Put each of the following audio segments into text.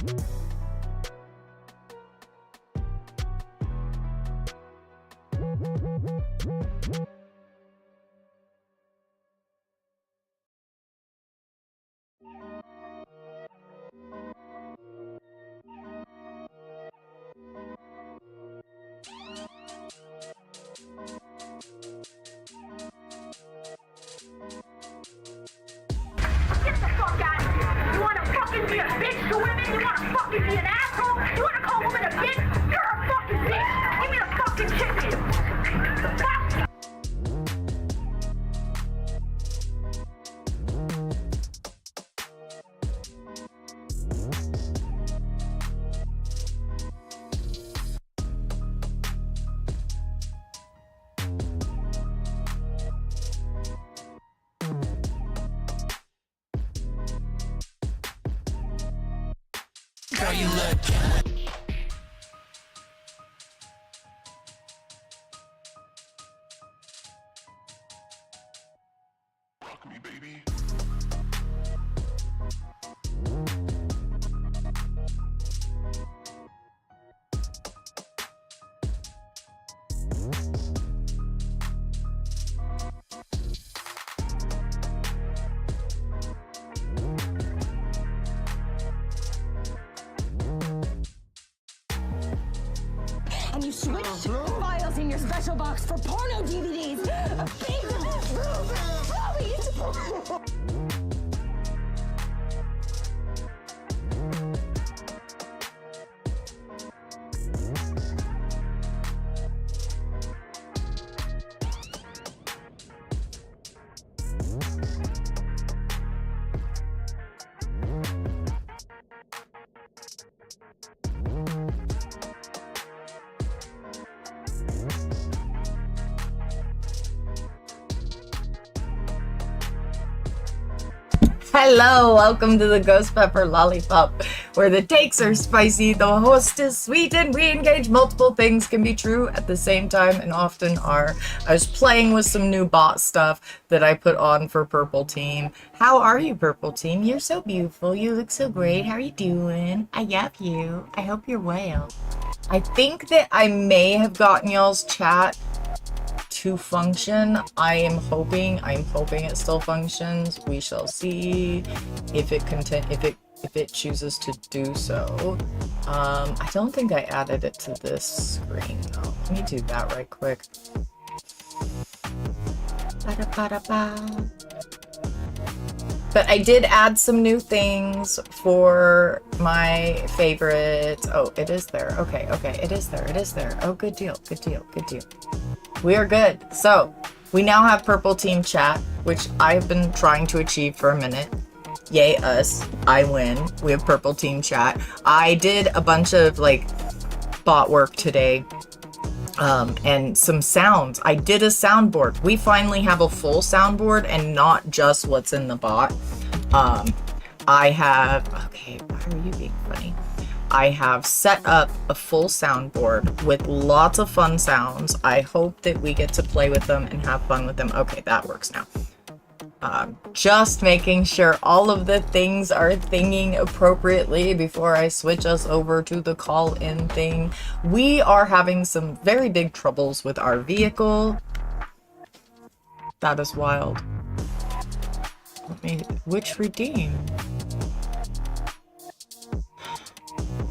Get the fuck out of here! You wanna fucking be a bitch to women? You wanna fucking be an asshole? You wanna call women a bitch? You're a fucking bitch! Give me the fucking chicken! The fuck? Girl, you look rock me, baby. And you switched files in your special box for porno DVDs. A big Hello, welcome to the Ghost Pepper Lollipop, where the takes are spicy, the host is sweet, and we engage multiple things can be true at the same time and often are. I was playing with some new bot stuff that I put on for Purple Team. How are you, Purple Team? You're so beautiful. You look so great. How are you doing? I love you. I hope you're well. I think that I may have gotten y'all's chat to function. I'm hoping it still functions. We shall see if it chooses to do so. I don't think I added it to this screen though. Let me do that right quick. Ba-da-ba-da-ba. But I did add some new things for my favorite. Oh, it is there. Okay, it is there. It is there. Oh, good deal. Good deal. Good deal. We are good. So we now have Purple Team chat, which I've been trying to achieve for a minute. Yay us. I win. We have Purple Team chat. I did a bunch of like bot work today. And some sounds. I did a soundboard. We finally have a full soundboard and not just what's in the bot. I have, okay, why are you being funny? I have set up a full soundboard with lots of fun sounds. I hope that we get to play with them and have fun with them. Okay, that works now. Just making sure all of the things are thinging appropriately before I switch us over to the call-in thing. We are having some very big troubles with our vehicle. That is wild. Which redeem?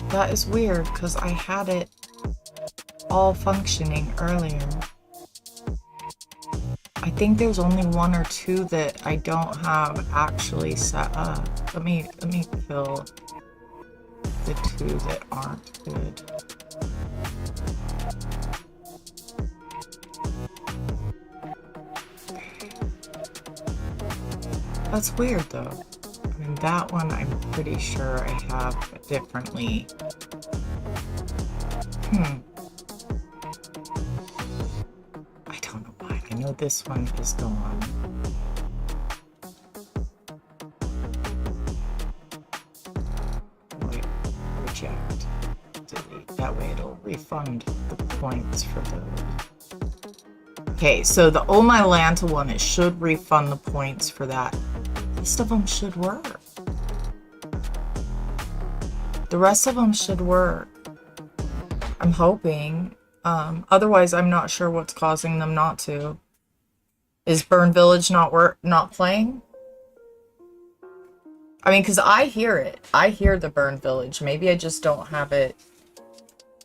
That is weird because I had it all functioning earlier. I think there's only one or two that I don't have actually set up. Let me kill the two that aren't good. That's weird though. I mean, that one I'm pretty sure I have differently. I don't know why. I know this one is gone. Wait, reject. Delete. That way it'll refund the points for those. Okay, so the Oh My Lanta one, it should refund the points for that. The rest of them should work. The rest of them should work. I'm hoping. Otherwise, I'm not sure what's causing them not to. Is Burn Village not playing? I mean, because I hear it. I hear the Burn Village. Maybe I just don't have it,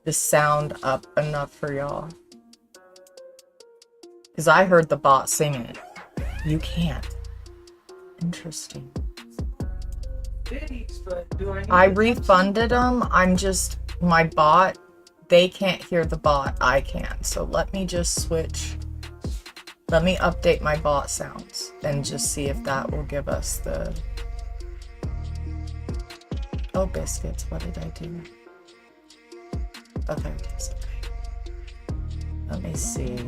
the sound up enough for y'all. Because I heard the bot sing it. You can't. Interesting. I refunded them. I'm just, my bot, they can't hear the bot. I can. So let me just switch. Let me update my bot sounds and just see if that will give us the... Oh, biscuits. What did I do? Oh, there it is. Okay. Let me see.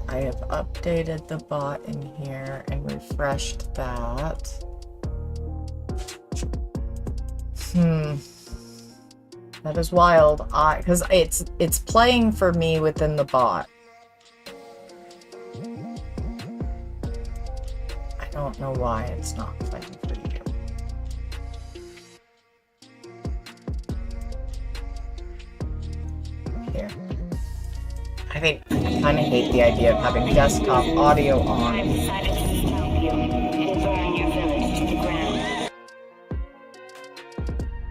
I have updated the bot in here and refreshed that. That is wild. Because it's playing for me within the bot. I don't know why it's not playing for you. Here. I think I kind of hate the idea of having desktop audio on.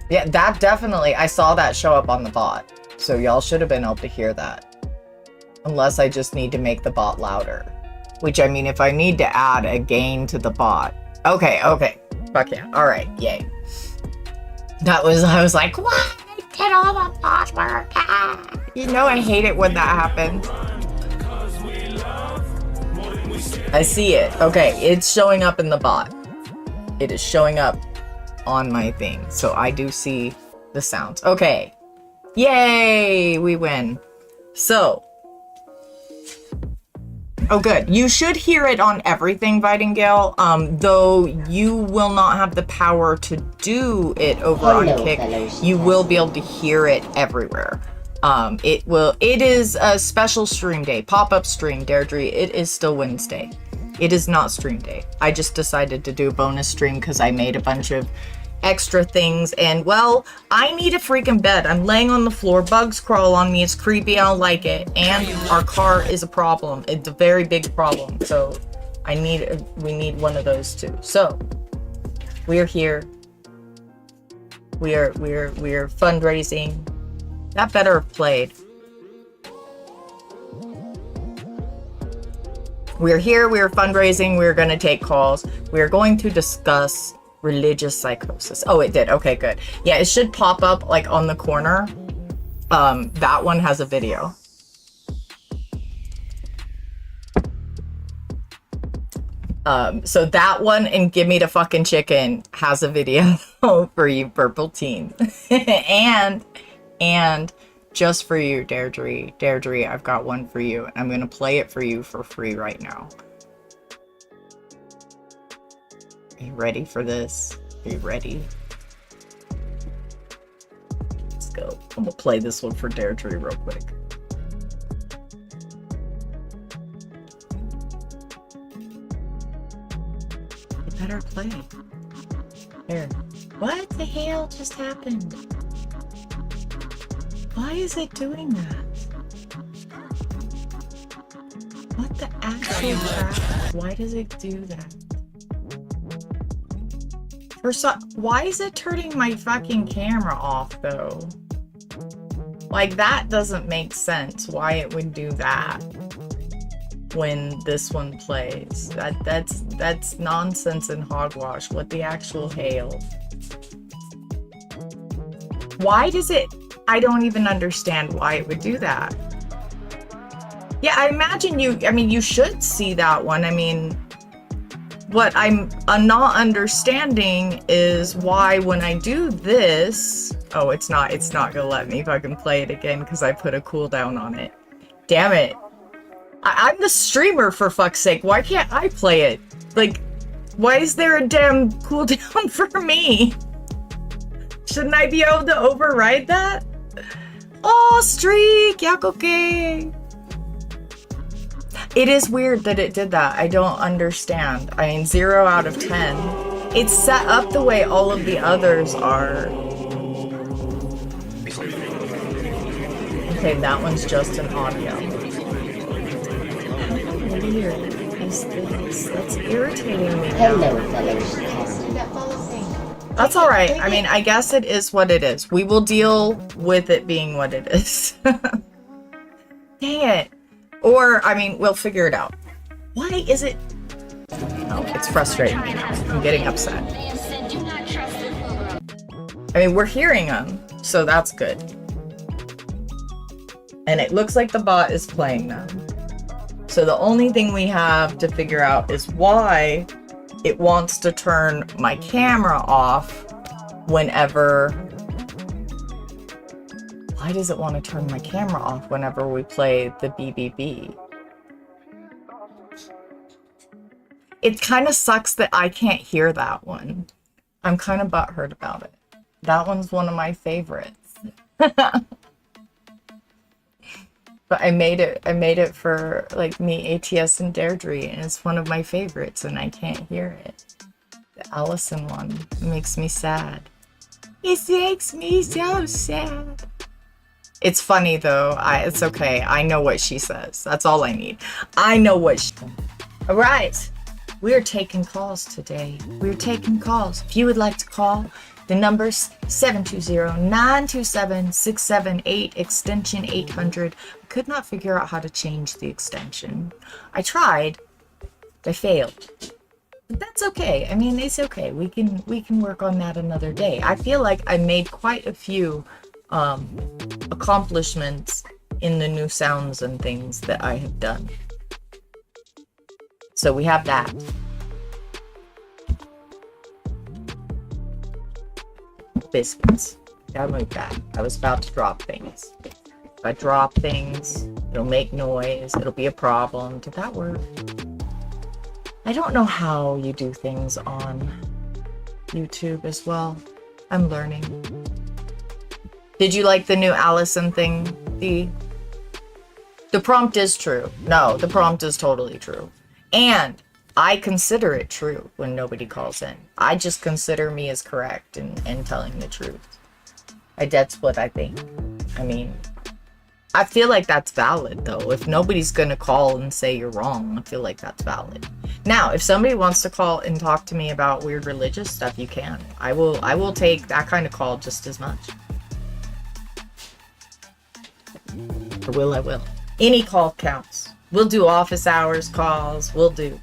Yeah, that definitely, I saw that show up on the bot. So y'all should have been able to hear that. Unless I just need to make the bot louder. Which, I mean, if I need to add a gain to the bot. Okay. Fuck yeah. Alright, yay. I was like, what? Did all the bots work? You know I hate it when that happens. I see it. Okay, it's showing up in the bot. It is showing up on my thing. So I do see the sounds. Okay. Yay! We win. So. Oh, good. You should hear it on everything, Vitingale. Though you will not have the power to do it over on Kick. You will be able to hear it everywhere. It is a special stream day. Pop-up stream, Deirdre. It is still Wednesday. It is not stream day. I just decided to do a bonus stream because I made a bunch of extra things, and well, I need a freaking bed. I'm laying on the floor, bugs crawl on me, it's creepy, I don't like it, and our car is a problem. It's a very big problem, so we need one of those too. So we're here, we're fundraising. That better have played. We're here, we're fundraising, we're going to take calls, we're going to discuss religious psychosis. Oh, it did. Okay, good. Yeah, it should pop up like on the corner. That one has a video. So that one and Give Me the Fucking Chicken has a video for you, purple teen. and just for you, Deirdre, I've got one for you, and I'm gonna play it for you for free right now. Are you ready for this? Are you ready? Let's go. I'm gonna play this one for Deirdre real quick. You better play. Here. What the hell just happened? Why is it doing that? What the actual crap? Why does it do that? Why is it turning my fucking camera off though? Like, that doesn't make sense why it would do that when this one plays. That's nonsense and hogwash. What the actual hail? Why does it? I don't even understand why it would do that. Yeah, I imagine you should see that one. I mean, what I'm not understanding is why when I do this, oh, it's not gonna let me if I can play it again because I put a cooldown on it. Damn it. I'm the streamer, for fuck's sake. Why can't I play it? Like, why is there a damn cooldown for me? Shouldn't I be able to override that? Oh, streak! Yak, okay. It is weird that it did that. I don't understand. I mean, 0 out of 10. It's set up the way all of the others are. Okay, that one's just an audio. How weird is this? That's irritating me now. That's alright. I mean, I guess it is what it is. We will deal with it being what it is. Dang it. Or, I mean, we'll figure it out. Why is it... Oh, it's frustrating me now. I'm getting upset. I mean, we're hearing them, so that's good. And it looks like the bot is playing them. So the only thing we have to figure out is why it wants to turn my camera off whenever... Why does it want to turn my camera off whenever we play the BBB? It kind of sucks that I can't hear that one. I'm kind of butthurt about it. That one's one of my favorites. But I made it for like me, ATS, and Deirdre, and it's one of my favorites, and I can't hear it. The Allison one makes me sad. It makes me so sad. It's funny though. It's okay. I know what she says. That's all I need. I know what she... All right. We're taking calls today. We're taking calls. If you would like to call, the number's 720-927-678, extension 800. I could not figure out how to change the extension. I tried. I failed. But that's okay. I mean, it's okay. We can work on that another day. I feel like I made quite a few accomplishments in the new sounds and things that I have done. So we have that. Biscuits. Gotta move back. I was about to drop things. If I drop things, it'll make noise. It'll be a problem. Did that work? I don't know how you do things on YouTube as well. I'm learning. Did you like the new Allison thing? The prompt is true. No, the prompt is totally true. And I consider it true when nobody calls in. I just consider me as correct and telling the truth. That's what I think. I mean, I feel like that's valid though. If nobody's gonna call and say you're wrong, I feel like that's valid. Now, if somebody wants to call and talk to me about weird religious stuff, you can. I will take that kind of call just as much. I will. Any call counts. We'll do office hours calls. We'll do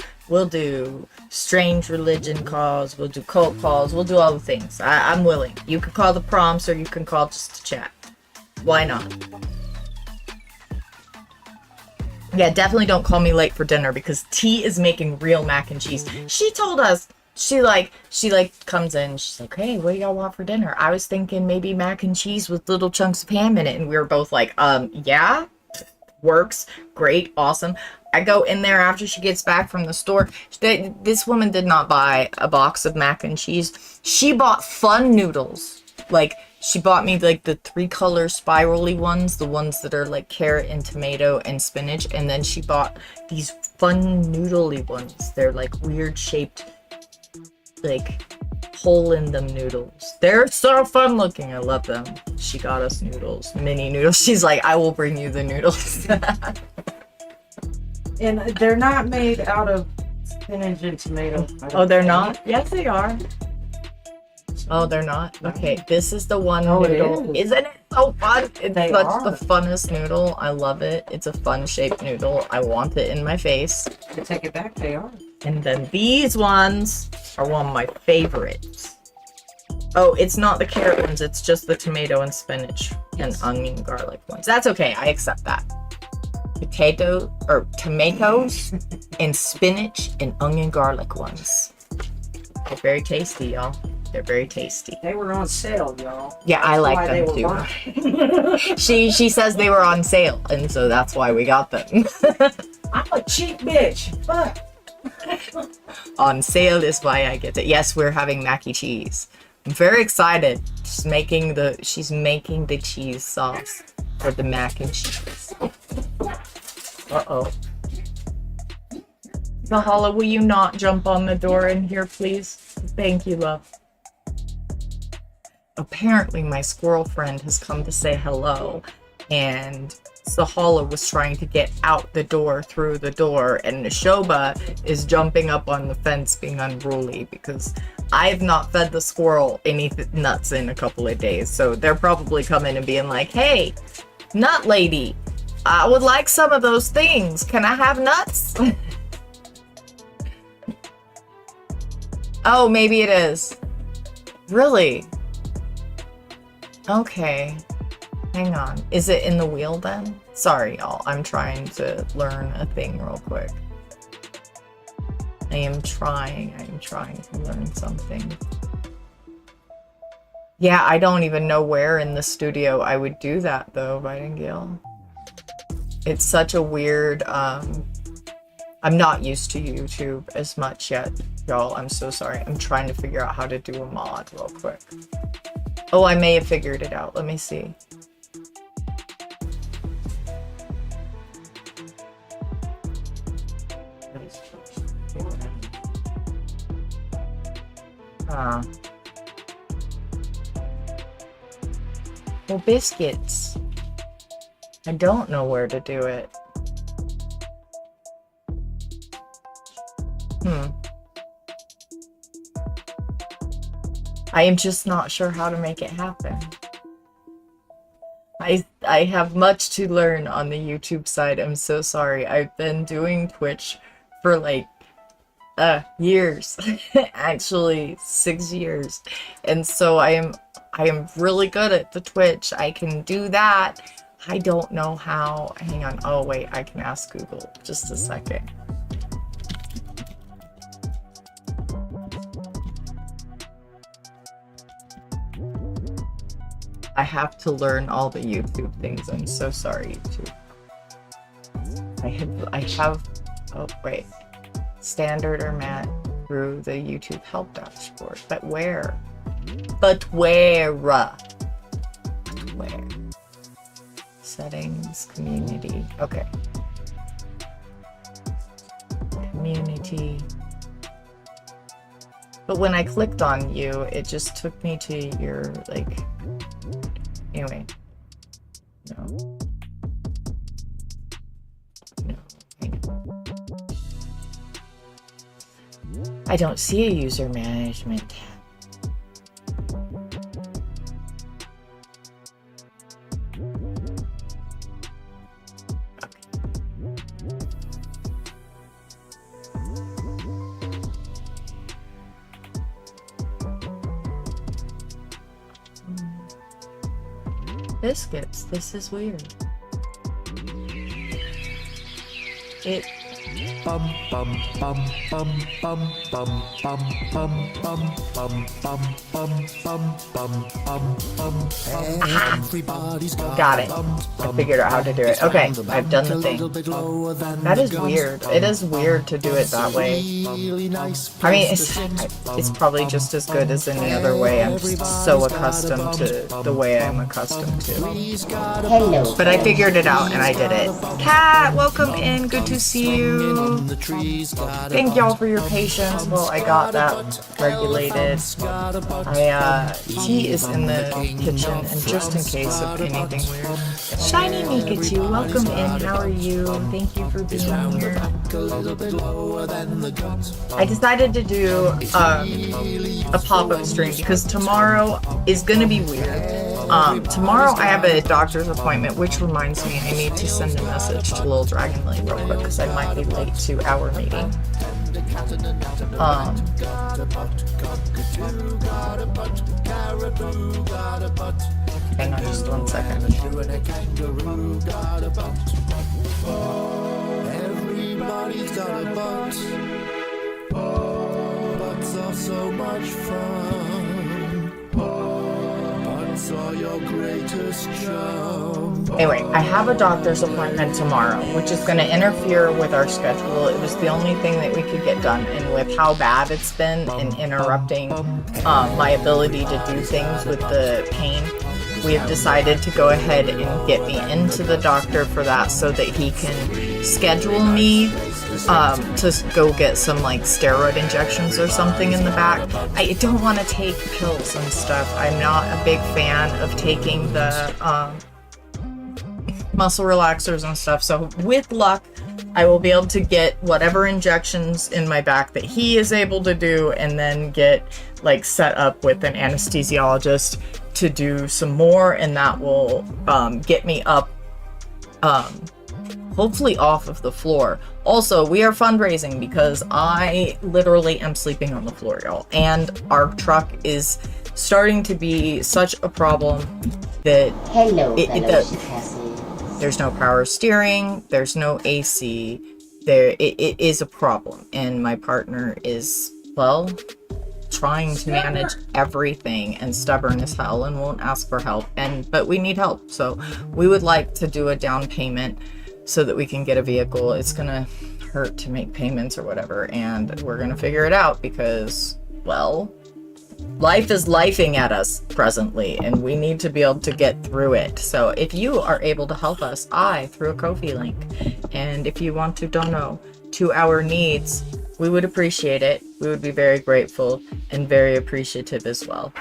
strange religion calls. We'll do cult calls. We'll do all the things. I'm willing. You can call the prompts or you can call just to chat. Why not? Yeah, definitely don't call me late for dinner because T is making real mac and cheese. She told us, she comes in, she's like, hey, what do y'all want for dinner? I was thinking maybe mac and cheese with little chunks of ham in it. And we were both like, yeah, works, great, awesome. I go in there after she gets back from the store. This woman did not buy a box of mac and cheese. She bought fun noodles. Like, she bought me like the 3-color spirally ones, the ones that are like carrot and tomato and spinach. And then she bought these fun noodly ones. They're like weird shaped, like hole in them noodles. They're so fun looking. I love them. She got us noodles, mini noodles. She's like, I will bring you the noodles. And they're not made out of spinach and tomato. Oh, they're not? Yes, they are. Oh, they're not? Okay, this is the one noodle. Isn't it so fun? It's the funnest noodle. I love it. It's a fun shaped noodle. I want it in my face. I take it back, they are. And then these ones are one of my favorites. Oh, it's not the carrot ones. It's just the tomato and spinach and onion garlic ones. That's okay. I accept that. Tomatoes and spinach and onion garlic ones. They're very tasty, y'all. They're very tasty. They were on sale, y'all. Yeah, I like them too. She says they were on sale, and so that's why we got them. I'm a cheap bitch. Fuck. On sale is why I get it. Yes, we're having mac and cheese. I'm very excited. She's making the cheese sauce for the mac and cheese. Uh-oh. Valhalla, will you not jump on the door in here, please? Thank you, love. Apparently, my squirrel friend has come to say hello. and Sahala was trying to get out the door through the door, and Neshoba is jumping up on the fence being unruly because I've not fed the squirrel any nuts in a couple of days. So they're probably coming and being like, hey, nut lady, I would like some of those things. Can I have nuts? Oh, maybe it is. Really? Okay. Hang on. Is it in the wheel then? Sorry, y'all. I'm trying to learn a thing real quick. I am trying to learn something. Yeah, I don't even know where in the studio I would do that though, Nightingale. It's such a weird, I'm not used to YouTube as much yet, y'all. I'm so sorry. I'm trying to figure out how to do a mod real quick. Oh, I may have figured it out. Let me see. Well, biscuits. I don't know where to do it. I am just not sure how to make it happen. I have much to learn on the YouTube side. I'm so sorry. I've been doing Twitch for like years. Actually 6 years. And so I am really good at the Twitch. I can do that. I don't know how. Hang on. Oh wait, I can ask Google. Just a second. I have to learn all the YouTube things. I'm so sorry, YouTube. I have, oh wait. Standard or mat through the YouTube help dashboard. But where? But where? Where? Settings, community. Okay. Community. But when I clicked on you, it just took me to your, like, anyway. No. No. Hang on. I don't see a user management tab. Biscuits. This is weird. It. Bum bum bum bum bum bum bum bum bum bum bum bum bum bum bum. Everybody's Got it. I figured out how to do it. Okay, I've done the thing. That is weird. It is weird to do it that way. I mean, it's probably just as good as any other way. I'm just so accustomed to the way I'm accustomed to. Hello. But I figured it out and I did it. Kat, welcome in. Good to see you. Thank y'all for your patience. Well, I got that regulated. Tea is in the kitchen, and just in case of anything weird. Shiny Pikachu, welcome in. How are you? Thank you for being here. I decided to do a pop-up stream because tomorrow is gonna be weird. Tomorrow I have a doctor's appointment, which reminds me I need to send a message to Lil Dragon Lily real quick because I might be late to our meeting. Hang on just 1 second. Everybody's got a butt. Butts are so much fun. Butts are your greatest jump. Anyway, I have a doctor's appointment tomorrow, which is going to interfere with our schedule. It was the only thing that we could get done, and with how bad it's been in interrupting my ability to do things with the pain, we have decided to go ahead and get me into the doctor for that so that he can schedule me to go get some like steroid injections or something in the back. I don't want to take pills and stuff. I'm not a big fan of taking the muscle relaxers and stuff. So with luck, I will be able to get whatever injections in my back that he is able to do, and then get like set up with an anesthesiologist to do some more, and that will get me up, hopefully off of the floor. Also, we are fundraising because I literally am sleeping on the floor, y'all, and our truck is starting to be such a problem that there's no power steering, there's no AC, it is a problem, and my partner is, well, trying to manage everything and stubborn as hell and won't ask for help, but we need help. So we would like to do a down payment so that we can get a vehicle. It's gonna hurt to make payments or whatever, and we're gonna figure it out because, well, life is lifing at us presently, and we need to be able to get through it. So if you are able to help us, through a Ko-fi link, and if you want to dono to our needs, we would appreciate it. We would be very grateful and very appreciative as well.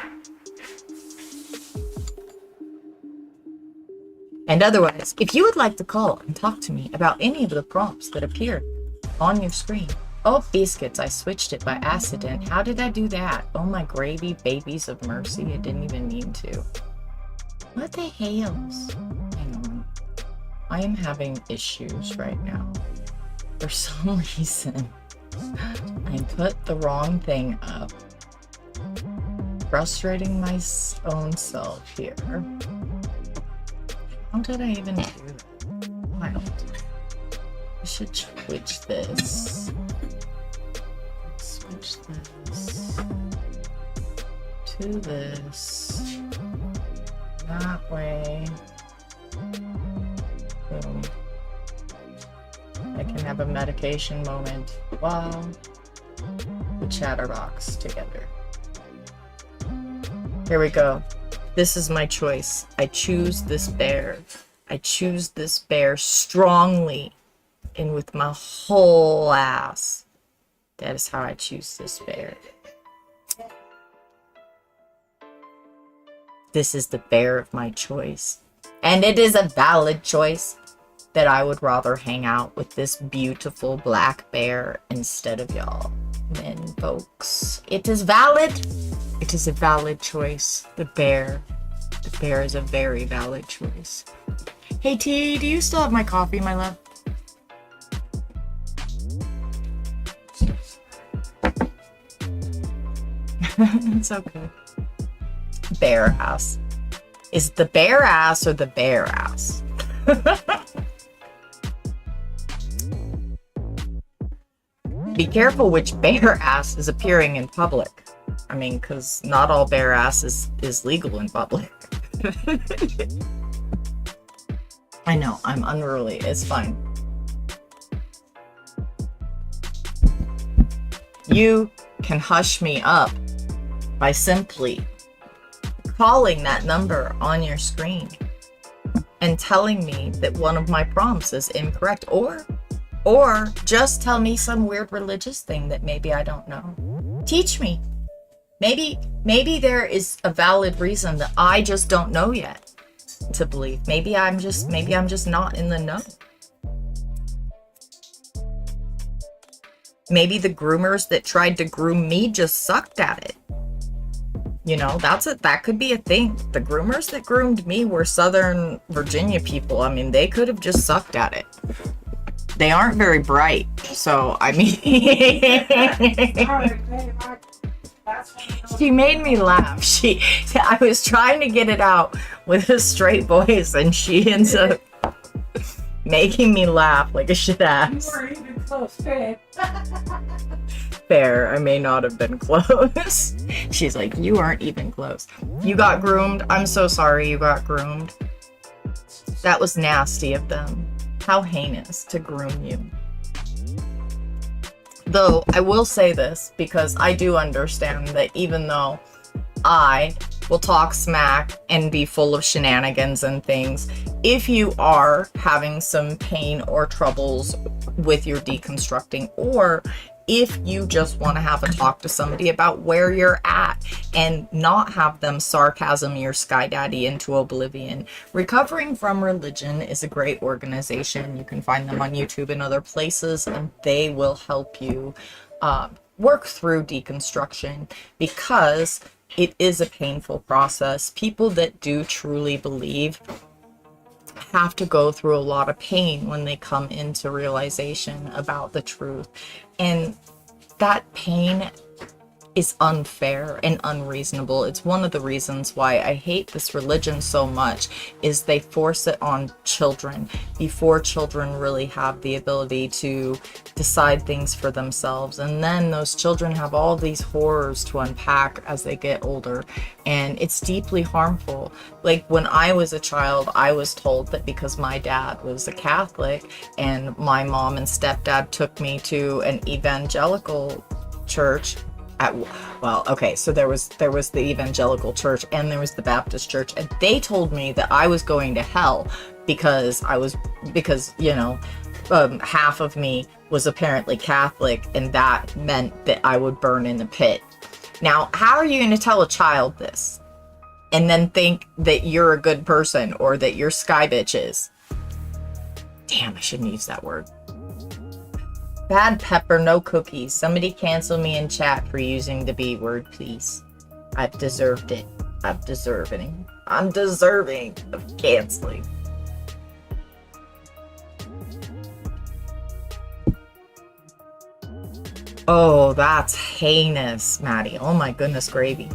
And otherwise, if you would like to call and talk to me about any of the prompts that appear on your screen. Oh, biscuits, I switched it by accident. How did I do that? Oh, my gravy babies of mercy. I didn't even mean to. What the hells? Hang on. I am having issues right now. For some reason, I put the wrong thing up. Frustrating my own self here. How did I even do that? Wild. I should switch this. Switch this to this. That way. Boom. I can have a medication moment while we chatterbox together. Here we go. This is my choice. I choose this bear. I choose this bear strongly and with my whole ass. That is how I choose this bear. This is the bear of my choice. And it is a valid choice that I would rather hang out with this beautiful black bear instead of y'all men folks. It is valid. It is a valid choice. The bear is a very valid choice. Hey T, do you still have my coffee, my love? It's okay. Bear ass. Is it the bear ass or the bear ass? Be careful which bear ass is appearing in public. I mean, because not all bare ass is legal in public. I know, I'm unruly. It's fine. You can hush me up by simply calling that number on your screen and telling me that one of my prompts is incorrect, or just tell me some weird religious thing that maybe I don't know. Teach me. Maybe there is a valid reason that I just don't know yet to believe. Maybe I'm just not in the know. Maybe the groomers that tried to groom me just sucked at it. You know, that could be a thing. The groomers that groomed me were Southern Virginia people. I mean, they could have just sucked at it. They aren't very bright, so I mean, she made me laugh. I was trying to get it out with a straight voice, and she ends up making me laugh like a shit ass. You weren't even close, fair. Fair, I may not have been close. She's like, you aren't even close. You got groomed. I'm so sorry you got groomed. That was nasty of them. How heinous to groom you. Though, I will say this, because I do understand that even though I will talk smack and be full of shenanigans and things, if you are having some pain or troubles with your deconstructing, or if you just want to have a talk to somebody about where you're at and not have them sarcasm your sky daddy into oblivion. Recovering from Religion is a great organization. You can find them on YouTube and other places, and they will help you work through deconstruction, because it is a painful process. People that do truly believe have to go through a lot of pain when they come into realization about the truth. And that pain is unfair and unreasonable. It's one of the reasons why I hate this religion so much, is they force it on children before children really have the ability to decide things for themselves. And then those children have all these horrors to unpack as they get older, and it's deeply harmful. Like when I was a child, I was told that because my dad was a Catholic and my mom and stepdad took me to an evangelical church, so there was the evangelical church and there was the Baptist church, and they told me that I was going to hell because half of me was apparently Catholic, and that meant that I would burn in the pit. Now, how are you going to tell a child this and then think that you're a good person or that you're sky bitches? Damn, I shouldn't use that word. Bad pepper, no cookies. Somebody cancel me in chat for using the B word, please. I've deserved it. I'm deserving of canceling. Oh, that's heinous, Maddie. Oh my goodness gravy.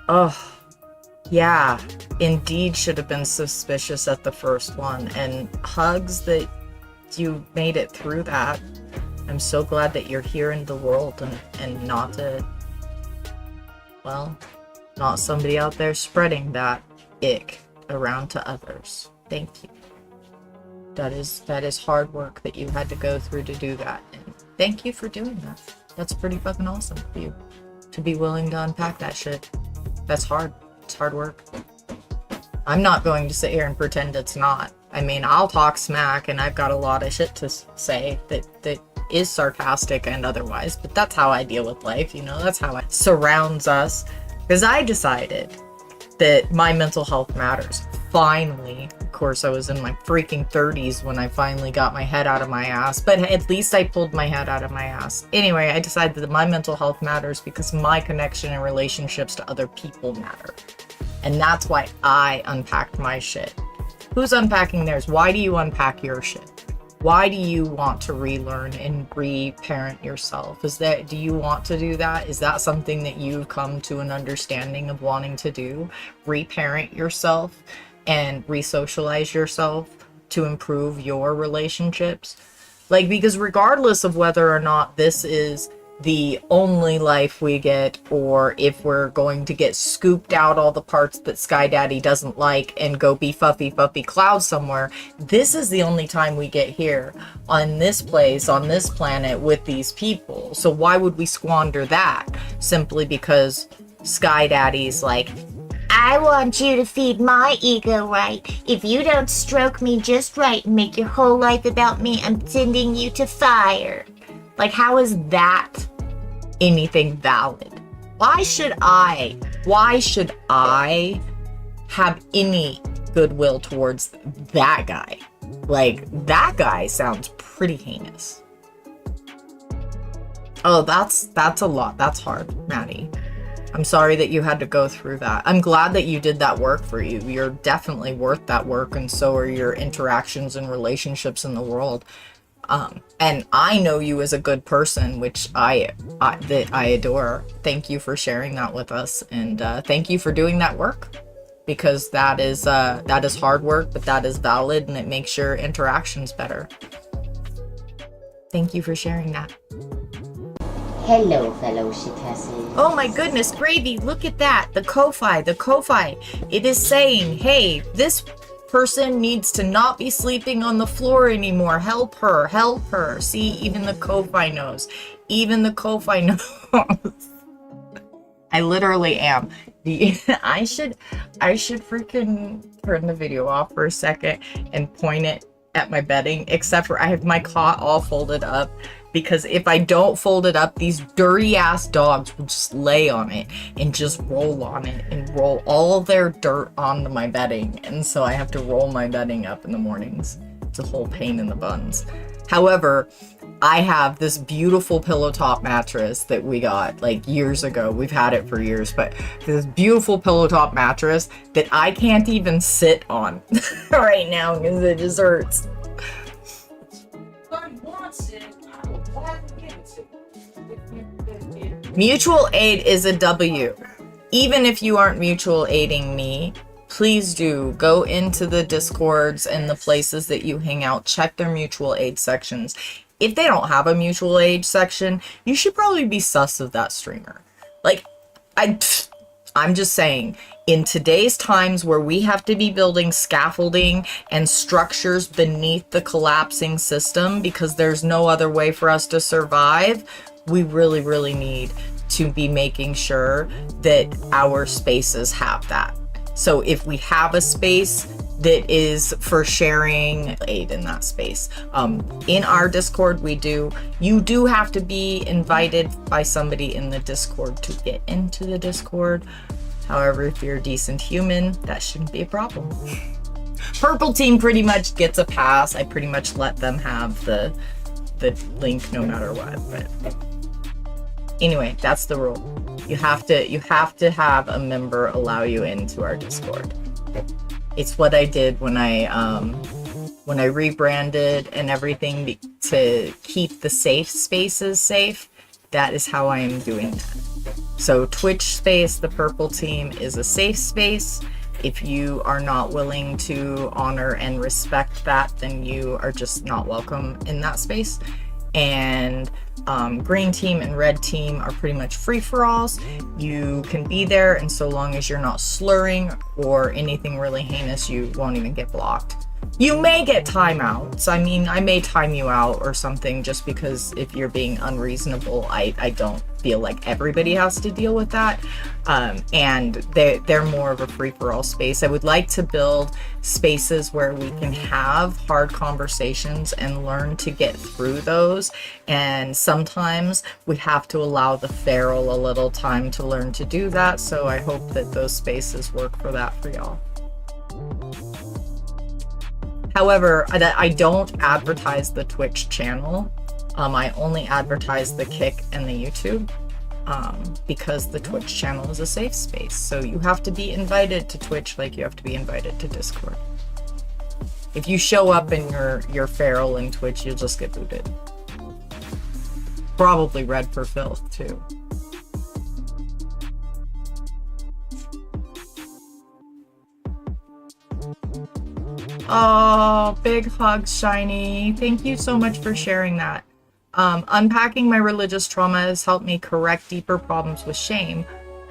Oh, yeah. Indeed should have been suspicious at the first one. And hugs that you made it through that. I'm so glad that you're here in the world and not somebody out there spreading that ick around to others. Thank you. That is hard work that you had to go through to do that. And thank you for doing that. That's pretty fucking awesome for you to be willing to unpack that shit. That's hard. It's hard work. I'm not going to sit here and pretend it's not. I mean, I'll talk smack, and I've got a lot of shit to say that is sarcastic and otherwise, but that's how I deal with life, that's how it surrounds us. Because I decided that my mental health matters. Finally, of course, I was in my freaking 30s when I finally got my head out of my ass, but at least I pulled my head out of my ass. Anyway, I decided that my mental health matters because my connection and relationships to other people matter. And that's why I unpacked my shit. Who's unpacking theirs? Why do you unpack your shit? Why do you want to relearn and reparent yourself? Do you want to do that? Is that something that you've come to an understanding of wanting to do? Reparent yourself and resocialize yourself to improve your relationships? Because regardless of whether or not this is the only life we get, or if we're going to get scooped out all the parts that Sky Daddy doesn't like and go be fuffy cloud somewhere, this is the only time we get here on this place, on this planet with these people. So why would we squander that simply because Sky Daddy's like, I want you to feed my ego right. If you don't stroke me just right and make your whole life about me, I'm sending you to fire. How is that anything valid? Why should I have any goodwill towards that guy? That guy sounds pretty heinous. Oh, that's a lot. That's hard, Maddie. I'm sorry that you had to go through that. I'm glad that you did that work for you. You're definitely worth that work, and so are your interactions and relationships in the world. And I know you as a good person, which I adore. Thank you for sharing that with us, and thank you for doing that work, because that is hard work, but that is valid, and it makes your interactions better. Thank you for sharing that. Hello, fellow shitasses. Oh my goodness, Gravy, look at that. The Ko-Fi. It is saying, hey, this person needs to not be sleeping on the floor anymore. Help her. See, even the Ko-Fi knows. I literally am. I should freaking turn the video off for a second and point it at my bedding, except for I have my cot all folded up because if I don't fold it up, these dirty ass dogs will just lay on it and just roll on it and roll all their dirt onto my bedding. And so I have to roll my bedding up in the mornings. It's a whole pain in the buns. However, I have this beautiful pillow top mattress that we got like years ago. We've had it for years, but this beautiful pillow top mattress that I can't even sit on right now because it just hurts. Mutual aid is a W. Even if you aren't mutual aiding me, please do go into the Discords and the places that you hang out, check their mutual aid sections. If they don't have a mutual aid section, you should probably be sus of that streamer. Like, I'm just saying, in today's times where we have to be building scaffolding and structures beneath the collapsing system because there's no other way for us to survive, we really, really need to be making sure that our spaces have that. So if we have a space that is for sharing aid in that space, in our Discord, you do have to be invited by somebody in the Discord to get into the Discord. However, if you're a decent human, that shouldn't be a problem. Purple team pretty much gets a pass. I pretty much let them have the link no matter what, but anyway, that's the rule. You have to have a member allow you into our Discord. It's what I did when I rebranded and everything to keep the safe spaces safe. That is how I am doing that. So Twitch space, the purple team, is a safe space. If you are not willing to honor and respect that, then you are just not welcome in that space. And green team and red team are pretty much free-for-alls. You can be there, and so long as you're not slurring or anything really heinous, you won't even get blocked. You may get timeouts. I mean, I may time you out or something just because if you're being unreasonable, I don't feel like everybody has to deal with that. And they're more of a free-for-all space. I would like to build spaces where we can have hard conversations and learn to get through those. And sometimes we have to allow the feral a little time to learn to do that. So I hope that those spaces work for that for y'all. However, I don't advertise the Twitch channel. I only advertise the Kick and the YouTube because the Twitch channel is a safe space. So you have to be invited to Twitch like you have to be invited to Discord. If you show up and you're feral in Twitch, you'll just get booted. Probably red for filth too. Oh, big hugs, Shiny. Thank you so much for sharing that. Unpacking my religious trauma has helped me correct deeper problems with shame.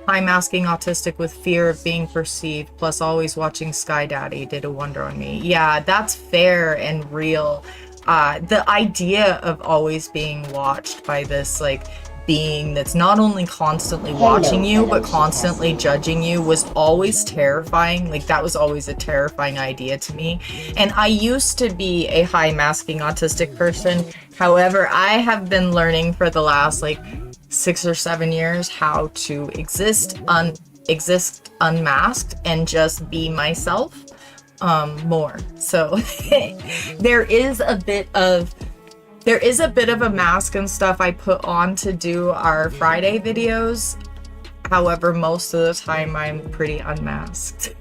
High masking autistic with fear of being perceived, plus always watching Sky Daddy did a wonder on me. Yeah, that's fair and real. The idea of always being watched by this, like, being that's not only constantly watching you but constantly judging you was always terrifying. Like, that was always a terrifying idea to me. And I used to be a high masking autistic person. However, I have been learning for the last like 6 or 7 years how to exist unmasked and just be myself more. So there is a bit of a mask and stuff I put on to do our Friday videos. However, most of the time I'm pretty unmasked.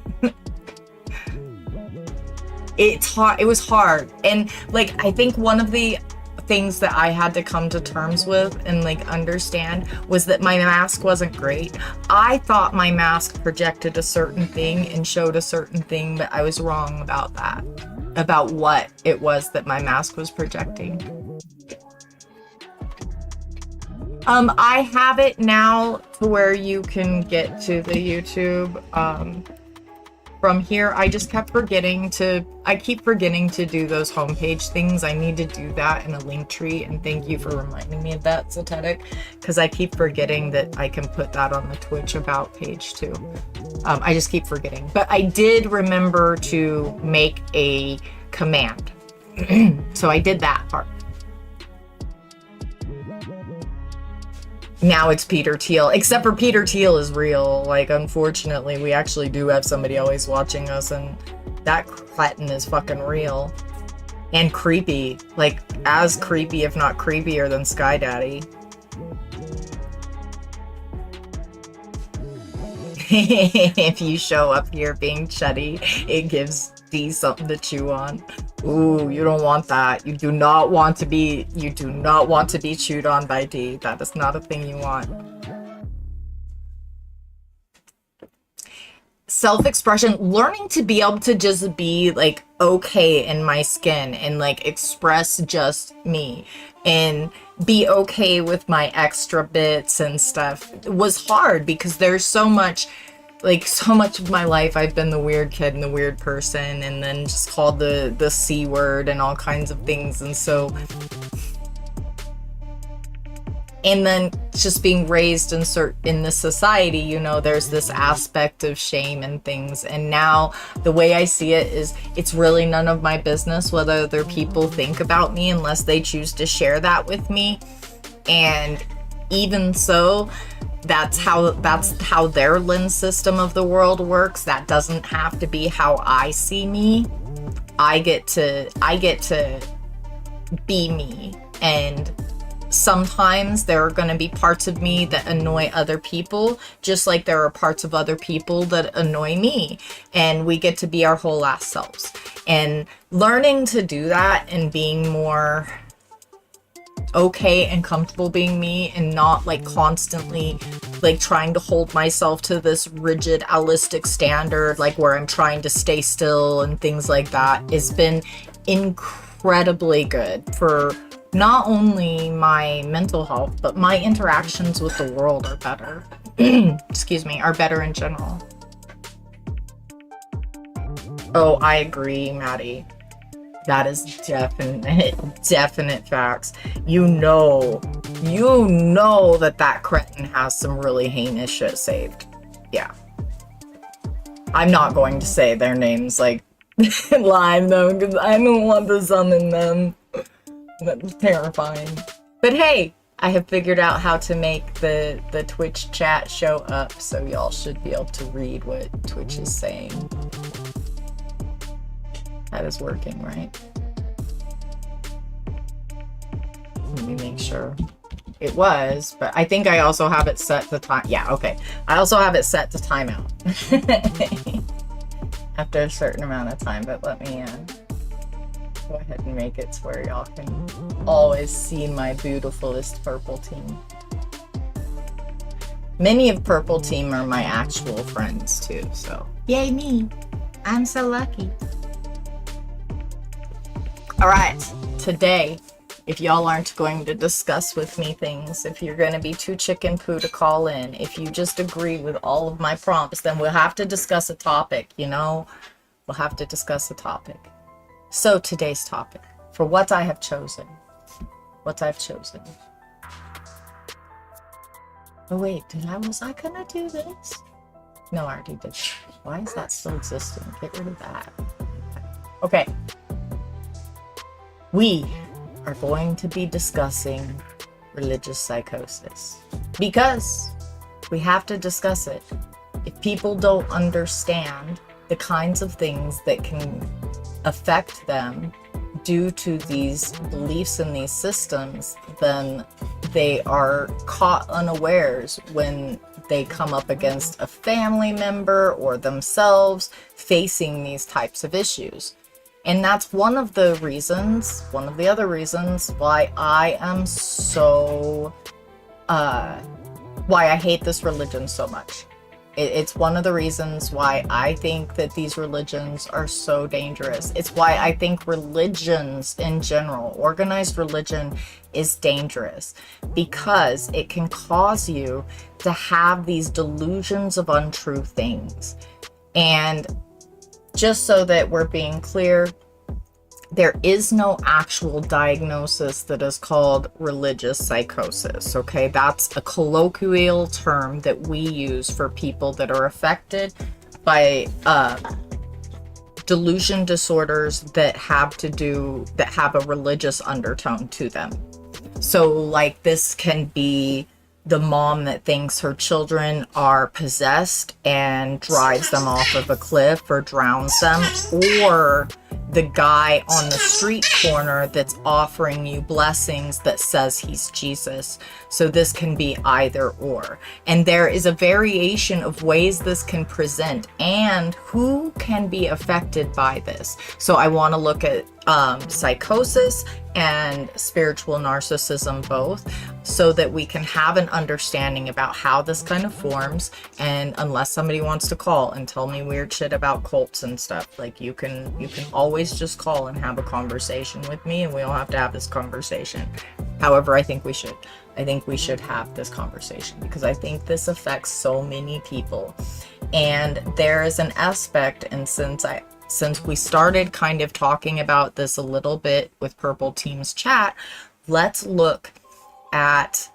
It's hard. It was hard. And like, I think one of the things that I had to come to terms with and like understand was that my mask wasn't great. I thought my mask projected a certain thing and showed a certain thing, but I was wrong about that, about what it was that my mask was projecting. I have it now to where you can get to the YouTube from here. I just kept forgetting to, I keep forgetting to do those homepage things. I need to do that in a link tree, and thank you for reminding me of that, Satetic, because I keep forgetting that I can put that on the Twitch about page too. I just keep forgetting, but I did remember to make a command. So I did that part. Now it's Peter Thiel, except for Peter Thiel is real. Like, unfortunately, we actually do have somebody always watching us, and that cretin is fucking real. And creepy. Like, as creepy, if not creepier than Sky Daddy. If you show up here being chuddy, it gives D something to chew on. Ooh, you don't want that. You do not want to be chewed on by D. That is not a thing you want. Self-expression, learning to be able to just be like okay in my skin and like express just me and be okay with my extra bits and stuff was hard because there's so much of my life I've been the weird kid and the weird person and then just called the C word and all kinds of things. And so, and then just being raised in this society, you know, there's this aspect of shame and things. And now the way I see it is it's really none of my business what other people think about me unless they choose to share that with me. And even so, that's how their lens system of the world works. That doesn't have to be how I see me. I get to be me, and sometimes there are going to be parts of me that annoy other people, just like there are parts of other people that annoy me, and we get to be our whole ass selves. And learning to do that and being more okay and comfortable being me and not like constantly like trying to hold myself to this rigid holistic standard, like where I'm trying to stay still and things like that, has been incredibly good for not only my mental health, but my interactions with the world are better. Excuse me, are better in general. Oh, I agree, Maddie. That is definite facts. You know that cretin has some really heinous shit saved. Yeah. I'm not going to say their names like live though, because I don't want to summon them. That's terrifying. But hey, I have figured out how to make the Twitch chat show up, so y'all should be able to read what Twitch is saying. That is working, right? Let me make sure. It was, but I think I also have it set to time. Yeah, okay. I also have it set to timeout. After a certain amount of time, but let me go ahead and make it to where y'all can always see my beautifulest purple team. Many of purple team are my actual friends too, so yay me. I'm so lucky. All right, today, if y'all aren't going to discuss with me things, if you're going to be too chicken poo to call in, if you just agree with all of my prompts, then we'll have to discuss a topic, you know? We'll have to discuss a topic. So today's topic, for what I have chosen. What I've chosen. Oh wait, was I gonna do this? No, I already did. Why is that still existing? Get rid of that. Okay. We are going to be discussing religious psychosis because we have to discuss it. If people don't understand the kinds of things that can affect them due to these beliefs and these systems, then they are caught unawares when they come up against a family member or themselves facing these types of issues. And that's one of the other reasons why I am so, why I hate this religion so much. It's one of the reasons why I think that these religions are so dangerous. It's why I think religions in general, organized religion, is dangerous, because it can cause you to have these delusions of untrue things. And just so that we're being clear, there is no actual diagnosis that is called religious psychosis, okay? That's a colloquial term that we use for people that are affected by delusion disorders that have a religious undertone to them. So like this can be the mom that thinks her children are possessed and drives them off of a cliff or drowns them, or the guy on the street corner that's offering you blessings that says he's Jesus. So this can be either or. And there is a variation of ways this can present and who can be affected by this. So I want to look at psychosis and spiritual narcissism both, so that we can have an understanding about how this kind of forms. And unless somebody wants to call and tell me weird shit about cults and stuff, like you can always just call and have a conversation with me, and we all have to have this conversation. However, I think we should have this conversation, because I think this affects so many people. And there is an aspect, and since we started kind of talking about this a little bit with Purple Team's chat, let's look at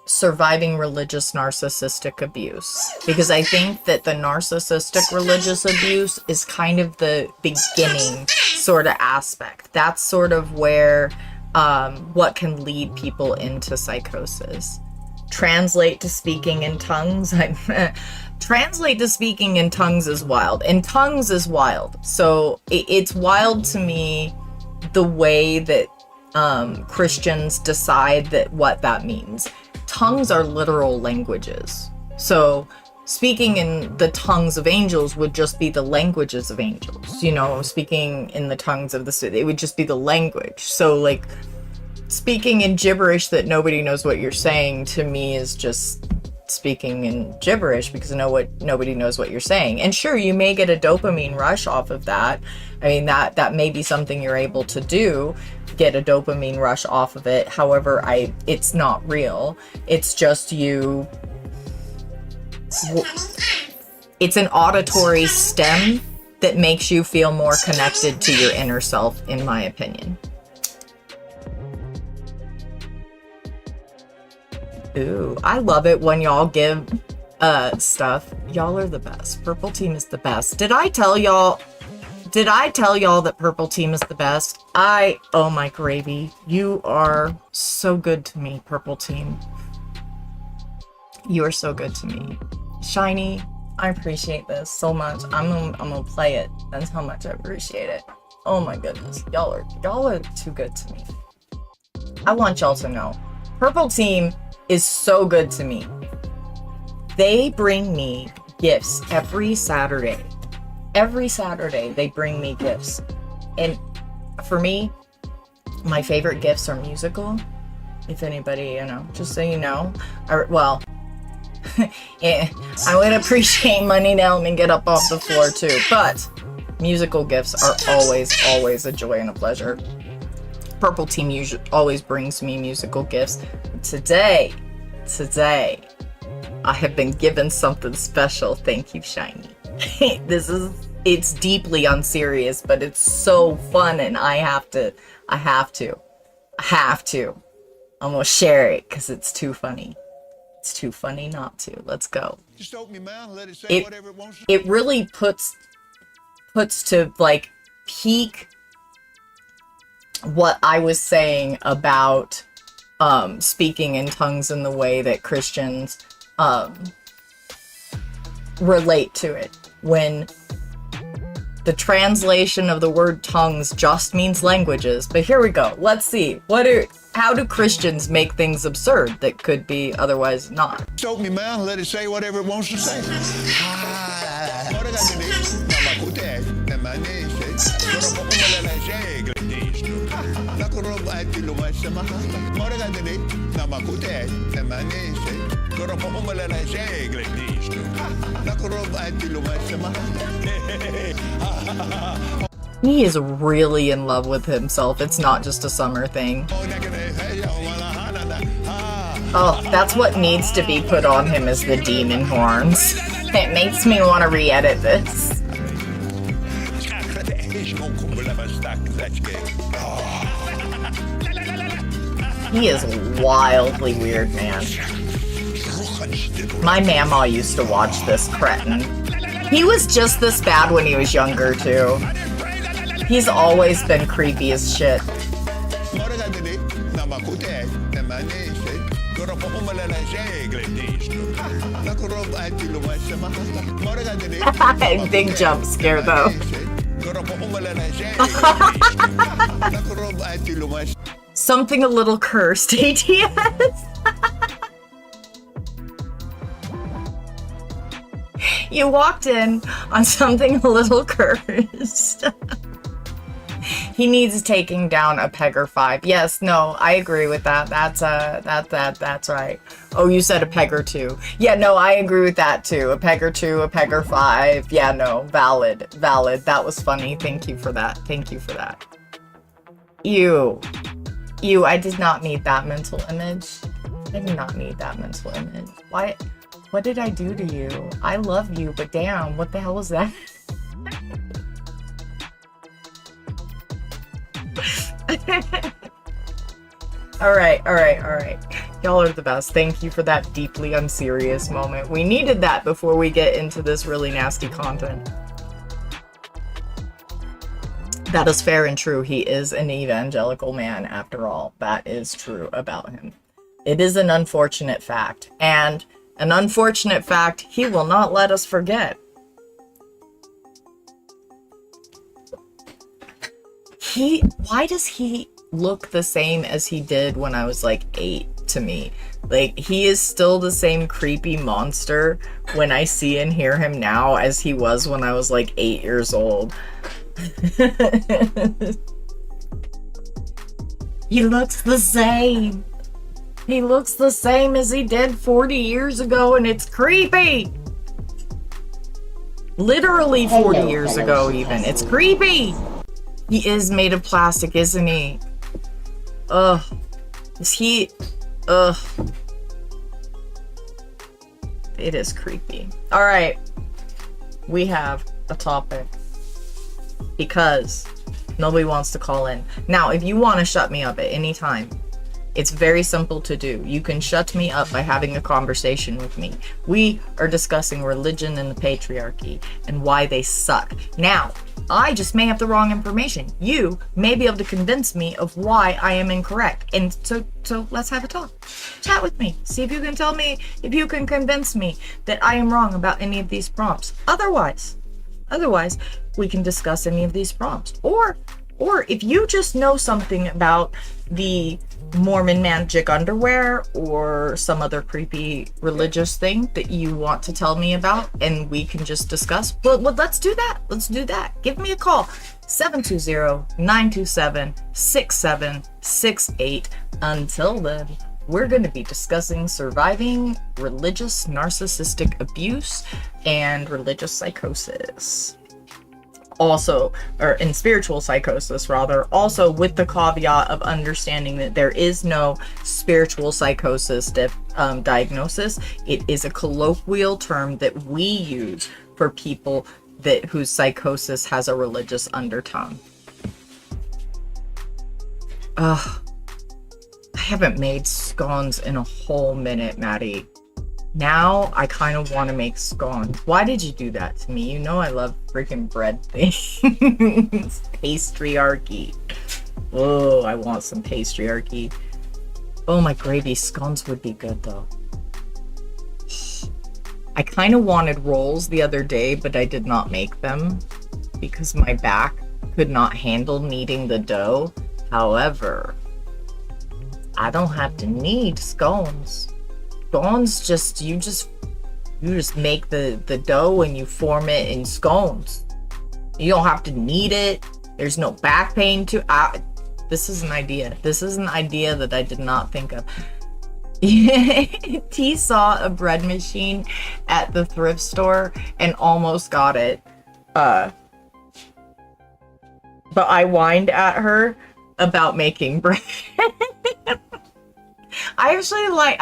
surviving religious narcissistic abuse, because I think that the narcissistic religious abuse is kind of the beginning sort of aspect. That's sort of where what can lead people into psychosis. Translate to speaking in tongues. Translate to speaking in tongues is wild. And tongues is wild. So it's wild to me the way that Christians decide that what that means. Tongues are literal languages. So speaking in the tongues of angels would just be the languages of angels. You know, speaking in the tongues of the spirit, it would just be the language. So like speaking in gibberish that nobody knows what you're saying, to me, is just speaking in gibberish, because nobody knows what you're saying. And sure, you may get a dopamine rush off of that. I mean, that may be something you're able to do, get a dopamine rush off of it. However, it's not real. It's just you. It's an auditory stem that makes you feel more connected to your inner self, in my opinion. Ooh, I love it when y'all give stuff. Y'all are the best. Purple Team is the best. Did I tell y'all that Purple Team is the best? Oh my gravy. You are so good to me, Purple Team. You are so good to me. Shiny, I appreciate this so much. I'm gonna play it. That's how much I appreciate it. Oh my goodness. Y'all are too good to me. I want y'all to know, Purple Team is so good to me. They bring me gifts every Saturday. Every Saturday they bring me gifts. And for me, my favorite gifts are musical. If anybody, just so you know. Yeah, I would appreciate money to help me get up off the floor too. But musical gifts are always a joy and a pleasure. Purple Team usually always brings me musical gifts. Today, I have been given something special. Thank you, Shiny. It's deeply unserious, but it's so fun, and I have to. I'm gonna share it because it's too funny. It's too funny not to. Let's go. Just open your mouth, let it say whatever it wants to. It really puts to like peak what I was saying about speaking in tongues in the way that Christians relate to it, when the translation of the word tongues just means languages. But here we go. Let's see. How do Christians make things absurd that could be otherwise not? Just open your mouth, let it say whatever it wants to say. He is really in love with himself. It's not just a summer thing. Oh, that's what needs to be put on him, is the demon horns. It makes me want to re-edit this. He is wildly weird, man. My mama used to watch this cretin. He was just this bad when he was younger, too. He's always been creepy as shit. Big jump scare though. Something a little cursed, ATS. You walked in on something a little cursed. He needs taking down a Pegger 5. Yes, no, I agree with that. That's right. Oh, you said a Pegger 2. Yeah, no, I agree with that too. A Pegger 2, a Pegger 5. Yeah, no, valid. That was funny. Thank you for that. Ew, I did not need that mental image. I did not need that mental image. What did I do to you? I love you, but damn, what the hell is that? All right. Y'all are the best. Thank you for that deeply unserious moment. We needed that before we get into this really nasty content. That is fair and true. He is an evangelical man, after all. That is true about him. It is an unfortunate fact. And an unfortunate fact he will not let us forget. Why does he look the same as he did when I was like 8 to me? Like, he is still the same creepy monster when I see and hear him now as he was when I was like 8 years old. He looks the same. He looks the same as he did 40 years ago, and it's creepy. Literally 40 years ago, even. It's creepy. He is made of plastic, isn't he? Ugh. Is he... Ugh. It is creepy. Alright. We have a topic. Because nobody wants to call in. Now, if you want to shut me up at any time, it's very simple to do. You can shut me up by having a conversation with me. We are discussing religion and the patriarchy and why they suck. Now, I just may have the wrong information. You may be able to convince me of why I am incorrect. And so let's have a talk. Chat with me. See if you can tell me, if you can convince me that I am wrong about any of these prompts. Otherwise, we can discuss any of these prompts. Or if you just know something about the Mormon magic underwear or some other creepy religious thing that you want to tell me about and we can just discuss, well, let's do that. Give me a call. 720-927-6768. Until then, we're going to be discussing surviving religious narcissistic abuse and religious psychosis. Also, or in spiritual psychosis rather, also with the caveat of understanding that there is no spiritual psychosis diagnosis. It is a colloquial term that we use for people whose psychosis has a religious undertone. I haven't made scones in a whole minute, Maddie. Now I kind of want to make scones. Why did you do that to me? You know I love freaking bread things. Pastryarchy. Oh, I want some pastryarchy. Oh, my gravy scones would be good though. I kind of wanted rolls the other day, but I did not make them because my back could not handle kneading the dough. However, I don't have to knead scones. Scones you just make the dough and you form it in scones. You don't have to knead it. There's no back pain this is an idea. This is an idea that I did not think of. T saw a bread machine at the thrift store and almost got it. But I whined at her about making bread. I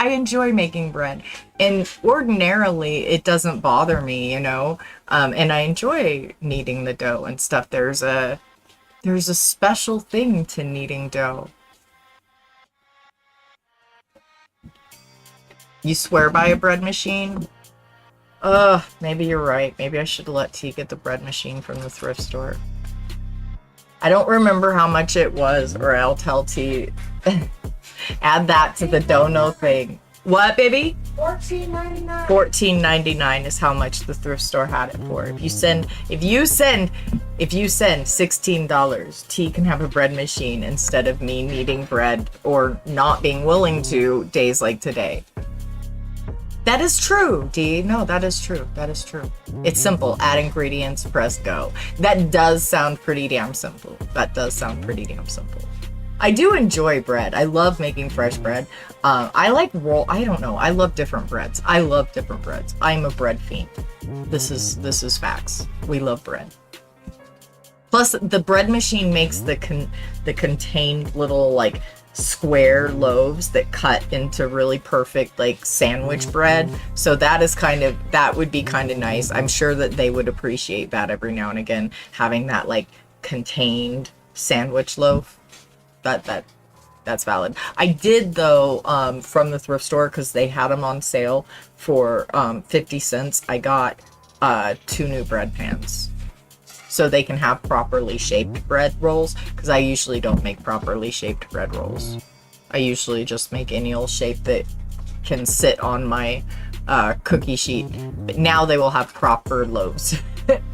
enjoy making bread, and ordinarily it doesn't bother me, you know, and I enjoy kneading the dough and stuff. There's a special thing to kneading dough. You swear by a bread machine? Maybe you're right. Maybe I should let T get the bread machine from the thrift store. I don't remember how much it was, or I'll tell T. Add that to the dono thing. What, baby? $14.99. $14.99 is how much the thrift store had it for. If you send $16, T can have a bread machine instead of me needing bread or not being willing to days like today. That is true, D. No, that is true. That is true. It's simple. Add ingredients, press go. That does sound pretty damn simple. That does sound pretty damn simple. I do enjoy bread. I love making fresh bread. I like I don't know. I love different breads. I love different breads. I'm a bread fiend. This is facts. We love bread. Plus, the bread machine makes the contained little like square loaves that cut into really perfect like sandwich bread. So that would be kind of nice. I'm sure that they would appreciate that every now and again, having that like contained sandwich loaf. That's valid. I did though, from the thrift store, because they had them on sale for 50 cents. I got 2 new bread pans, so they can have properly shaped bread rolls, because I usually don't make properly shaped bread rolls. I usually just make any old shape that can sit on my cookie sheet. But now they will have proper loaves,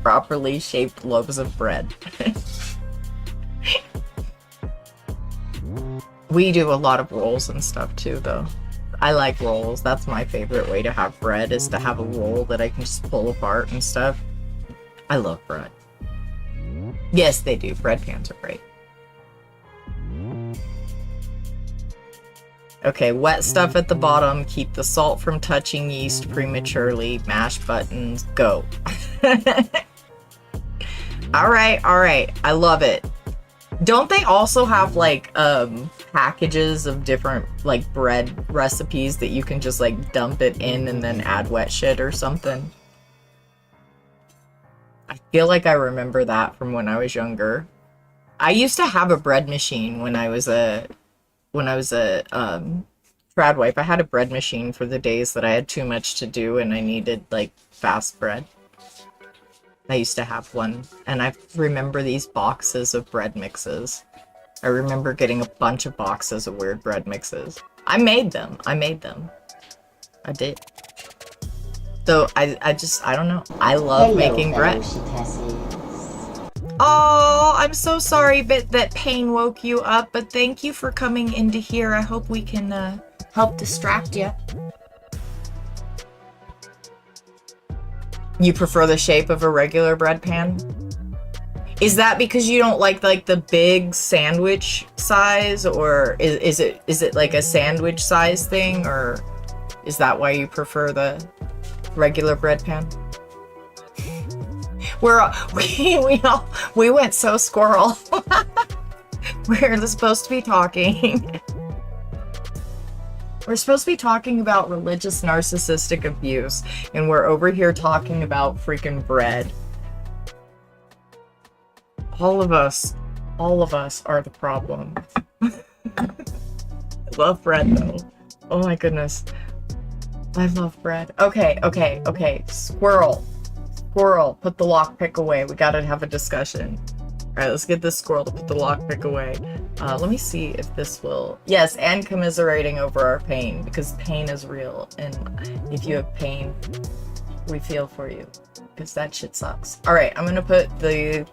properly shaped loaves of bread. We do a lot of rolls and stuff too, though. I like rolls. That's my favorite way to have bread, is to have a roll that I can just pull apart and stuff. I love bread. Yes, they do. Bread pans are great. Okay, wet stuff at the bottom. Keep the salt from touching yeast prematurely. Mash buttons. Go. All right. I love it. Don't they also have like packages of different like bread recipes that you can just like dump it in and then add wet shit or something? I feel like I remember that from when I was younger. I used to have a bread machine when I was a trad wife. I had a bread machine for the days that I had too much to do and I needed like fast bread. I used to have one, and I remember these boxes of bread mixes. I remember getting a bunch of boxes of weird bread mixes. I made them. I did. So I don't know. I love making bread. Oh, I'm so sorry that pain woke you up, but thank you for coming into here. I hope we can help distract you. You prefer the shape of a regular bread pan? Is that because you don't like the big sandwich size, or is it like a sandwich size thing, or is that why you prefer the regular bread pan? We went so squirrel. We're supposed to be talking. We're supposed to be talking about religious narcissistic abuse, and we're over here talking about freaking bread. All of us are the problem. I love bread though. Oh my goodness. I love bread. Okay. Squirrel, put the lockpick away. We gotta have a discussion. Alright, let's get this squirrel to put the lockpick away. Let me see if this will... Yes, and commiserating over our pain, because pain is real, and if you have pain, we feel for you, because that shit sucks. Alright, I'm gonna put the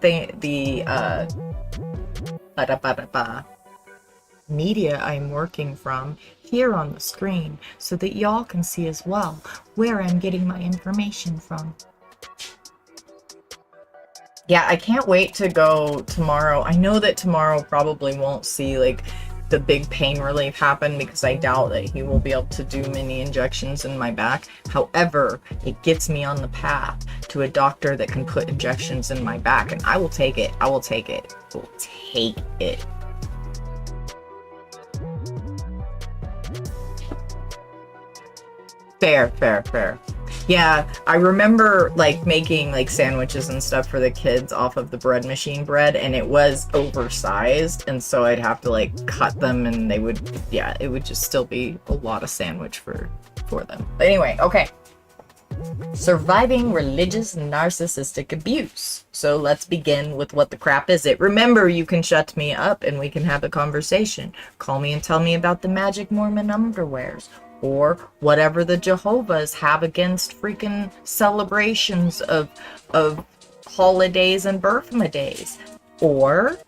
media I'm working from here on the screen, so that y'all can see as well where I'm getting my information from. Yeah, I can't wait to go tomorrow. I know that tomorrow probably won't see like the big pain relief happen, because I doubt that he will be able to do many injections in my back. However, it gets me on the path to a doctor that can put injections in my back, and I will take it. I will take it. Fair. Yeah, I remember like making like sandwiches and stuff for the kids off of the bread machine bread, and it was oversized, and so I'd have to like cut them, and they would, yeah, it would just still be a lot of sandwich for them. But anyway, okay. Surviving religious narcissistic abuse. So let's begin with what the crap is it. Remember, you can shut me up and we can have a conversation. Call me and tell me about the magic Mormon underwears. or whatever the Jehovah's have against freaking celebrations of holidays and birthdays, or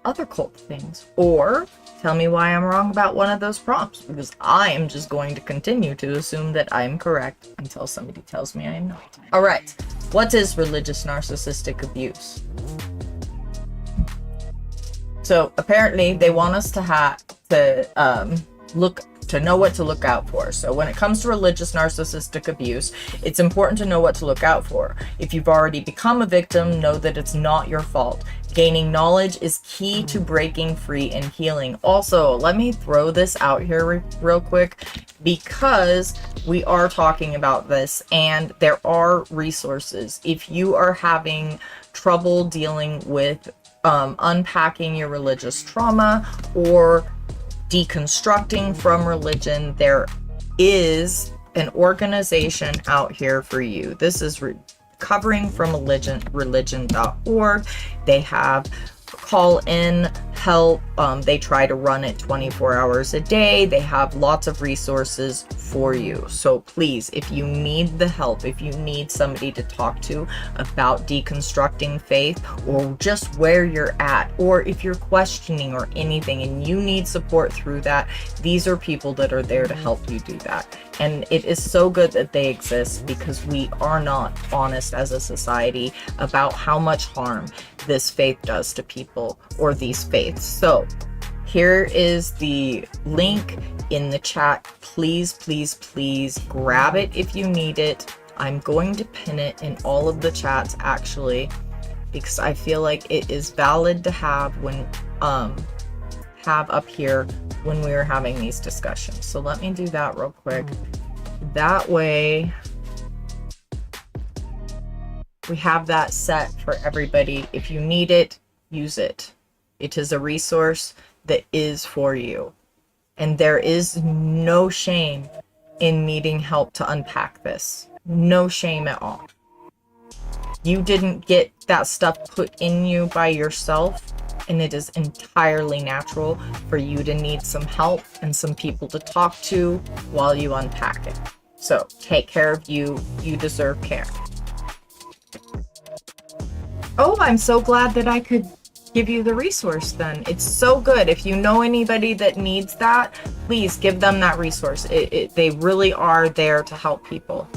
other cult things, or tell me why I'm wrong about one of those prompts, because I am just going to continue to assume that I'm correct until somebody tells me I am not. All right, what is religious narcissistic abuse? So apparently they want us to know what to look out for. So when it comes to religious narcissistic abuse, it's important to know what to look out for. If you've already become a victim, know that it's not your fault. Gaining knowledge is key to breaking free and healing. Also, let me throw this out here real quick, because we are talking about this and there are resources. If you are having trouble dealing with unpacking your religious trauma or deconstructing from religion, there is an organization out here for you. This is recovering from religion.org. They have call in help. They try to run it 24 hours a day. They have lots of resources for you. So please, if you need the help, if you need somebody to talk to about deconstructing faith, or just where you're at, or if you're questioning or anything and you need support through that, these are people that are there to help you do that. And it is so good that they exist, because we are not honest as a society about how much harm this faith does to people, or these faiths. So here is the link in the chat. Please, please, please grab it if you need it. I'm going to pin it in all of the chats, actually, because I feel like it is valid to have when have up here when we are having these discussions. So let me do that real quick. That way we have that set for everybody. If you need it, use it. It is a resource that is for you. And there is no shame in needing help to unpack this. No shame at all. You didn't get that stuff put in you by yourself, and it is entirely natural for you to need some help and some people to talk to while you unpack it. So take care of you. You deserve care. Oh, I'm so glad that I could give you the resource then. It's so good. If you know anybody that needs that, please give them that resource. They really are there to help people.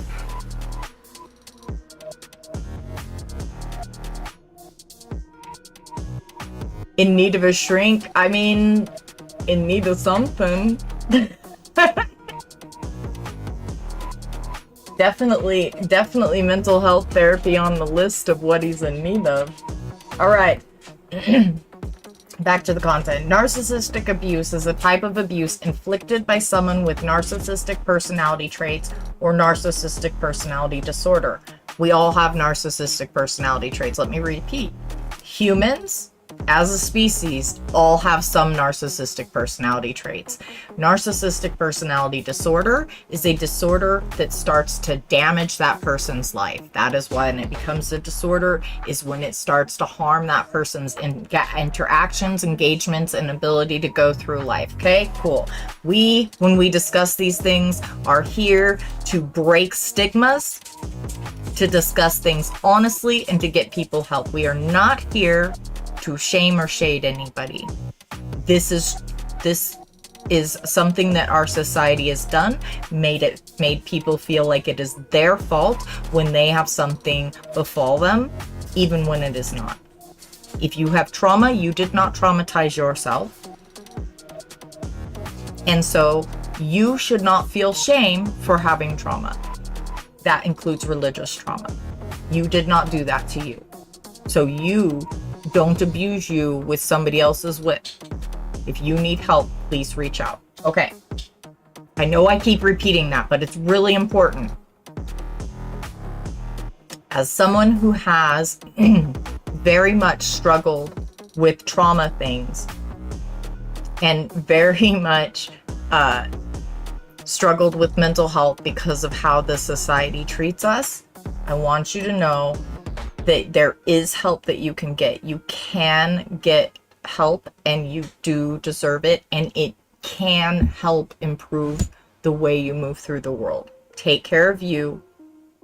In need of a shrink? I mean, in need of something. Definitely mental health therapy on the list of what he's in need of. All right. Back to the content. Narcissistic abuse is a type of abuse inflicted by someone with narcissistic personality traits or narcissistic personality disorder. We all have narcissistic personality traits. Let me repeat. Humans, as a species, all have some narcissistic personality traits. Narcissistic personality disorder is a disorder that starts to damage that person's life. That is when it becomes a disorder, is when it starts to harm that person's interactions, engagements, and ability to go through life. Okay, cool. We, when we discuss these things, are here to break stigmas, to discuss things honestly, and to get people help. We are not here to shame or shade anybody. This is something that our society has done, made people feel like it is their fault when they have something befall them, even when it is not. If you have trauma, you did not traumatize yourself. And so you should not feel shame for having trauma. That includes religious trauma. You did not do that to you. So you don't abuse you with somebody else's whip. If you need help, please reach out. Okay. I know I keep repeating that, but it's really important. As someone who has very much struggled with trauma things and very much struggled with mental health because of how the society treats us, I want you to know that there is help that you can get. You can get help, and you do deserve it, and it can help improve the way you move through the world. Take care of you.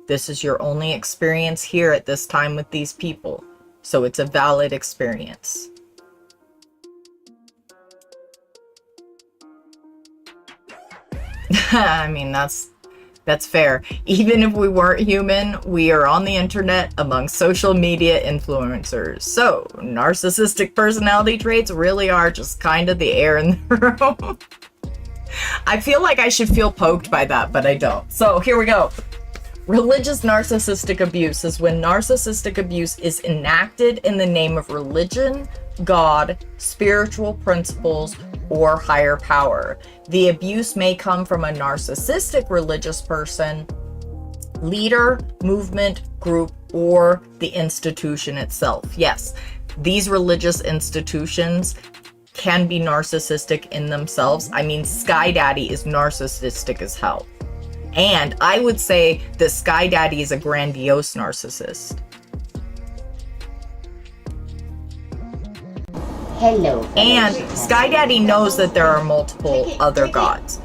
This is your only experience here at this time with these people. So it's a valid experience. I mean, that's fair. Even if we weren't human, we are on the internet among social media influencers. So narcissistic personality traits really are just kind of the air in the room. I feel like I should feel poked by that, but I don't. So here we go. Religious narcissistic abuse is when narcissistic abuse is enacted in the name of religion, God, spiritual principles, or higher power. The abuse may come from a narcissistic religious person, leader, movement, group, or the institution itself. Yes, these religious institutions can be narcissistic in themselves. I mean, Sky Daddy is narcissistic as hell. And I would say that Sky Daddy is a grandiose narcissist. Hello. And Sky Daddy knows that there are multiple other gods.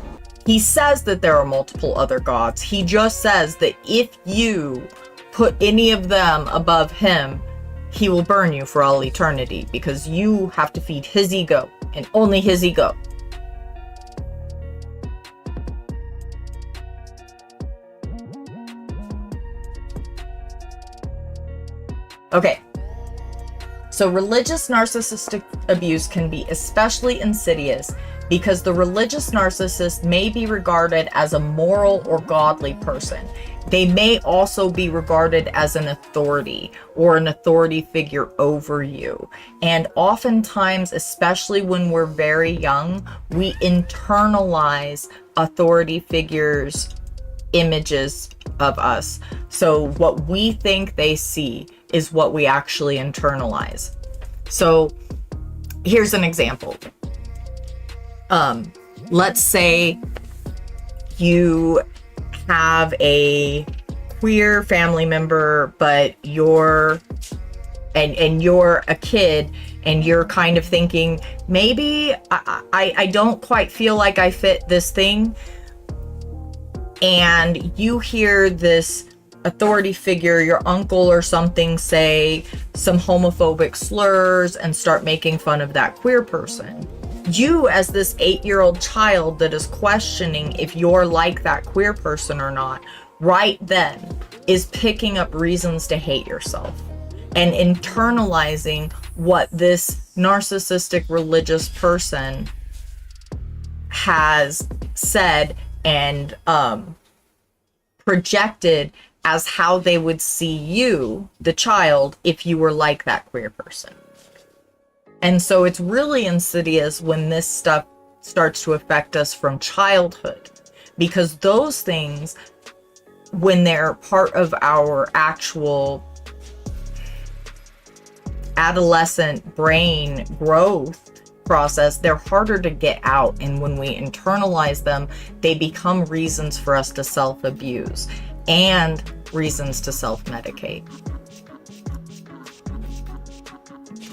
He says that there are multiple other gods. He just says that if you put any of them above him, he will burn you for all eternity because you have to feed his ego and only his ego. Okay, so religious narcissistic abuse can be especially insidious because the religious narcissist may be regarded as a moral or godly person. They may also be regarded as an authority or an authority figure over you. And oftentimes, especially when we're very young, we internalize authority figures' images of us. So what we think they see is what we actually internalize. So here's an example. Let's say you have a queer family member, but you're a kid and you're kind of thinking, maybe I don't quite feel like I fit this thing. And you hear this authority figure, your uncle or something, say some homophobic slurs and start making fun of that queer person. You, as this 8-year-old child that is questioning if you're like that queer person or not, right then is picking up reasons to hate yourself and internalizing what this narcissistic religious person has said and projected as how they would see you, the child, if you were like that queer person. And so it's really insidious when this stuff starts to affect us from childhood, because those things, when they're part of our actual adolescent brain growth process, they're harder to get out. And when we internalize them, they become reasons for us to self-abuse and reasons to self-medicate.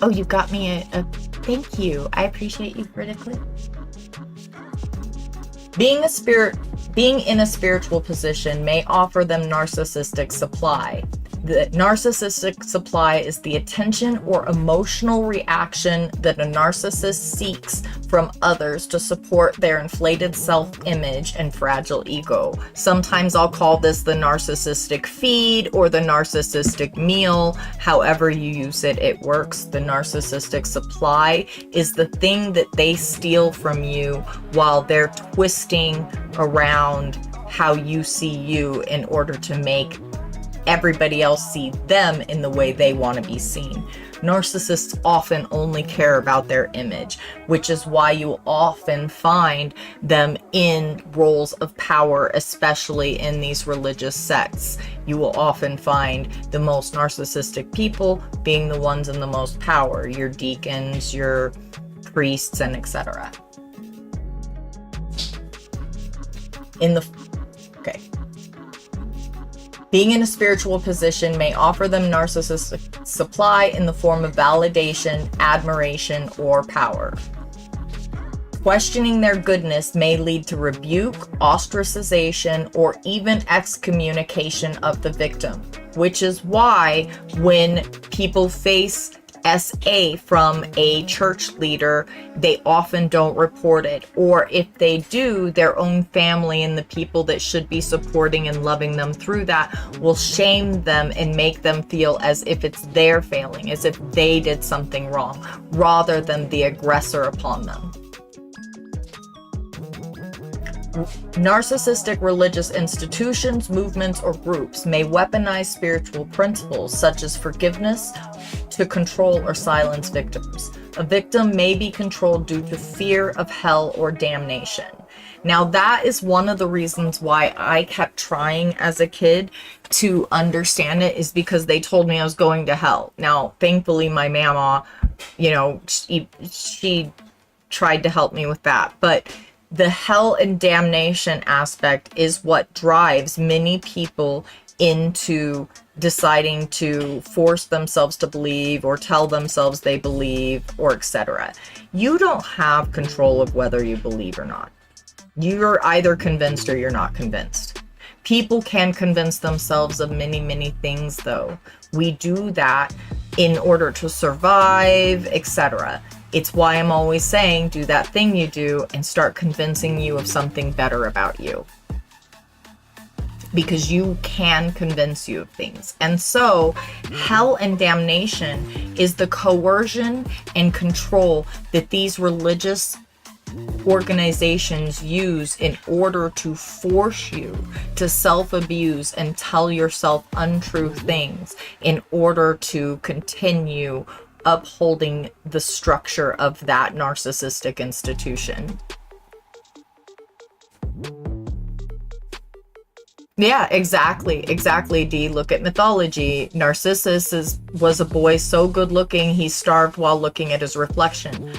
Oh, you got me a thank you. I appreciate you for the clip. Being in a spiritual position may offer them narcissistic supply. The narcissistic supply is the attention or emotional reaction that a narcissist seeks from others to support their inflated self-image and fragile ego. Sometimes I'll call this the narcissistic feed or the narcissistic meal. However you use it, it works. The narcissistic supply is the thing that they steal from you while they're twisting around how you see you in order to make everybody else see them in the way they want to be seen. Narcissists often only care about their image, which is why you often find them in roles of power, especially in these religious sects. You will often find the most narcissistic people being the ones in the most power, your deacons, your priests, and etc. Being in a spiritual position may offer them narcissistic supply in the form of validation, admiration, or power. Questioning their goodness may lead to rebuke, ostracization, or even excommunication of the victim, which is why when people face SA from a church leader, they often don't report it. Or if they do, their own family and the people that should be supporting and loving them through that will shame them and make them feel as if it's their failing, as if they did something wrong, rather than the aggressor upon them. Narcissistic religious institutions, movements, or groups may weaponize spiritual principles such as forgiveness to control or silence victims. A victim may be controlled due to fear of hell or damnation. Now, that is one of the reasons why I kept trying as a kid to understand it, is because they told me I was going to hell. Now, thankfully, my mama, you know, she tried to help me with that, but the hell and damnation aspect is what drives many people into deciding to force themselves to believe or tell themselves they believe, or etc. You don't have control of whether you believe or not. You're either convinced or you're not convinced. People can convince themselves of many, many things, though. We do that in order to survive, etc. It's why I'm always saying, do that thing you do and start convincing you of something better about you. Because you can convince you of things. And so, hell and damnation is the coercion and control that these religious organizations use in order to force you to self-abuse and tell yourself untrue things in order to continue upholding the structure of that narcissistic institution. Yeah, exactly, D. Look at mythology. Narcissus was a boy so good looking, he starved while looking at his reflection.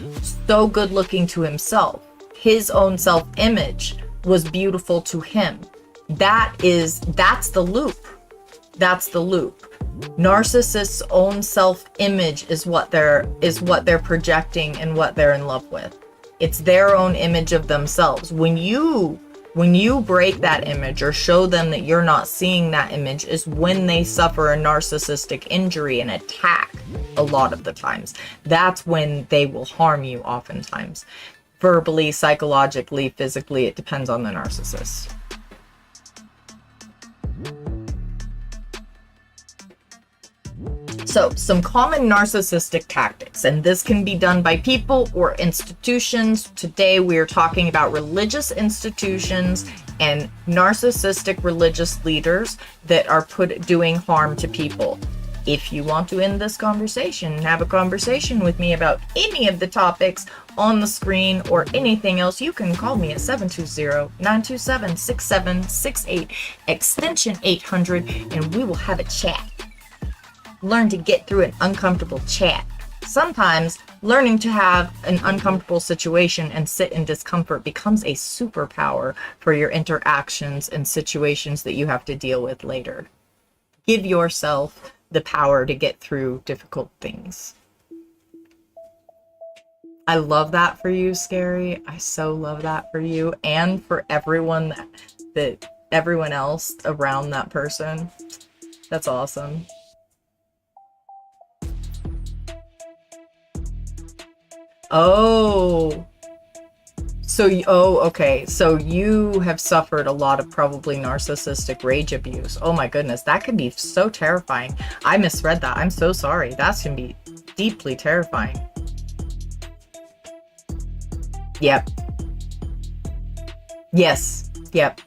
So good looking to himself. His own self-image was beautiful to him. That's the loop. That's the loop. Narcissists' own self-image is what they're projecting and what they're in love with. It's their own image of themselves. When you break that image or show them that you're not seeing that image is when they suffer a narcissistic injury and attack a lot of the times. That's when they will harm you oftentimes. Verbally, psychologically, physically, it depends on the narcissist. So, some common narcissistic tactics, and this can be done by people or institutions. Today we are talking about religious institutions and narcissistic religious leaders that are doing harm to people. If you want to end this conversation and have a conversation with me about any of the topics on the screen or anything else, you can call me at 720-927-6768, extension 800, and we will have a chat. Learn to get through an uncomfortable chat. Sometimes learning to have an uncomfortable situation and sit in discomfort becomes a superpower for your interactions and situations that you have to deal with later. Give yourself the power to get through difficult things. I love that for you, Scary. I so love that for you and for everyone everyone else around that person. That's awesome. Oh, okay. So you have suffered a lot of probably narcissistic rage abuse. Oh my goodness, that can be so terrifying. I misread that. I'm so sorry. That can be deeply terrifying. Yep. Yes. Yep.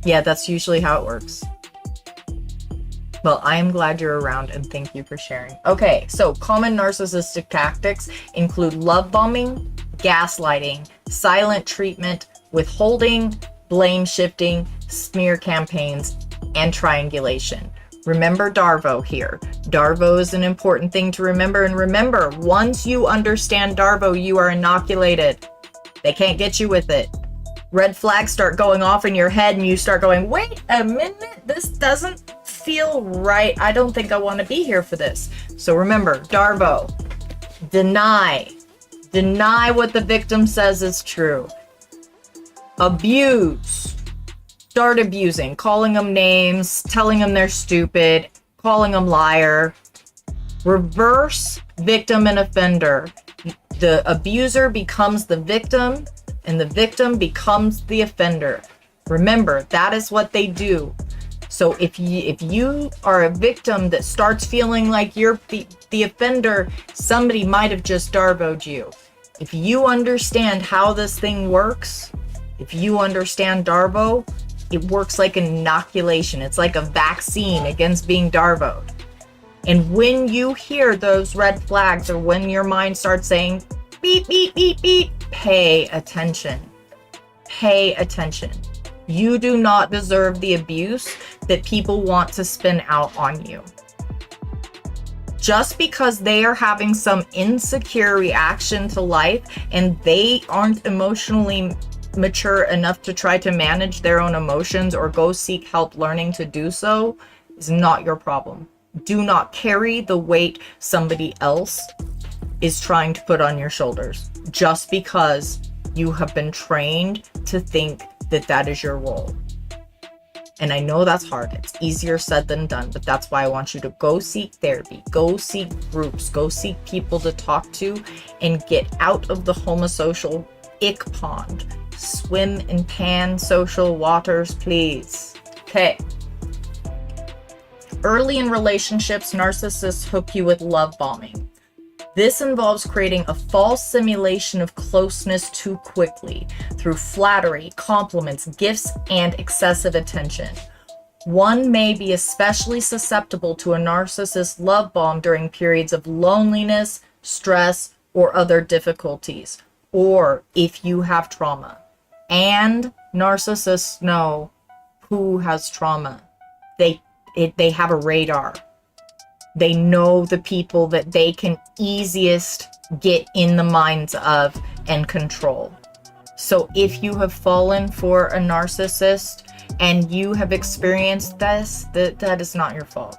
Yeah, that's usually how it works. Well, I am glad you're around and thank you for sharing. Okay, so common narcissistic tactics include love bombing, gaslighting, silent treatment, withholding, blame shifting, smear campaigns, and triangulation. Remember Darvo here. Darvo is an important thing to remember. And remember, once you understand Darvo, you are inoculated. They can't get you with it. Red flags start going off in your head and you start going, wait a minute, this doesn't feel right. I don't think I want to be here for this. So remember, Darvo, deny, Deny what the victim says is true. Abuse. Start abusing, calling them names, telling them they're stupid, calling them liar. Reverse victim and offender. The abuser becomes the victim and the victim becomes the offender. Remember, that is what they do. So if you are a victim that starts feeling like you're the offender, somebody might have just darboed you. If you understand how this thing works, if you understand Darbo, it works like an inoculation. It's like a vaccine against being darboed. And when you hear those red flags, or when your mind starts saying beep, beep, beep, beep, pay attention. Pay attention. You do not deserve the abuse that people want to spin out on you. Just because they are having some insecure reaction to life and they aren't emotionally mature enough to try to manage their own emotions or go seek help learning to do so, is not your problem. Do not carry the weight somebody else is trying to put on your shoulders just because you have been trained to think that that is your role. And I know that's hard. It's easier said than done, but that's why I want you to go seek therapy, go seek groups, go seek people to talk to, and get out of the homosocial ick pond. Swim in pan-social waters, please. Okay. Early in relationships, narcissists hook you with love bombing. This involves creating a false simulation of closeness too quickly through flattery, compliments, gifts, and excessive attention. One may be especially susceptible to a narcissist's love bomb during periods of loneliness, stress, or other difficulties, or if you have trauma. And narcissists know who has trauma. They have a radar. They know the people that they can easiest get in the minds of and control. So if you have fallen for a narcissist and you have experienced this, that is not your fault.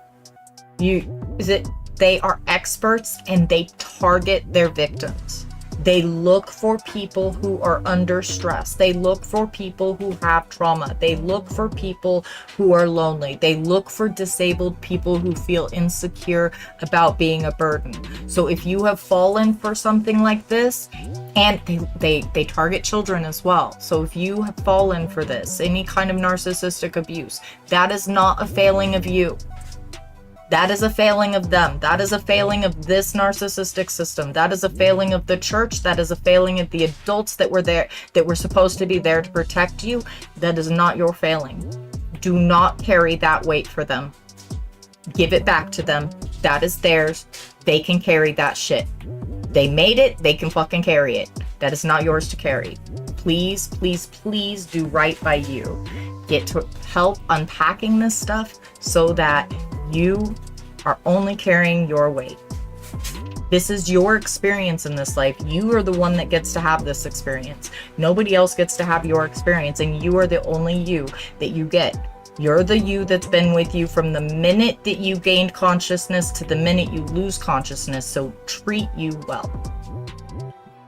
They are experts and they target their victims. They look for people who are under stress. They look for people who have trauma. They look for people who are lonely. They look for disabled people who feel insecure about being a burden. So if you have fallen for something like this, and they target children as well. So if you have fallen for this, any kind of narcissistic abuse, that is not a failing of you. That is a failing of them. That is a failing of this narcissistic system. That is a failing of the church. That is a failing of the adults that were there, that were supposed to be there to protect you. That is not your failing. Do not carry that weight for them. Give it back to them. That is theirs. They can carry that shit. They made it. They can fucking carry it. That is not yours to carry. Please, please, please do right by you. Get to help unpacking this stuff so that you are only carrying your weight. This is your experience in this life. You are the one that gets to have this experience. Nobody else gets to have your experience, and you are the only you that you get. You're the you that's been with you from the minute that you gained consciousness to the minute you lose consciousness, so treat you well.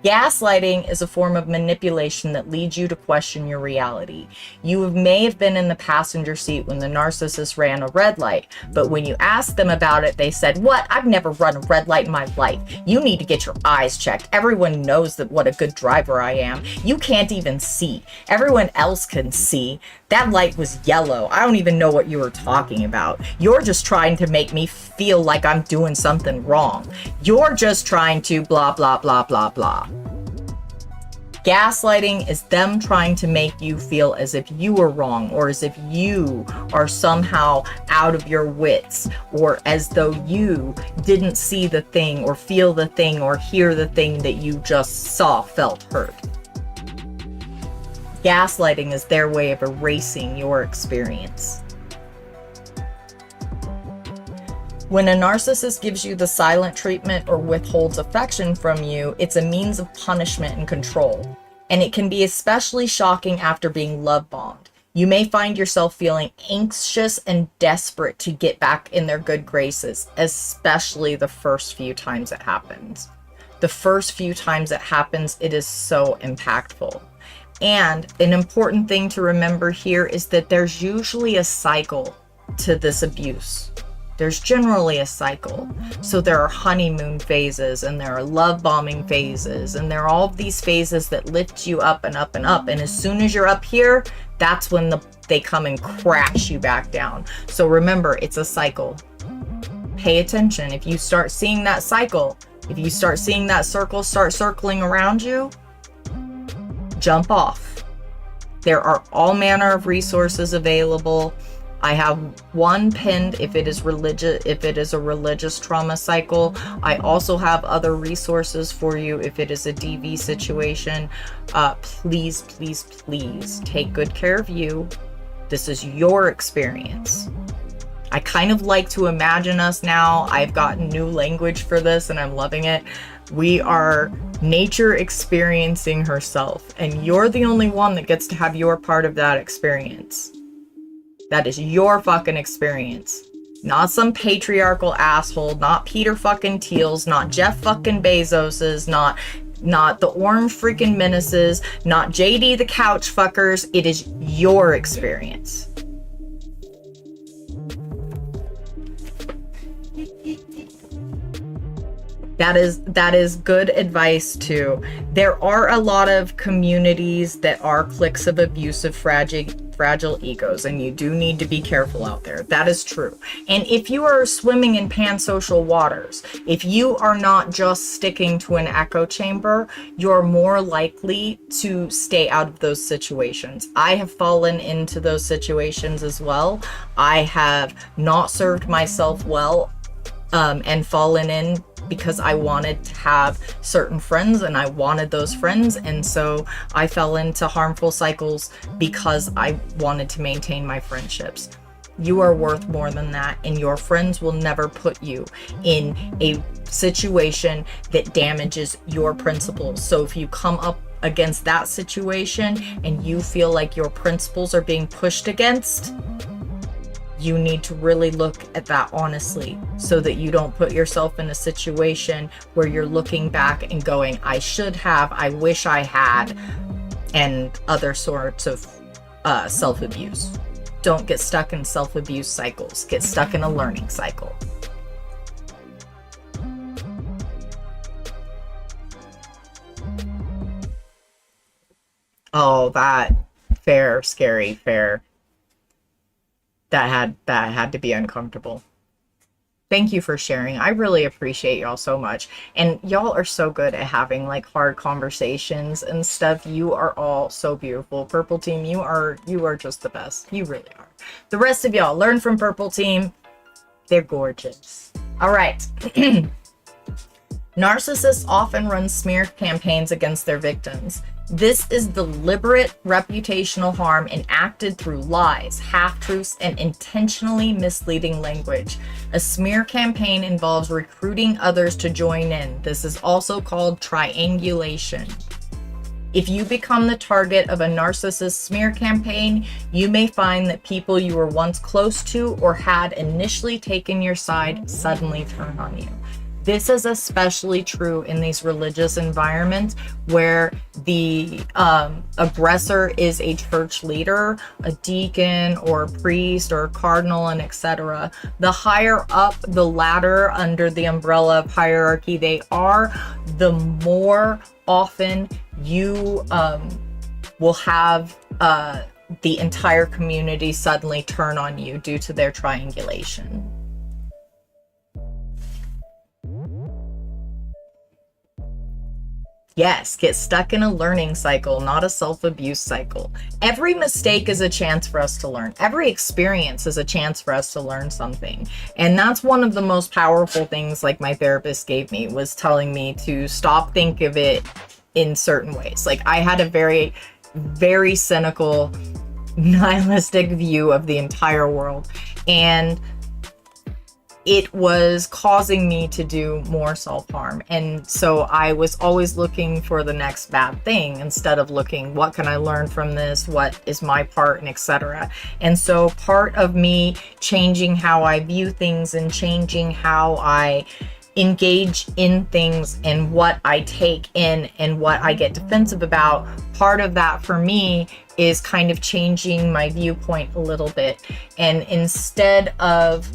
Gaslighting is a form of manipulation that leads you to question your reality. You may have been in the passenger seat when the narcissist ran a red light, but when you asked them about it, they said, "What? I've never run a red light in my life. You need to get your eyes checked. Everyone knows that what a good driver I am. You can't even see. Everyone else can see. That light was yellow. I don't even know what you were talking about. You're just trying to make me feel like I'm doing something wrong. You're just trying to blah, blah, blah, blah, blah." Gaslighting is them trying to make you feel as if you are wrong, or as if you are somehow out of your wits, or as though you didn't see the thing or feel the thing or hear the thing that you just saw, felt, heard. Gaslighting is their way of erasing your experience. When a narcissist gives you the silent treatment or withholds affection from you, it's a means of punishment and control. And it can be especially shocking after being love bombed. You may find yourself feeling anxious and desperate to get back in their good graces, especially the first few times it happens. the first few times it happens, it is so impactful. And an important thing to remember here is that there's usually a cycle to this abuse. There's generally a cycle. So there are honeymoon phases, and there are love bombing phases, and there are all of these phases that lift you up and up and up. And as soon as you're up here, that's when they come and crash you back down. So remember, it's a cycle. Pay attention. If you start seeing that cycle, if you start seeing that circle start circling around you, jump off. There are all manner of resources available. I have one pinned if it is a religious trauma cycle. I also have other resources for you if it is a DV situation. Please, please, please take good care of you. This is your experience. I kind of like to imagine us now. I've gotten new language for this and I'm loving it. We are nature experiencing herself, and you're the only one that gets to have your part of that experience. That is your fucking experience. Not some patriarchal asshole, not Peter fucking Thiel's, not Jeff fucking Bezos's, not the orange freaking menaces, not JD the couch fuckers. It is your experience. That is good advice too. There are a lot of communities that are cliques of abusive, fragile egos, and you do need to be careful out there. That is true. And if you are swimming in pansocial waters, if you are not just sticking to an echo chamber, you're more likely to stay out of those situations. I have fallen into those situations as well. I have not served myself well and fallen in because I wanted to have certain friends and I wanted those friends, and so I fell into harmful cycles because I wanted to maintain my friendships. You are worth more than that, and your friends will never put you in a situation that damages your principles. So if you come up against that situation and you feel like your principles are being pushed against, you need to really look at that honestly so that you don't put yourself in a situation where you're looking back and going, I should have, I wish I had, and other sorts of self-abuse. Don't get stuck in self-abuse cycles. Get stuck in a learning cycle. Oh, that fair, scary, fair. That had to be uncomfortable. Thank you for sharing. I really appreciate y'all so much. And y'all are so good at having like hard conversations and stuff. You are all so beautiful. Purple Team, you are just the best. You really are. The rest of y'all, learn from Purple Team. They're gorgeous. All right. Narcissists often run smear campaigns against their victims. This is deliberate reputational harm enacted through lies, half-truths, and intentionally misleading language. A smear campaign involves recruiting others to join in. This is also called triangulation. If you become the target of a narcissist smear campaign, you may find that people you were once close to or had initially taken your side suddenly turn on you. This is especially true in these religious environments where the aggressor is a church leader, a deacon or a priest or a cardinal, and etc. The higher up the ladder under the umbrella of hierarchy they are, the more often you will have the entire community suddenly turn on you due to their triangulation. Yes, get stuck in a learning cycle, not a self-abuse cycle. Every mistake is a chance for us to learn. Every experience is a chance for us to learn something. And that's one of the most powerful things like my therapist gave me, was telling me to stop think of it in certain ways. Like I had a very, very cynical, nihilistic view of the entire world. And it was causing me to do more self-harm. And so I was always looking for the next bad thing instead of looking, what can I learn from this? What is my part, and etc. And so part of me changing how I view things and changing how I engage in things and what I take in and what I get defensive about, part of that for me is kind of changing my viewpoint a little bit. And instead of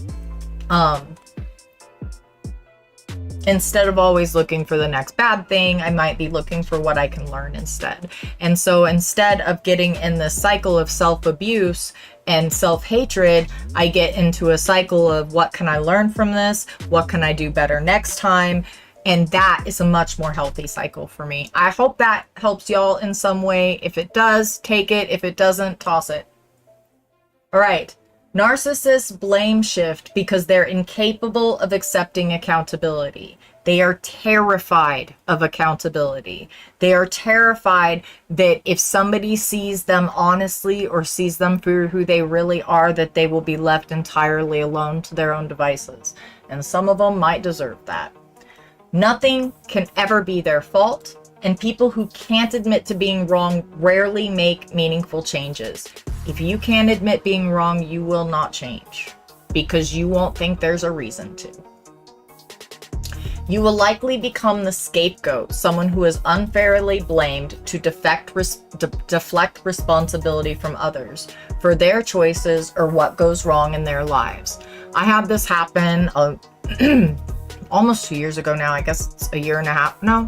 always looking for the next bad thing, I might be looking for what I can learn instead. And so instead of getting in this cycle of self-abuse and self-hatred, I get into a cycle of what can I learn from this? What can I do better next time? And that is a much more healthy cycle for me. I hope that helps y'all in some way. If it does, take it. If it doesn't, toss it. All right. Narcissists blame shift because they're incapable of accepting accountability. They are terrified of accountability. They are terrified that if somebody sees them honestly or sees them for who they really are, that they will be left entirely alone to their own devices. And some of them might deserve that. Nothing can ever be their fault, and people who can't admit to being wrong rarely make meaningful changes. If you can't admit being wrong, you will not change because you won't think there's a reason to. You will likely become the scapegoat, someone who is unfairly blamed to deflect responsibility from others for their choices or what goes wrong in their lives. I had this happen almost 2 years ago now. I guess it's a year and a half. No,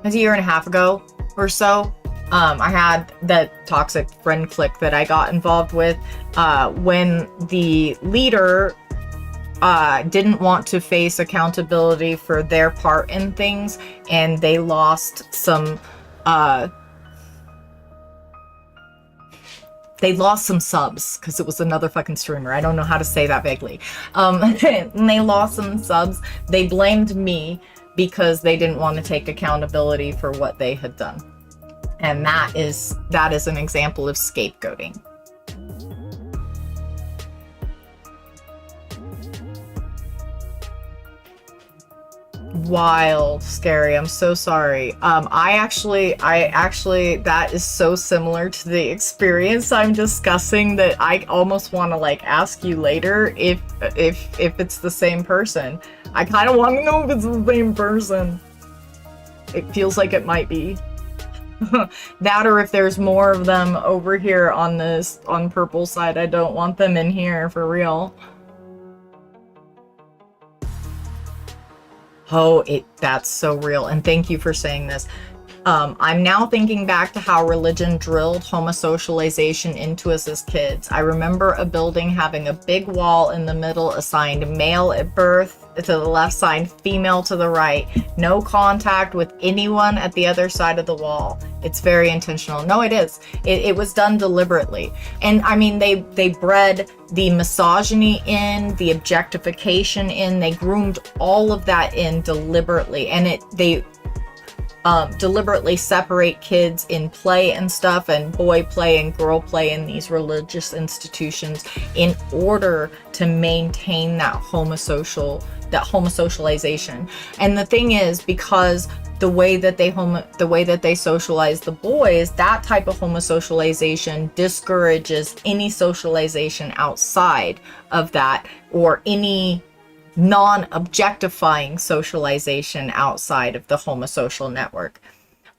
it's a year and a half ago or so. I had that toxic friend clique that I got involved with when the leader didn't want to face accountability for their part in things, and they lost some subs because it was another fucking streamer. I don't know how to say that vaguely. And they lost some subs. They blamed me because they didn't want to take accountability for what they had done. And that is an example of scapegoating. Wild, scary. I'm so sorry. I actually, that is so similar to the experience I'm discussing that I almost want to like ask you later if it's the same person. I kind of want to know if it's the same person. It feels like it might be. That, or if there's more of them over here on purple side. I don't want them in here for real. Oh, that's so real. And thank you for saying this. I'm now thinking back to how religion drilled homosocialization into us as kids. I remember a building having a big wall in the middle assigned male at birth to the left side, female to the right. No contact with anyone at the other side of the wall. It's very intentional. No, it is. It was done deliberately. And I mean, they bred the misogyny in, the objectification in, they groomed all of that in deliberately. And they deliberately separate kids in play and stuff, and boy play and girl play in these religious institutions in order to maintain that homosocialization. And the thing is, because the way that they socialize the boys, that type of homosocialization discourages any socialization outside of that, or any non-objectifying socialization outside of the homosocial network.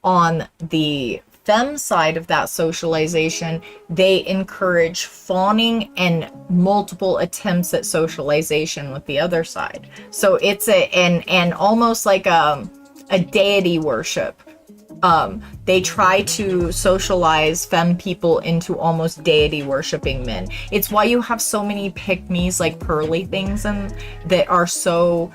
On the femme side of that socialization, they encourage fawning and multiple attempts at socialization with the other side. So it's and almost like a deity worship. They try to socialize femme people into almost deity worshipping men. It's why you have so many pick-me's, like pearly things, and that are so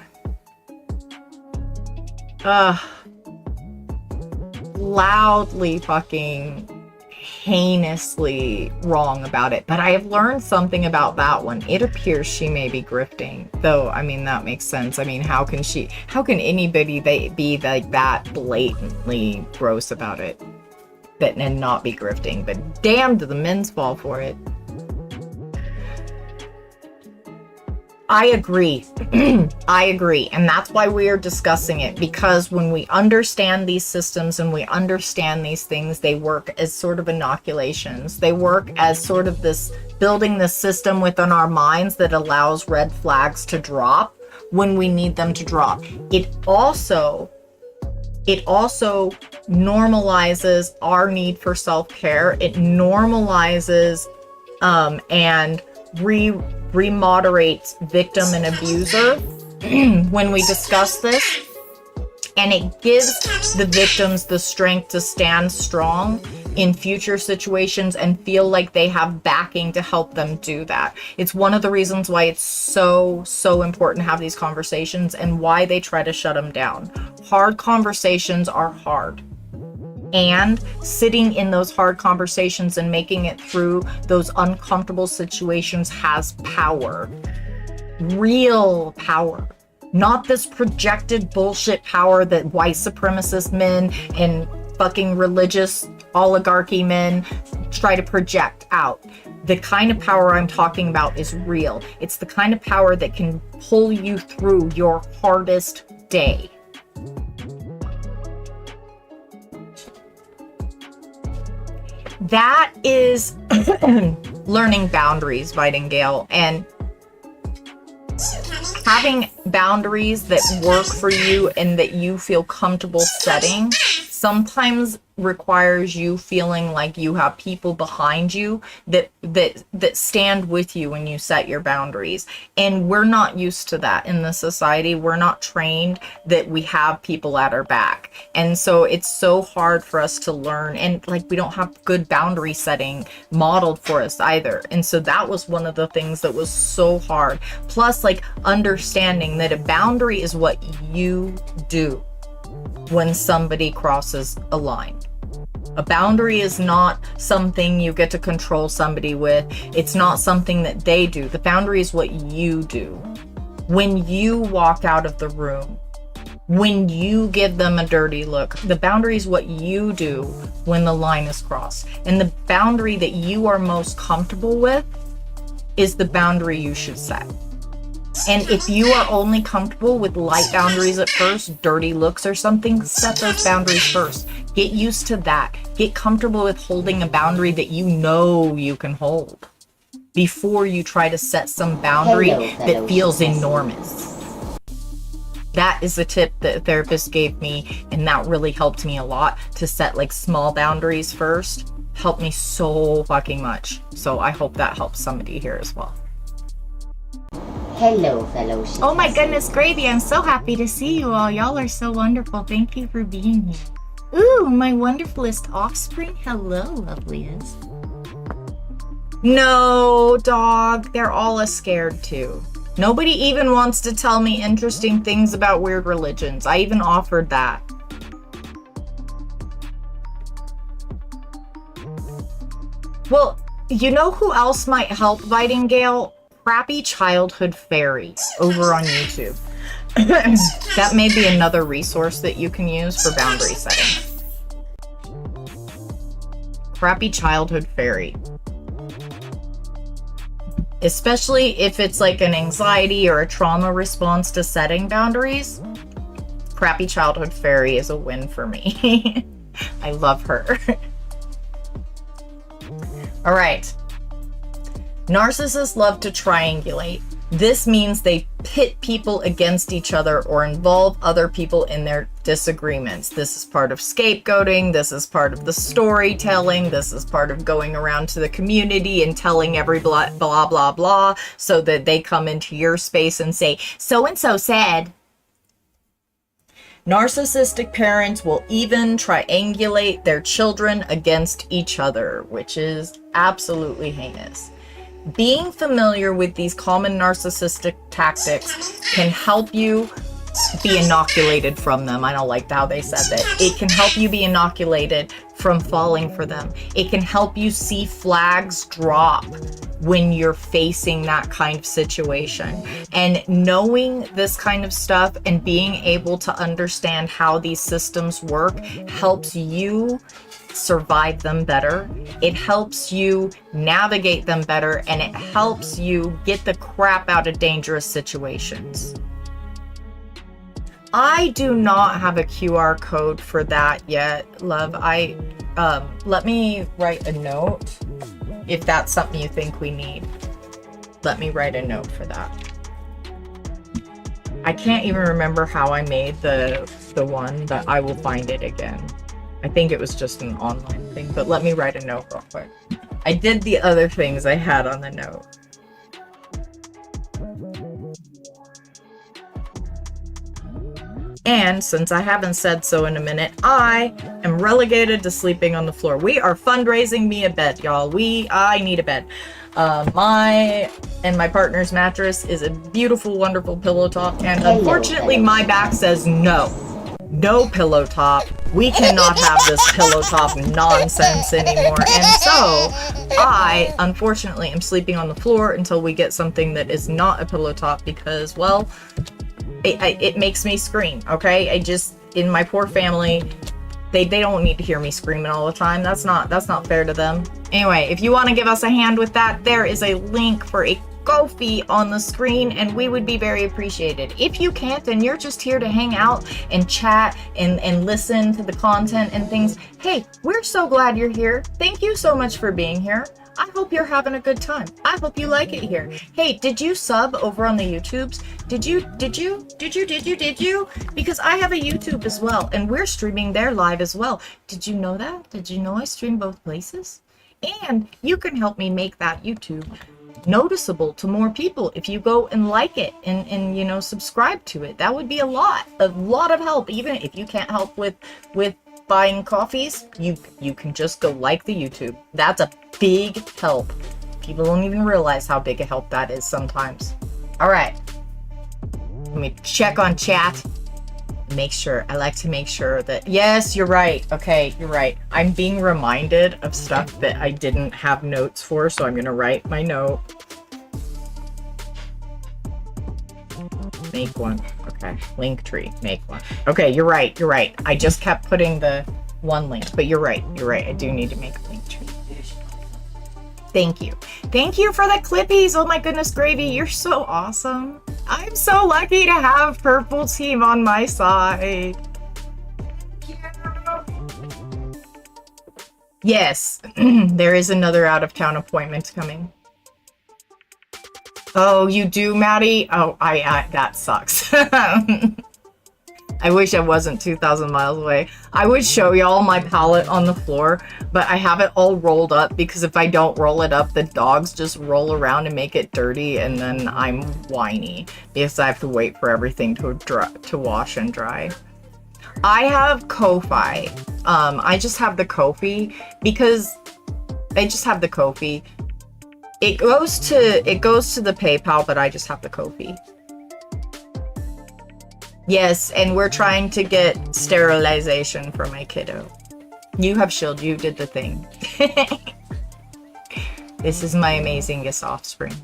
loudly fucking heinously wrong about it. But I have learned something about that one. It appears she may be grifting, though. I mean, that makes sense. I mean, how can anybody be like that blatantly gross about it and not be grifting? But damn, do the men's fall for it. I agree. I agree. And that's why we are discussing it, because when we understand these systems and we understand these things, they work as sort of inoculations. They work as sort of this building this system within our minds that allows red flags to drop when we need them to drop. It also normalizes our need for self-care. It normalizes and remoderates victim and abuser when we discuss this. And it gives the victims the strength to stand strong in future situations and feel like they have backing to help them do that. It's one of the reasons why it's so important to have these conversations and why they try to shut them down. Hard conversations are hard. And sitting in those hard conversations and making it through those uncomfortable situations has power. Real power. Not this projected bullshit power that white supremacist men and fucking religious oligarchy men try to project out. The kind of power I'm talking about is real. It's the kind of power that can pull you through your hardest day. That is learning boundaries, Vidingale, and having boundaries that work for you and that you feel comfortable setting sometimes requires you feeling like you have people behind you that stand with you when you set your boundaries. And we're not used to that in the society. We're not trained that we have people at our back. And so it's so hard for us to learn, and like we don't have good boundary setting modeled for us either. And so that was one of the things that was so hard. Plus, like, understanding that a boundary is what you do when somebody crosses a line. A boundary is not something you get to control somebody with. It's not something that they do. The boundary is what you do. When you walk out of the room, when you give them a dirty look, the boundary is what you do when the line is crossed. And the boundary that you are most comfortable with is the boundary you should set. And if you are only comfortable with light boundaries at first, dirty looks or something, set those boundaries first. Get used to that. Get comfortable with holding a boundary that you know you can hold before you try to set some boundary that feels enormous. That is the tip that a therapist gave me, and that really helped me a lot to set like small boundaries first. Helped me so fucking much. So I hope that helps somebody here as well. Hello, fellow shit. Oh my goodness, Gravy, I'm so happy to see you all. Y'all are so wonderful. Thank you for being here. Ooh, my wonderfulest offspring. Hello, loveliest. No, dog. They're all scared too. Nobody even wants to tell me interesting things about weird religions. I even offered that. Well, you know who else might help, Vidingale? Crappy Childhood Fairy over on YouTube. That may be another resource that you can use for boundary setting. Crappy Childhood Fairy. Especially if it's like an anxiety or a trauma response to setting boundaries. Crappy Childhood Fairy is a win for me. I love her. All right. Narcissists love to triangulate. This means they pit people against each other or involve other people in their disagreements. This is part of scapegoating. This is part of the storytelling. This is part of going around to the community and telling every blah, blah, blah, blah, so that they come into your space and say, so-and-so said. Narcissistic parents will even triangulate their children against each other, which is absolutely heinous. Being familiar with these common narcissistic tactics can help you be inoculated from them. I don't like how they said that. It can help you be inoculated from falling for them. It can help you see flags drop when you're facing that kind of situation. And knowing this kind of stuff and being able to understand how these systems work helps you survive them better. It helps you navigate them better, and it helps you get the crap out of dangerous situations. I do not have a QR code for that yet, love. Let me write a note if that's something you think we need. Let me write a note for that. I can't even remember how I made the one, but I will find it again. I think it was just an online thing, but let me write a note real quick. I did the other things I had on the note. And since I haven't said so in a minute, I am relegated to sleeping on the floor. We are fundraising me a bed, y'all. I need a bed. My partner's mattress is a beautiful, wonderful pillow top, and unfortunately my back says no. No pillow top. We cannot have this pillow top nonsense anymore. And so I, unfortunately, am sleeping on the floor until we get something that is not a pillow top because, well, it makes me scream, okay? In my poor family, they don't need to hear me screaming all the time. That's not fair to them. Anyway, if you want to give us a hand with that, there is a link for a Ko-fi on the screen, and we would be very appreciated. If you can't, and you're just here to hang out and chat and listen to the content and things, hey, we're so glad you're here. Thank you so much for being here. I hope you're having a good time. I hope you like it here. Hey, did you sub over on the YouTubes? Did you? Because I have a YouTube as well, and we're streaming there live as well. Did you know that? Did you know I stream both places? And you can help me make that YouTube noticeable to more people if you go and like it and you know, subscribe to it. That would be a lot of help. Even if you can't help with buying coffees, you can just go like the YouTube. That's a big help. People don't even realize how big a help that is sometimes. All right, let me check on chat. I like to make sure that, yes, you're right. Okay, you're right. I'm being reminded of stuff that I didn't have notes for, so I'm gonna write my note. Make one. Okay, link tree, make one. Okay, you're right. I just kept putting the one link, but you're right. I do need to make a link tree. Thank you for the clippies. Oh my goodness, Gravy, you're so awesome. I'm so lucky to have Purple Team on my side. Yes, there is another out-of-town appointment coming. Oh, you do, Maddie? Oh, that sucks. I wish I wasn't 2,000 miles away. I would show y'all my palette on the floor, but I have it all rolled up because if I don't roll it up, the dogs just roll around and make it dirty, and then I'm whiny because I have to wait for everything to wash and dry. I have Ko-fi. I just have the Ko-fi because I just have the Ko-fi. It goes to the PayPal, but I just have the Ko-fi. Yes, and we're trying to get sterilization for my kiddo. You have shield, you did the thing. This is my amazingest offspring.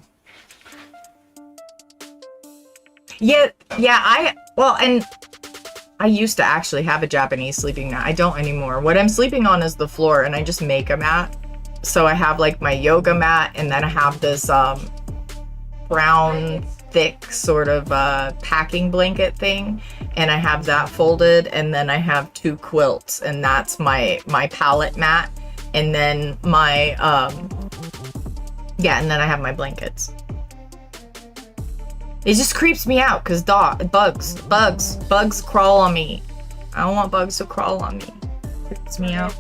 Yeah, and I used to actually have a Japanese sleeping mat. I don't anymore. What I'm sleeping on is the floor, and I just make a mat. So I have like my yoga mat, and then I have this brown thick sort of packing blanket thing, and I have that folded, and then I have 2 quilts, and that's my pallet mat, and then my and then I have my blankets. It just creeps me out because bugs crawl on me. I don't want bugs to crawl on me. It creeps me out.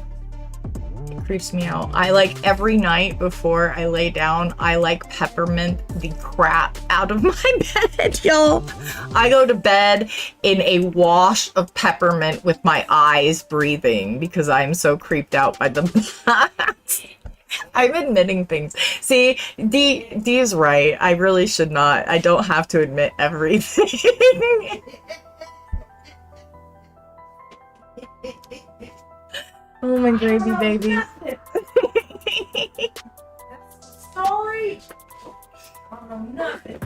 Creeps me out. I like every night before I lay down, I like peppermint the crap out of my bed, y'all. I go to bed in a wash of peppermint with my eyes breathing because I'm so creeped out by the bugs. I'm admitting things. See, D is right. I really should not. I don't have to admit everything. Oh my gravy baby. Sorry. Oh, nothing.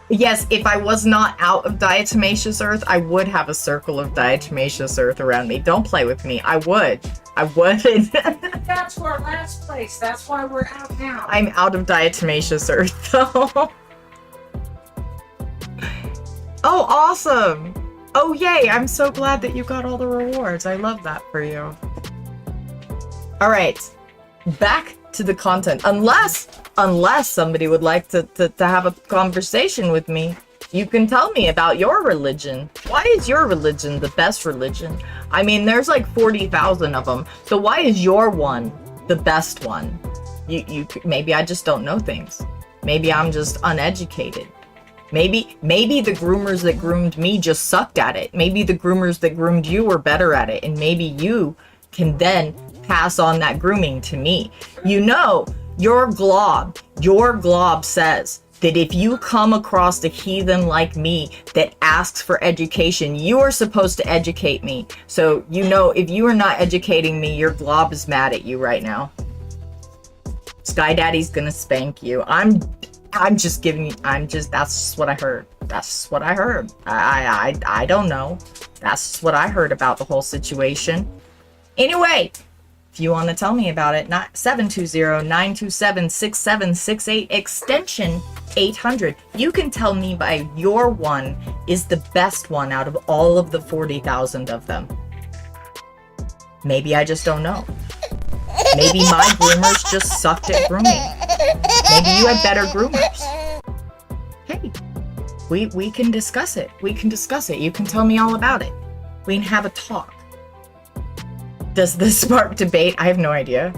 Yes, if I was not out of diatomaceous earth, I would have a circle of diatomaceous earth around me. Don't play with me. I would. That's our last place. That's why we're out now. I'm out of diatomaceous earth, though. Oh, awesome. Oh, yay. I'm so glad that you got all the rewards. I love that for you. All right. Back to the content. Unless somebody would like to have a conversation with me. You can tell me about your religion. Why is your religion the best religion? I mean, there's like 40,000 of them. So why is your one the best one? Maybe I just don't know things. Maybe I'm just uneducated. Maybe the groomers that groomed me just sucked at it. Maybe the groomers that groomed you were better at it. And maybe you can then pass on that grooming to me. You know, your glob says that if you come across a heathen like me that asks for education, you are supposed to educate me. So, you know, if you are not educating me, your glob is mad at you right now. Sky Daddy's gonna spank you. I'm just giving you, that's just what I heard. That's just what I heard. I don't know. That's just what I heard about the whole situation. Anyway, if you want to tell me about it, 720-927-6768, extension 800. You can tell me by your one is the best one out of all of the 40,000 of them. May just don't know. Maybe my groomers just sucked at grooming. Maybe you had better groomers. Hey, we can discuss it. We can discuss it. You can tell me all about it. We can have a talk. Does this spark debate? I have no idea.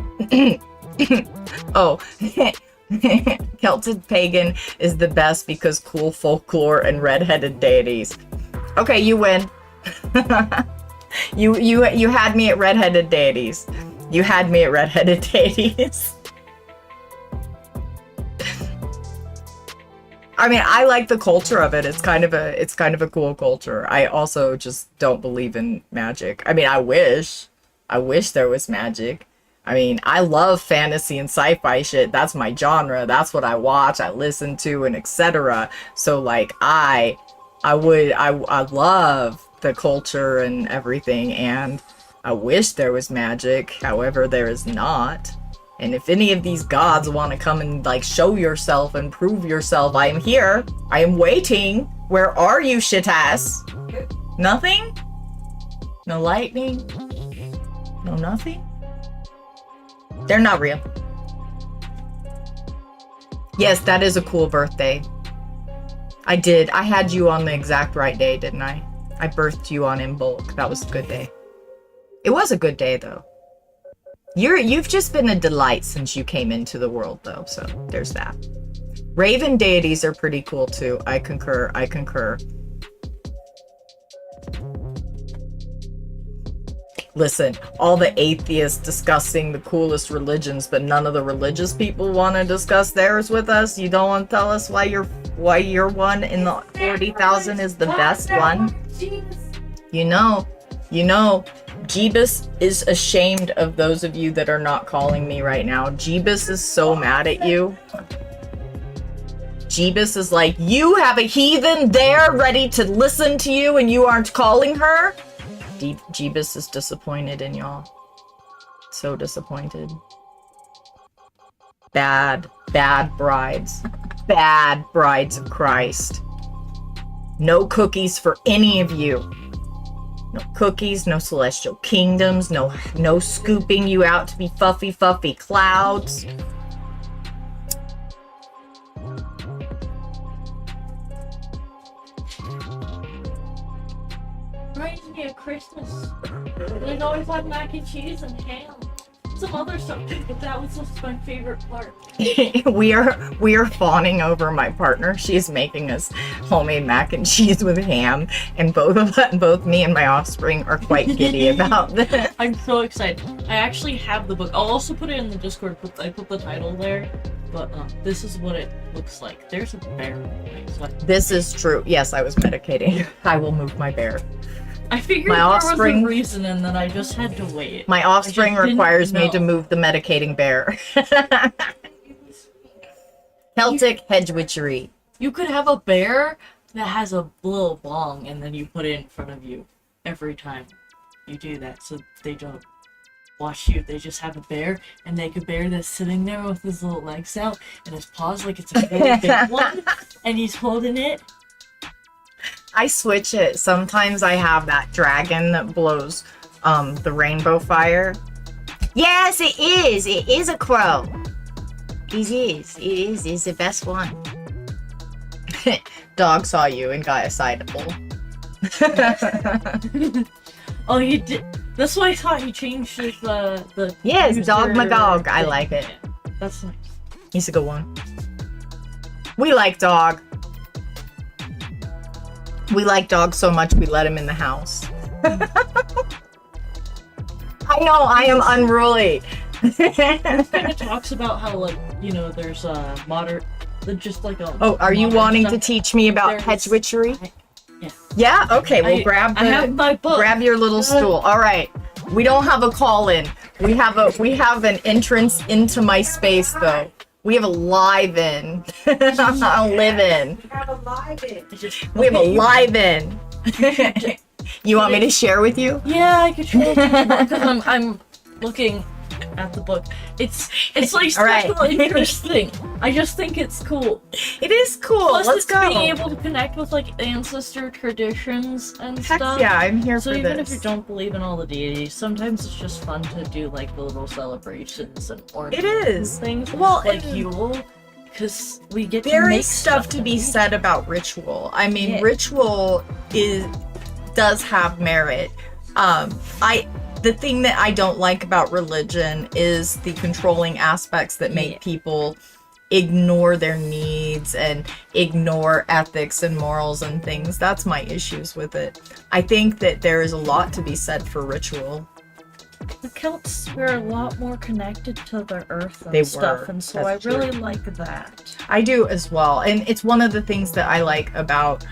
Oh, Celtic pagan is the best because cool folklore and red-headed deities. Okay, you win. You had me at red-headed deities. You had me at red-headed deities. I mean, I like the culture of it. It's kind of a cool culture. I also just don't believe in magic. I mean, I wish there was magic. I mean, I love fantasy and sci-fi shit. That's my genre. That's what I watch, I listen to, and etc. So like I love the culture and everything, and I wish there was magic. However, there is not. And if any of these gods want to come and like show yourself and prove yourself, I am here. I am waiting. Where are you, shit-ass? Nothing? No lightning? No nothing? They're not real. Yes, that is a cool birthday. I did. I had you on the exact right day, didn't I? I birthed you on in bulk. That was a good day. It was a good day, though. You've just been a delight since you came into the world, though, so there's that. Raven deities are pretty cool, too. I concur. I concur. Listen, all the atheists discussing the coolest religions, but none of the religious people want to discuss theirs with us. You don't want to tell us why your one in the 40,000 is the best one? You know, Jeebus is ashamed of those of you that are not calling me right now. Jeebus is so mad at you. Jeebus is like, you have a heathen there ready to listen to you and you aren't calling her? Jeebus is disappointed in y'all. So disappointed. Bad brides. Bad brides of Christ. No cookies for any of you. No cookies, no celestial kingdoms, no scooping you out to be fluffy clouds. Reminds me of Christmas. They always had mac and cheese and ham. Some other stuff too, but that was just my favorite part. we are fawning over my partner. She's making us homemade mac and cheese with ham, and both me and my offspring are quite giddy about this. I'm so excited. I actually have the book. I'll also put it in the Discord. I put the title there, but this is what it looks like. There's a bear. This is true. Yes, I was medicating. I will move my bear. I figured there was a reason, and then I just had to wait. My offspring requires me to move the medicating bear. Celtic hedge witchery. You could have a bear that has a little bong, and then you put it in front of you every time you do that, so they don't watch you. They just have a bear, and they could bear that's sitting there with his little legs out and his paws like it's a really big one, and he's holding it. I switch it. Sometimes I have that dragon that blows the rainbow fire. Yes, it is. It is a crow. It is. It is. It's the best one. Dog saw you and got excitable. Oh, he did. That's why I thought he changed his the. Yes, Dog user Magog. I thing. like it. That's nice. He's a good one. We like Dog. We like Dog so much we let him in the house. I know, I am unruly. Kind of talks about how, like, you know, there's just like a. Oh, are you modern wanting to stuff. teach me about There's- hedge witchery? Yeah. Yeah? Okay, well grab I have my book. grab your little stool. All right. We don't have a call in. We have an entrance into my space though. We have a live in. A live in. Have a live it. We have a live in. You want me to share with you? Yeah, I could show it to you because I'm looking at the book. It's like All right. special interesting. I just think it's cool. It is cool. Plus, Let's it's go. being able to connect with like ancestor traditions and Heck stuff. yeah, I'm here So for even this. if you don't believe in all the deities, sometimes it's just fun to do like the little celebrations and ornaments It is. and things. Well, like and Yule, because we get to There make is stuff to be we- said about ritual. I mean, Yeah. ritual does have merit. The thing that I don't like about religion is the controlling aspects that make Yeah. people ignore their needs and ignore ethics and morals and things. That's my issues with it. I think that there is a lot to be said for ritual. The Celts were a lot more connected to the earth and They stuff, were. and so That's I really true. like that. I do as well. And it's one of the things that I like about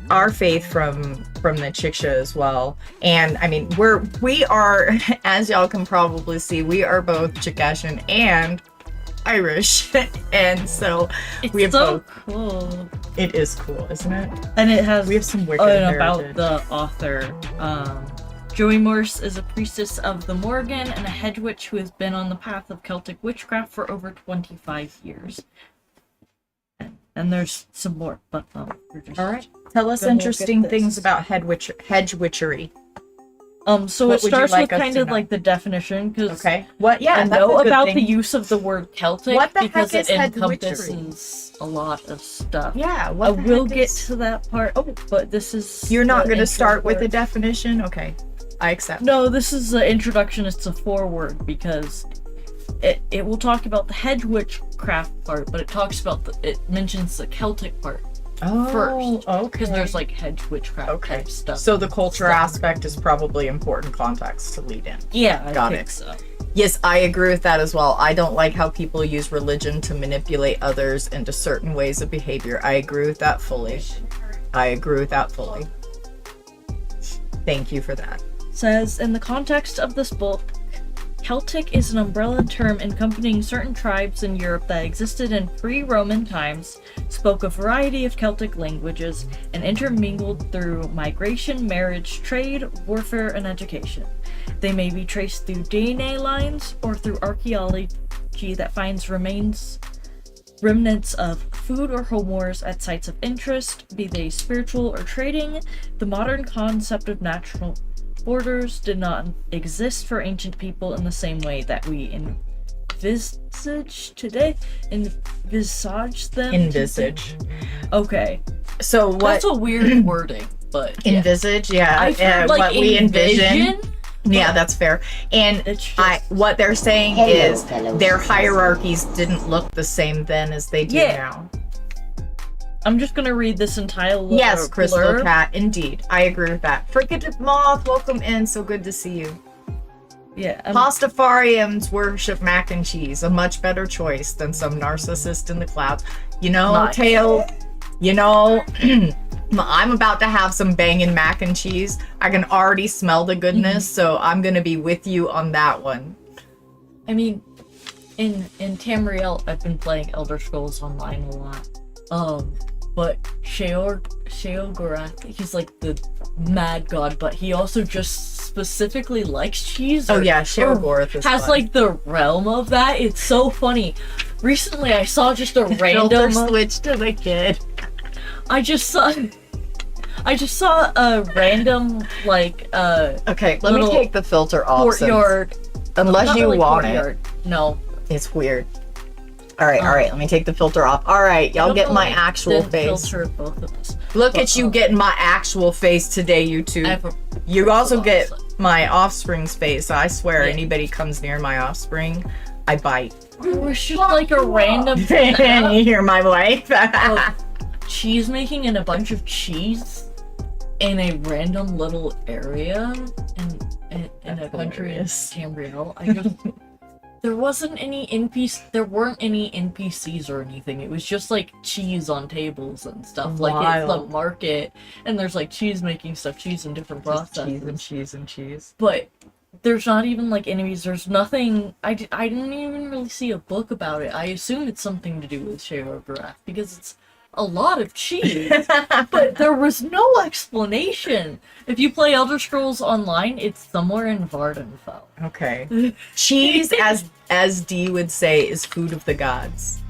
our faith from the Chiksha as well. And I mean, we are, as y'all can probably see, we are both Chickasaw and Irish. And so It's we have so both. cool. It is cool, isn't it? And it has We have some wicked and about heritage. the author. Joey Morse is a priestess of the Morgan and a hedge witch who has been on the path of Celtic witchcraft for over 25 years. And there's some more, but we're just... All right. Tell us Then we'll interesting get this. things about hedge witchery. So What it would you starts like with us kind to of know? like the definition, because Okay. What? Yeah. I that's know a good about thing. the use of the word Celtic What the because heck it is hedge witchery? encompasses a lot of stuff. Yeah. I What the will heck get is- to that part. Oh, but this is You're not the going to intro start with part. the definition? Okay. I accept. No, this is the introduction. It's a foreword because it will talk about the hedge witchcraft part, but it mentions the Celtic part Oh, first. okay. Because there's like hedge witchcraft Okay. type stuff. So the culture aspect is probably important context to lead in. yeah, I Got think it. so. Yes, I agree with that as well. I don't like how people use religion to manipulate others into certain ways of behavior. I agree with that fully. Thank you for that. Says, in the context of this book, Celtic is an umbrella term encompassing certain tribes in Europe that existed in pre-Roman times, spoke a variety of Celtic languages, and intermingled through migration, marriage, trade, warfare, and education. They may be traced through DNA lines or through archaeology that finds remnants of food or home wars at sites of interest, be they spiritual or trading. The modern concept of natural borders did not exist for ancient people in the same way that we envisage today. Envisage them? Envisage. Okay. So what? That's a weird wording, but yeah. Envisage, yeah. I've heard, like, what we envision. Yeah, but that's fair. And it's just- what they're saying Hello, is fellow their citizens. hierarchies didn't look the same then as they do Yeah. now. I'm just gonna read this entire Yes, Crystal blurb. Cat, indeed. I agree with that. Frigate Moth, welcome in. So good to see you. Yeah. Pastafarians worship mac and cheese, a much better choice than some narcissist in the clouds. You know, Nice. Tail, you know, I'm about to have some banging mac and cheese. I can already smell the goodness, so I'm gonna be with you on that one. I mean, in Tamriel, I've been playing Elder Scrolls Online a lot. But Sheogorath, he's like the mad god, but he also just specifically likes cheese. Oh yeah, Sheogorath is has fun. like the realm of that. It's so funny. Recently, I saw just a Filter random. switch to the kid. I just saw a random like Okay, let me little take the filter off. since- courtyard. Unless Not you really want courtyard. No. it, it's weird. All right, let me take the filter off. All right, y'all get my actual Didn't face. filter both of us. Look But, at you getting my actual face today, YouTube. You also get my offspring's face. I swear, Yeah. anybody comes near my offspring, I bite. It was just like a random You hear my wife? cheese making and a bunch of cheese in a random little area in a country in Tamriel. I just there wasn't any NPC. There weren't any NPCs or anything. It was just like cheese on tables and stuff. Like it's the market, and there's like cheese making stuff, cheese in different processes. Cheese and cheese. But there's not even like enemies. There's nothing. I didn't even really see a book about it. I assume it's something to do with Sheogorath because it's a lot of cheese. But there was no explanation. If you play Elder Scrolls Online, it's somewhere in Vardenfell. Okay. Cheese, as Dee would say, is food of the gods.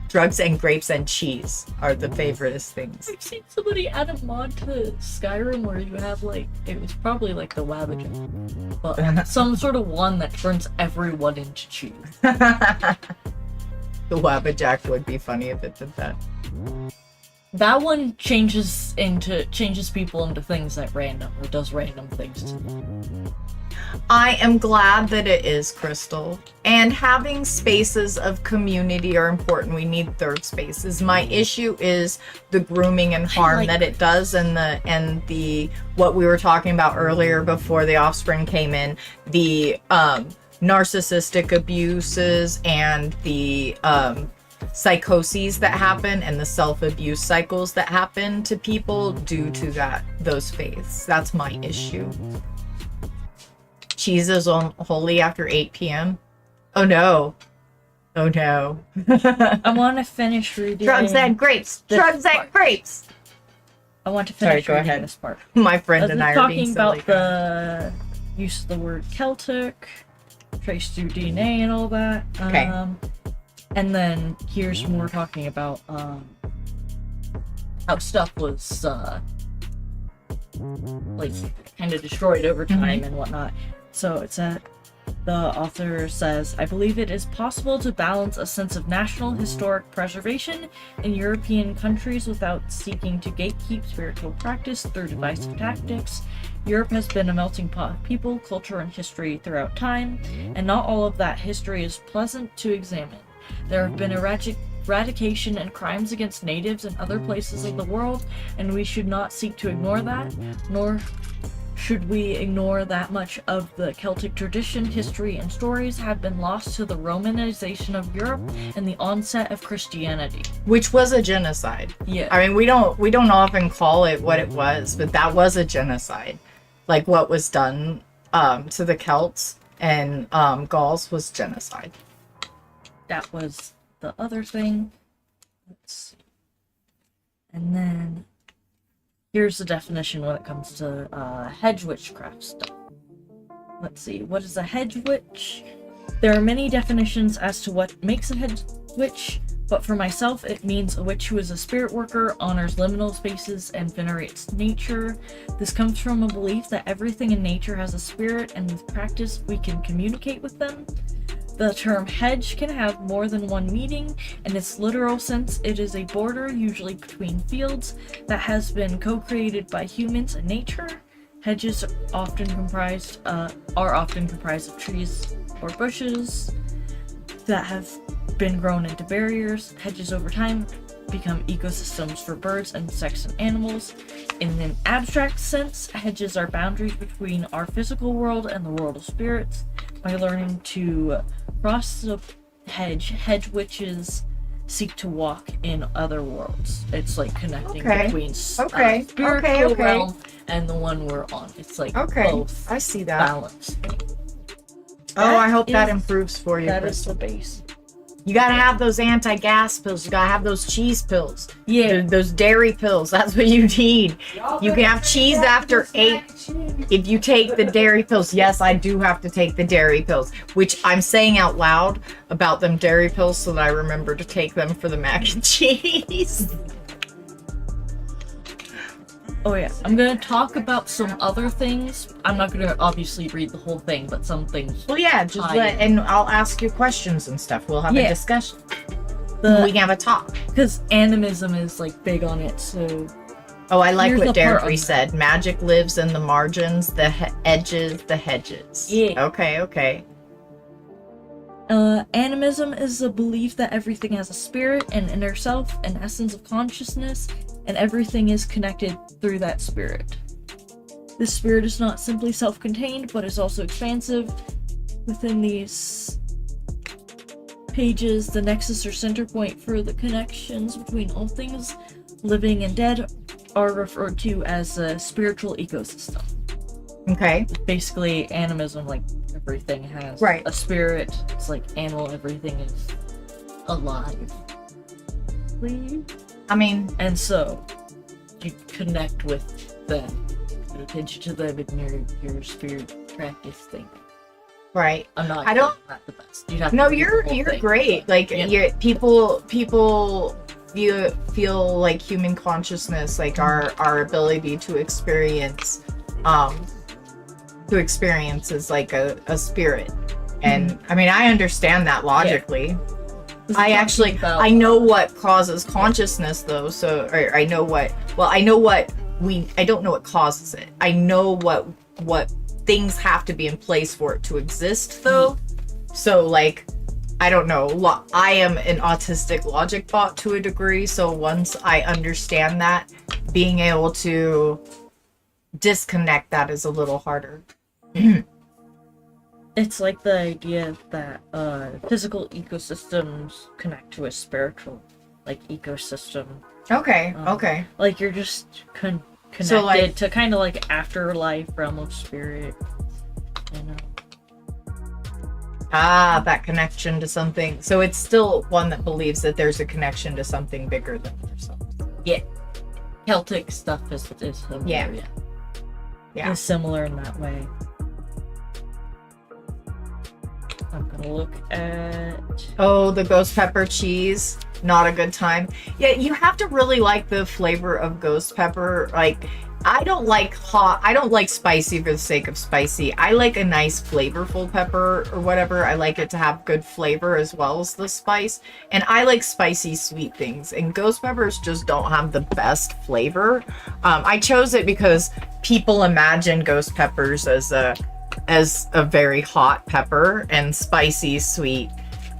Drugs and grapes and cheese are the favoriteest things. I've seen somebody add a mod to Skyrim where you have like, it was probably like the Wabbit, but some sort of one that turns everyone into cheese. The Wabbajack would be funny if it did that. That one changes people into things at random, or does random things to them. I am glad that it is, Crystal. And having spaces of community are important. We need third spaces. My issue is the grooming and harm that it does, and the what we were talking about earlier before the offspring came in, the narcissistic abuses and the psychoses that happen and the self-abuse cycles that happen to people due to those faiths. That's my issue. Cheese is holy after 8 p.m. Oh no. Oh no. I want to finish reading. Drugs and grapes. Drugs and grapes. I want to finish Sorry, go reading ahead. this part. My friend and I are being talking about silly. the use of the word Celtic, traced through DNA and all that. Okay. And then here's more talking about how stuff was like kind of destroyed over time and whatnot. So it's the author says, I believe it is possible to balance a sense of national historic preservation in European countries without seeking to gatekeep spiritual practice through divisive tactics. Europe has been a melting pot of people, culture, and history throughout time, and not all of that history is pleasant to examine. There have been eradication and crimes against natives in other places of the world, and we should not seek to ignore that, nor should we ignore that much of the Celtic tradition, history, and stories have been lost to the Romanization of Europe and the onset of Christianity. Which was a genocide. Yeah. I mean, we don't often call it what it was, but that was a genocide. Like what was done to the Celts and Gauls was genocide. That was the other thing. Let's see. And then here's the definition when it comes to hedge witchcraft stuff. Let's see, what is a hedge witch? There are many definitions as to what makes a hedge witch, but for myself it means a witch who is a spirit worker, honors liminal spaces, and venerates nature. This comes from a belief that everything in nature has a spirit, and with practice we can communicate with them. The term hedge can have more than one meaning. In its literal sense, it is a border, usually between fields, that has been co-created by humans and nature. Hedges are often comprised of trees or bushes that have been grown into barriers. Hedges over time become ecosystems for birds, insects, and animals. In an abstract sense, hedges are boundaries between our physical world and the world of spirits. By learning to cross the hedge witches seek to walk in other worlds. It's like connecting between spiritual realm and the one we're on. It's like both. I see that. Balance. I hope that improves for you. That is Crystal. the base. You gotta have those anti-gas pills. You gotta have those cheese pills. Yeah. Those dairy pills. That's what you need. You can have cheese after 8 if you take the dairy pills. Yes, I do have to take the dairy pills, which I'm saying out loud about them dairy pills so that I remember to take them for the mac and cheese. Oh yeah, I'm gonna talk about some other things. I'm not gonna obviously read the whole thing, but some things. Well, yeah, just and I'll ask you questions and stuff. We'll have a discussion. We can have a talk. Because animism is like big on it, so. Oh, I like Here's what the part Deirdre on said. Magic lives in the margins, the edges, the hedges. Yeah. Okay. Animism is the belief that everything has a spirit, an inner self, an essence of consciousness, and everything is connected through that spirit. This spirit is not simply self-contained, but is also expansive. Within these pages, the nexus or center point for the connections between all things living and dead are referred to as a spiritual ecosystem. Okay. Basically, animism, like everything has a spirit. It's like animal, everything is alive. I mean, and so you connect with them, pay attention to them in your spirit practice thing. Right. I'm not. I don't. Not the best. You have No, to you're great. Like people you feel like human consciousness, like our ability to experience is like a spirit. And I mean, I understand that logically. I know what causes consciousness though, so I don't know what causes it. I know what things have to be in place for it to exist though. So like, I don't know, I am an autistic logic bot to a degree, so once I understand that, being able to disconnect that is a little harder. It's like the idea that physical ecosystems connect to a spiritual ecosystem. Okay. Like you're just connected So, like, to kind of like afterlife realm of spirit, you know. That connection to something. So it's still one that believes that there's a connection to something bigger than yourself. Yeah. Celtic stuff is similar. Yeah. It's similar in that way. I'm gonna look at... Oh, the ghost pepper cheese. Not a good time. Yeah, you have to really like the flavor of ghost pepper. Like, I don't like hot. I don't like spicy for the sake of spicy. I like a nice flavorful pepper or whatever. I like it to have good flavor as well as the spice. And I like spicy sweet things. And ghost peppers just don't have the best flavor. I chose it because people imagine ghost peppers as a very hot pepper, and spicy sweet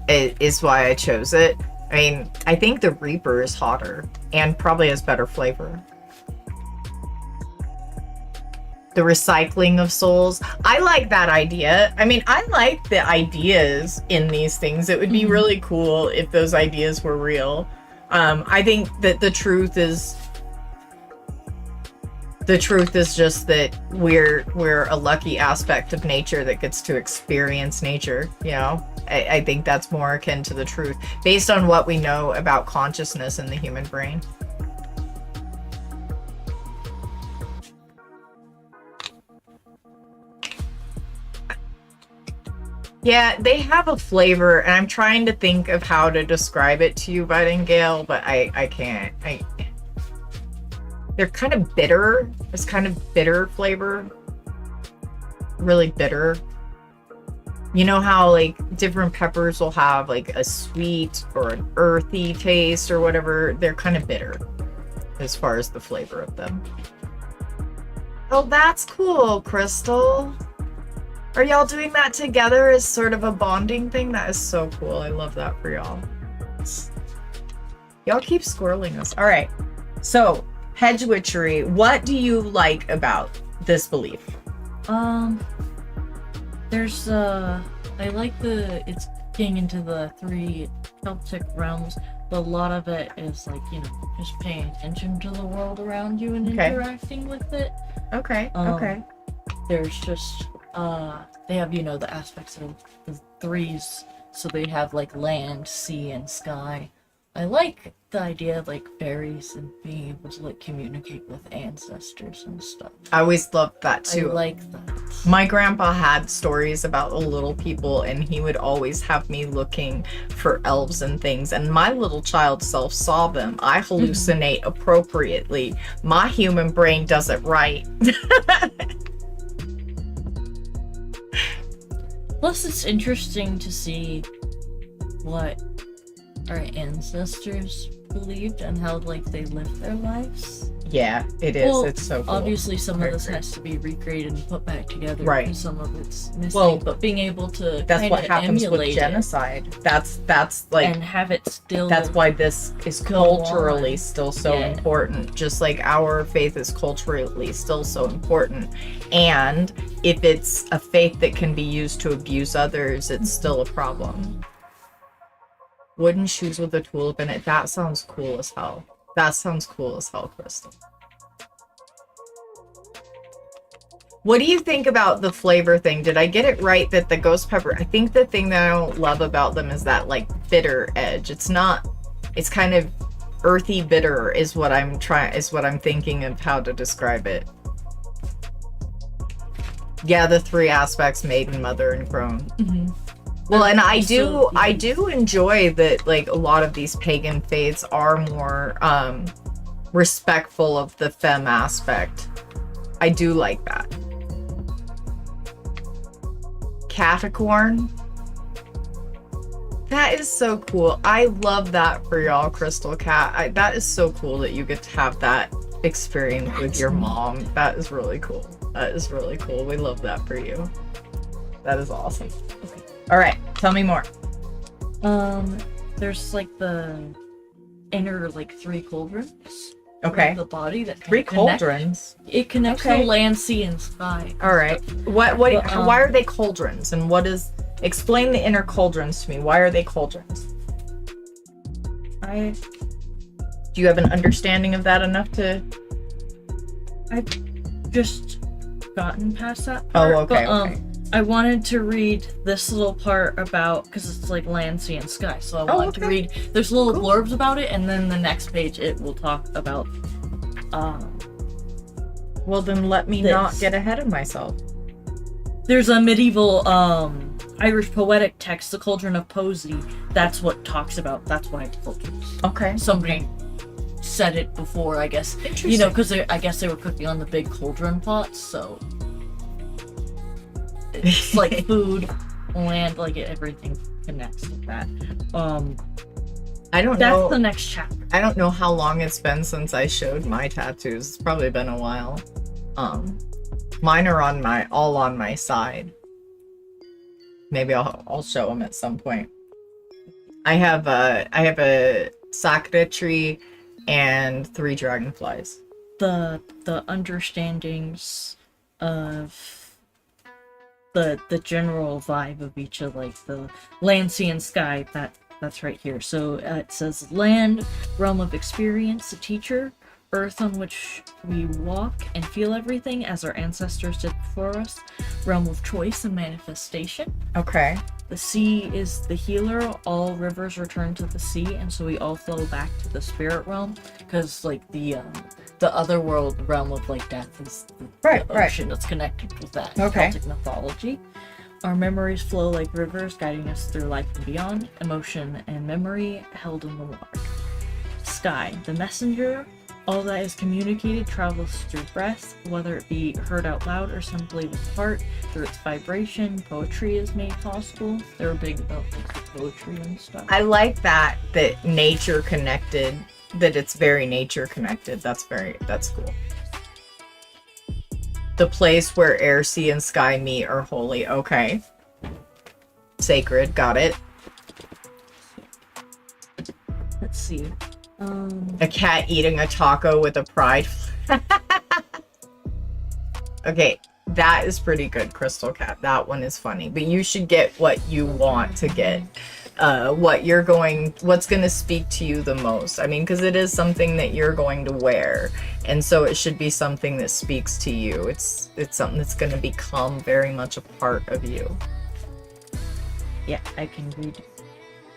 is why I chose it. I mean, I think the Reaper is hotter and probably has better flavor. The recycling of souls. I like that idea. I mean, I like the ideas in these things. It would be really cool if those ideas were real. I think that the truth is just that we're a lucky aspect of nature that gets to experience nature, you know? I think that's more akin to the truth based on what we know about consciousness in the human brain. Yeah, they have a flavor, and I'm trying to think of how to describe it to you, Buddingale, but I can't. They're kind of bitter. It's kind of bitter flavor. Really bitter. You know how like different peppers will have like a sweet or an earthy taste or whatever? They're kind of bitter as far as the flavor of them. Oh, that's cool, Crystal. Are y'all doing that together as sort of a bonding thing? That is so cool. I love that for y'all. Y'all keep squirreling us. All right. So, hedge witchery. What do you like about this belief? There's I like it's getting into the 3 Celtic realms, but a lot of it is like, you know, just paying attention to the world around you and interacting with it. Okay. There's just they have, you know, the aspects of the 3s, so they have like land, sea, and sky. I like the idea of like fairies and being able to like communicate with ancestors and stuff. I always loved that too. I like that. My grandpa had stories about the little people, and he would always have me looking for elves and things, and my little child self saw them. I hallucinate appropriately. My human brain does it right. Plus, it's interesting to see what our ancestors believed and how like they lived their lives. Yeah, it is. Well, it's so cool. Obviously, some of this has to be recreated and put back together. Right. And some of it's missing. Well, but being able to That's what happens with emulate genocide. That's like and have it still. that's why this is go culturally on. still so Yeah. important, just like our faith is culturally still so important. And if it's a faith that can be used to abuse others, it's still a problem. Wooden shoes with a tulip in it. That sounds cool as hell. That sounds cool as hell, Crystal. What do you think about the flavor thing? Did I get it right that the ghost pepper, I think the thing that I don't love about them is that like bitter edge. It's not, it's kind of earthy bitter is what I'm thinking of how to describe it. Yeah, the three aspects, maiden, mother, and crone. Mhm. Well, and I Also, do enjoy that like a lot of these pagan faiths are more respectful of the femme aspect. I do like that. Catacorn. That is so cool. I love that for y'all, Crystal Cat. That is so cool that you get to have that experience with your mom. That is really cool. That is really cool. We love that for you. That is awesome. Okay. All right, tell me more. There's like the inner like three cauldrons. Okay. Of the body that Three connect. cauldrons. It connects Okay. the land, sea, and sky. All right. What? But, Why are they cauldrons? And what is? Explain the inner cauldrons to me. Why are they cauldrons? Do you have an understanding of that enough to? I've just gotten past that part. Oh, okay. But, Okay. I wanted to read this little part about, because it's like land, sea, and sky. So I wanted to read, there's little blurbs about it, and then the next page it will talk about, Well, then let me not get ahead of myself. there's a medieval, Irish poetic text, The Cauldron of Poesy. That's what talks about, that's why it's cauldrons. Okay. Somebody said it before, I guess. Interesting. You know, because I guess they were cooking on the big cauldron pots, so it's like food, land, like everything connects with that. I don't That's know. the next chapter. I don't know how long it's been since I showed my tattoos. It's probably been a while. Mine are all on my side. Maybe I'll show them at some point. I have a sakura tree and 3 dragonflies. The understandings of the general vibe of each of like the land, sea, and sky, that's right here. So it says land, realm of experience, the teacher, earth on which we walk and feel everything as our ancestors did before us, realm of choice and manifestation. Okay. The sea is the healer. All rivers return to the sea, and so we all flow back to the spirit realm, because like the other world realm of like death is the ocean that's connected with that Celtic mythology. Our memories flow like rivers, guiding us through life and beyond. Emotion and memory held in the water. Sky, the messenger. All that is communicated travels through breath, whether it be heard out loud or simply with heart. Through its vibration, poetry is made possible. They were big about like the poetry and stuff. I like that nature connected, that it's very nature connected. That's cool. The place where air, sea, and sky meet are holy. Okay. Sacred, got it. Let's see. A cat eating a taco with a pride. Okay, that is pretty good, Crystal Cat. That one is funny. But you should get what you want to get. What's going to speak to you the most. I mean, because it is something that you're going to wear. And so it should be something that speaks to you. It's something that's going to become very much a part of you. Yeah, I can read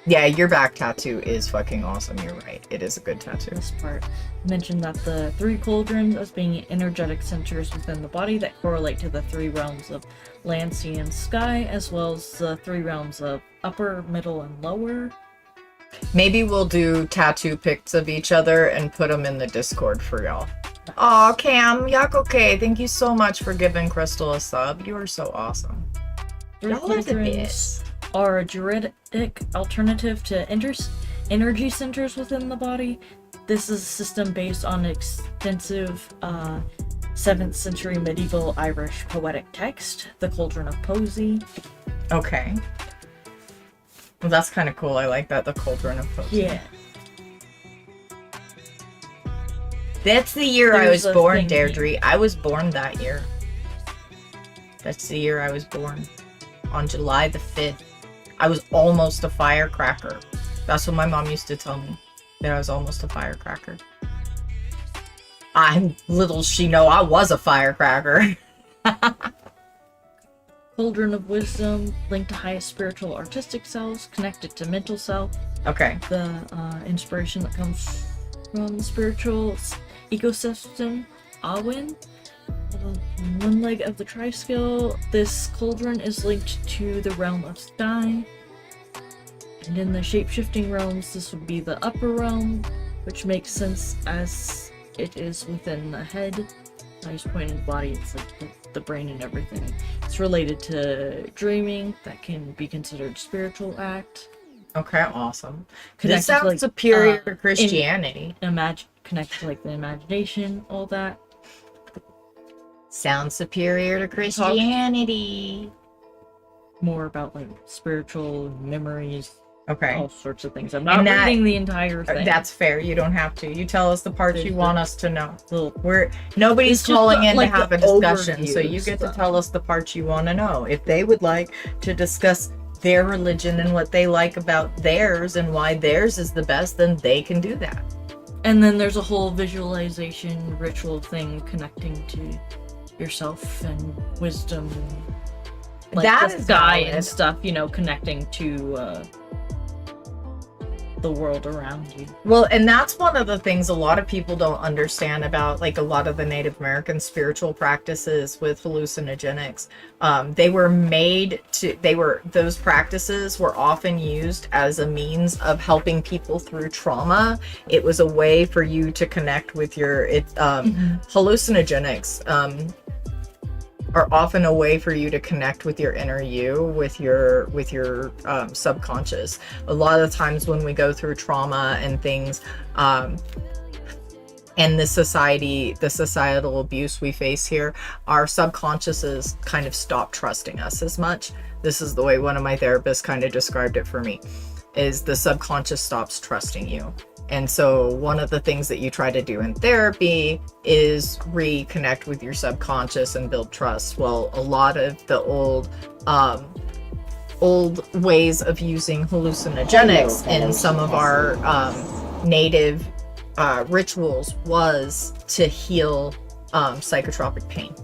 Yeah, your back tattoo is fucking awesome. You're right. It is a good tattoo. This part mentioned that the 3 cauldrons as being energetic centers within the body that correlate to the 3 realms of land, sea, and sky, as well as the 3 realms of upper, middle, and lower. Maybe we'll do tattoo pics of each other and put them in the Discord for y'all. Aw, Cam, Yakoke, thank you so much for giving Crystal a sub. You are so awesome. 3 Y'all are the cauldrons best. are a druidic alternative to energy centers within the body. This is a system based on extensive 7th century medieval Irish poetic text, the Cauldron of Poesy. Okay. Well, that's kind of cool. I like that, the Cauldron of Poesy. Yeah. That's the year I There's was a born, thing Deirdre. I was born that year. That's the year I was born. On July the 5th. I was almost a firecracker. That's what my mom used to tell me. That I was almost a firecracker. Little she know I was a firecracker. Cauldron of Wisdom, linked to highest spiritual artistic selves, connected to mental self. Okay. The inspiration that comes from the spiritual ecosystem, Awin. One leg of the tri-skill. This cauldron is linked to the realm of sky. And in the shape-shifting realms, this would be the upper realm, which makes sense as it is within the head. Highest point in the body, it's like the brain and everything. It's related to dreaming, that can be considered spiritual act. Okay, awesome. Connected This sounds to, like, superior to Christianity. Connected to like the imagination, all that. Sounds superior to Christianity. More about like spiritual memories, Okay. all sorts of things. I'm not And that- reading the entire thing. That's fair. You don't have to. You tell us the parts you want us to know. Little- Nobody's It's just calling in like to have the a discussion, so overview you get to stuff. tell us the parts you want to know. If they would like to discuss their religion and what they like about theirs and why theirs is the best, then they can do that. And then there's a whole visualization ritual thing connecting to yourself and wisdom. Like That the is sky valid. and stuff, connecting to the world around you. Well, and that's one of the things a lot of people don't understand about, like, a lot of the Native American spiritual practices with hallucinogenics. Those practices were often used as a means of helping people through trauma. It was a way for you to connect with hallucinogenics. Are often a way for you to connect with your inner you, with your subconscious. A lot of times when we go through trauma and things, and the societal abuse we face here, our subconsciouses kind of stop trusting us as much. This is the way one of my therapists kind of described it for me, is the subconscious stops trusting you. And so one of the things that you try to do in therapy is reconnect with your subconscious and build trust. Well, a lot of the old ways of using hallucinogenics in some of our native rituals was to heal psychotropic pain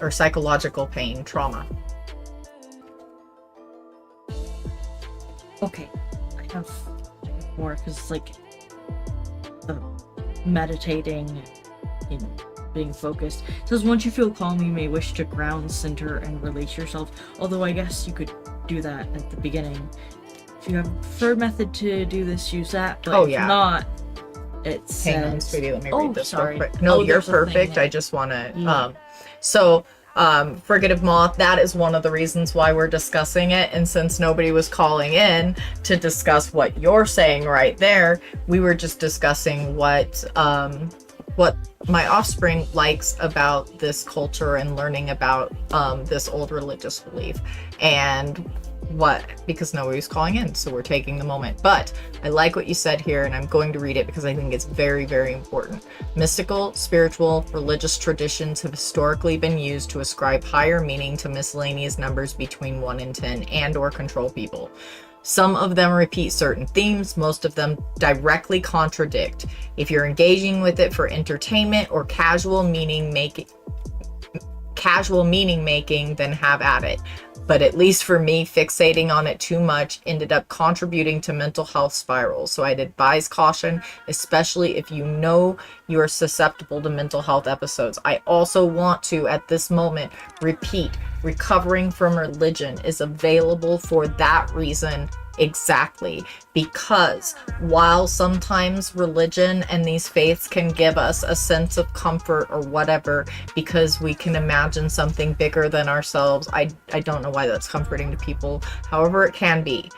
or psychological pain, trauma. Okay, I have more because like meditating, being focused. It says once you feel calm, you may wish to ground, center, and release yourself. Although I guess you could do that at the beginning. If you have a preferred method to do this, use that. But if not, it says. Hang on, sweetie, let me read this sorry. real quick. No, you're there's a thing perfect. there. I just want to. Yeah. Frigative Moth, that is one of the reasons why we're discussing it. And since nobody was calling in to discuss what you're saying right there, we were just discussing what my offspring likes about this culture and learning about this old religious belief. And because nobody was calling in, so we're taking the moment. But I like what you said here, and I'm going to read it because I think it's very, very important. Mystical, spiritual, religious traditions have historically been used to ascribe higher meaning to miscellaneous numbers between 1 and 10 and or control people. Some of them repeat certain themes, most of them directly contradict. If you're engaging with it for entertainment or casual meaning making, then have at it. But at least for me, fixating on it too much ended up contributing to mental health spirals. So I'd advise caution, especially if you know you're susceptible to mental health episodes. I also want to, at this moment, repeat, recovering from religion is available for that reason exactly. Because while sometimes religion and these faiths can give us a sense of comfort or whatever, because we can imagine something bigger than ourselves, I don't know why that's comforting to people. However, it can be.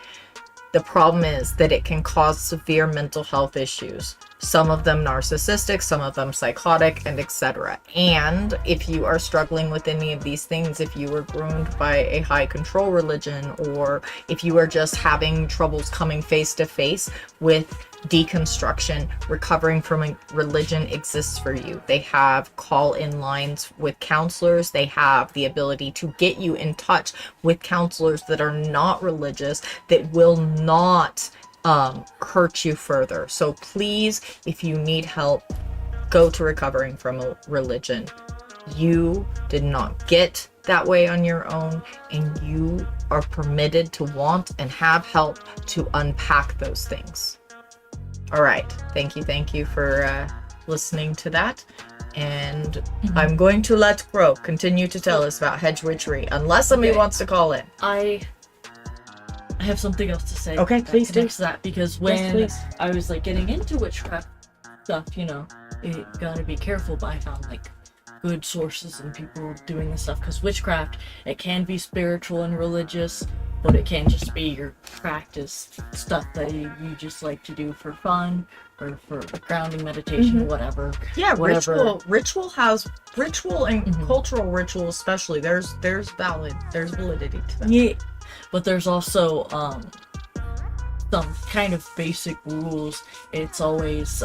The problem is that it can cause severe mental health issues. Some of them narcissistic, some of them psychotic, and etc. And if you are struggling with any of these things, if you were groomed by a high control religion, or if you are just having troubles coming face to face with deconstruction, recovering from a religion exists for you. They have call-in lines with counselors. They have the ability to get you in touch with counselors that are not religious, that will not hurt you further. So please, if you need help, go to recovering from a religion. You did not get that way on your own, and you are permitted to want and have help to unpack those things. All right. Thank you for listening to that. And I'm going to let Crow continue to tell us about hedge witchery, unless somebody wants to call in. I have something else to say. Okay, please do. That, because when Yes, I was like getting into witchcraft stuff, you know, you gotta be careful. But I found like good sources and people doing this stuff, because witchcraft, it can be spiritual and religious, but it can just be your practice stuff that you just like to do for fun or for grounding meditation, whatever. Yeah, whatever. ritual and cultural ritual especially. There's validity to them. Yeah, but there's also some kind of basic rules. It's always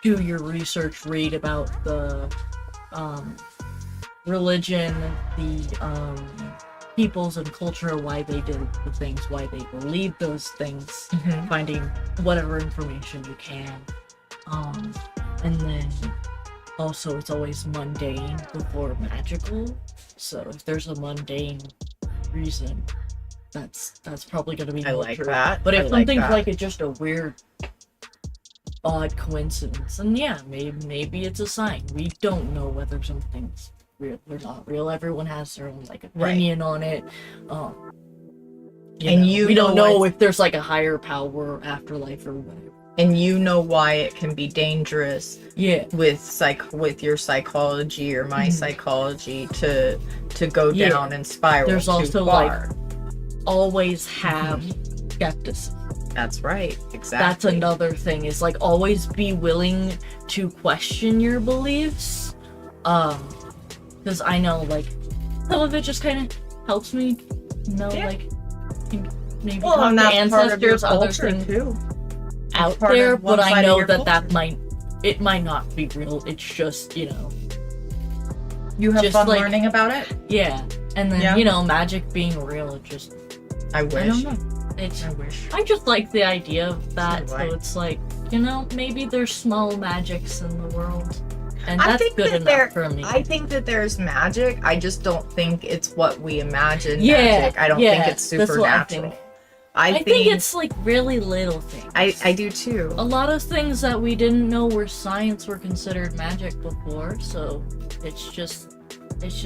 do your research, read about the religion, the peoples and culture, why they did the things, why they believe those things, finding whatever information you can. And then also it's always mundane before magical. So if there's a mundane reason, that's probably going to be I more like true. that. But I if like something's that. like just a weird, odd coincidence, and yeah, maybe it's a sign. We don't know whether something's real or not real. Everyone has their own like opinion on it. We don't know if there's like a higher power, afterlife, or whatever. And you know why it can be dangerous. Yeah. With your psychology or my psychology to go down and spiral. There's too also far. like always have skepticism. That's right. Exactly. That's another thing, is like always be willing to question your beliefs. Because I know like some of it just kind of helps me know like maybe well, talk and to that's part of your ancestors, other culture things too. out part there, of one but side I of know your that culture. it might not be real. It's just, you know, You have just fun like- learning about it? yeah. And then Yeah. you know, magic being real, it just I wish. I don't know. It's I just like the idea of that. So So do I. it's like, you know, maybe there's small magics in the world, and I that's think good that enough for me. I think that there's magic. I just don't think it's what we imagine Yeah, magic. I don't think yeah, it's that's what I supernatural. think. I think it's like really little things. I do too. A lot of things that we didn't know were science were considered magic before, so it's just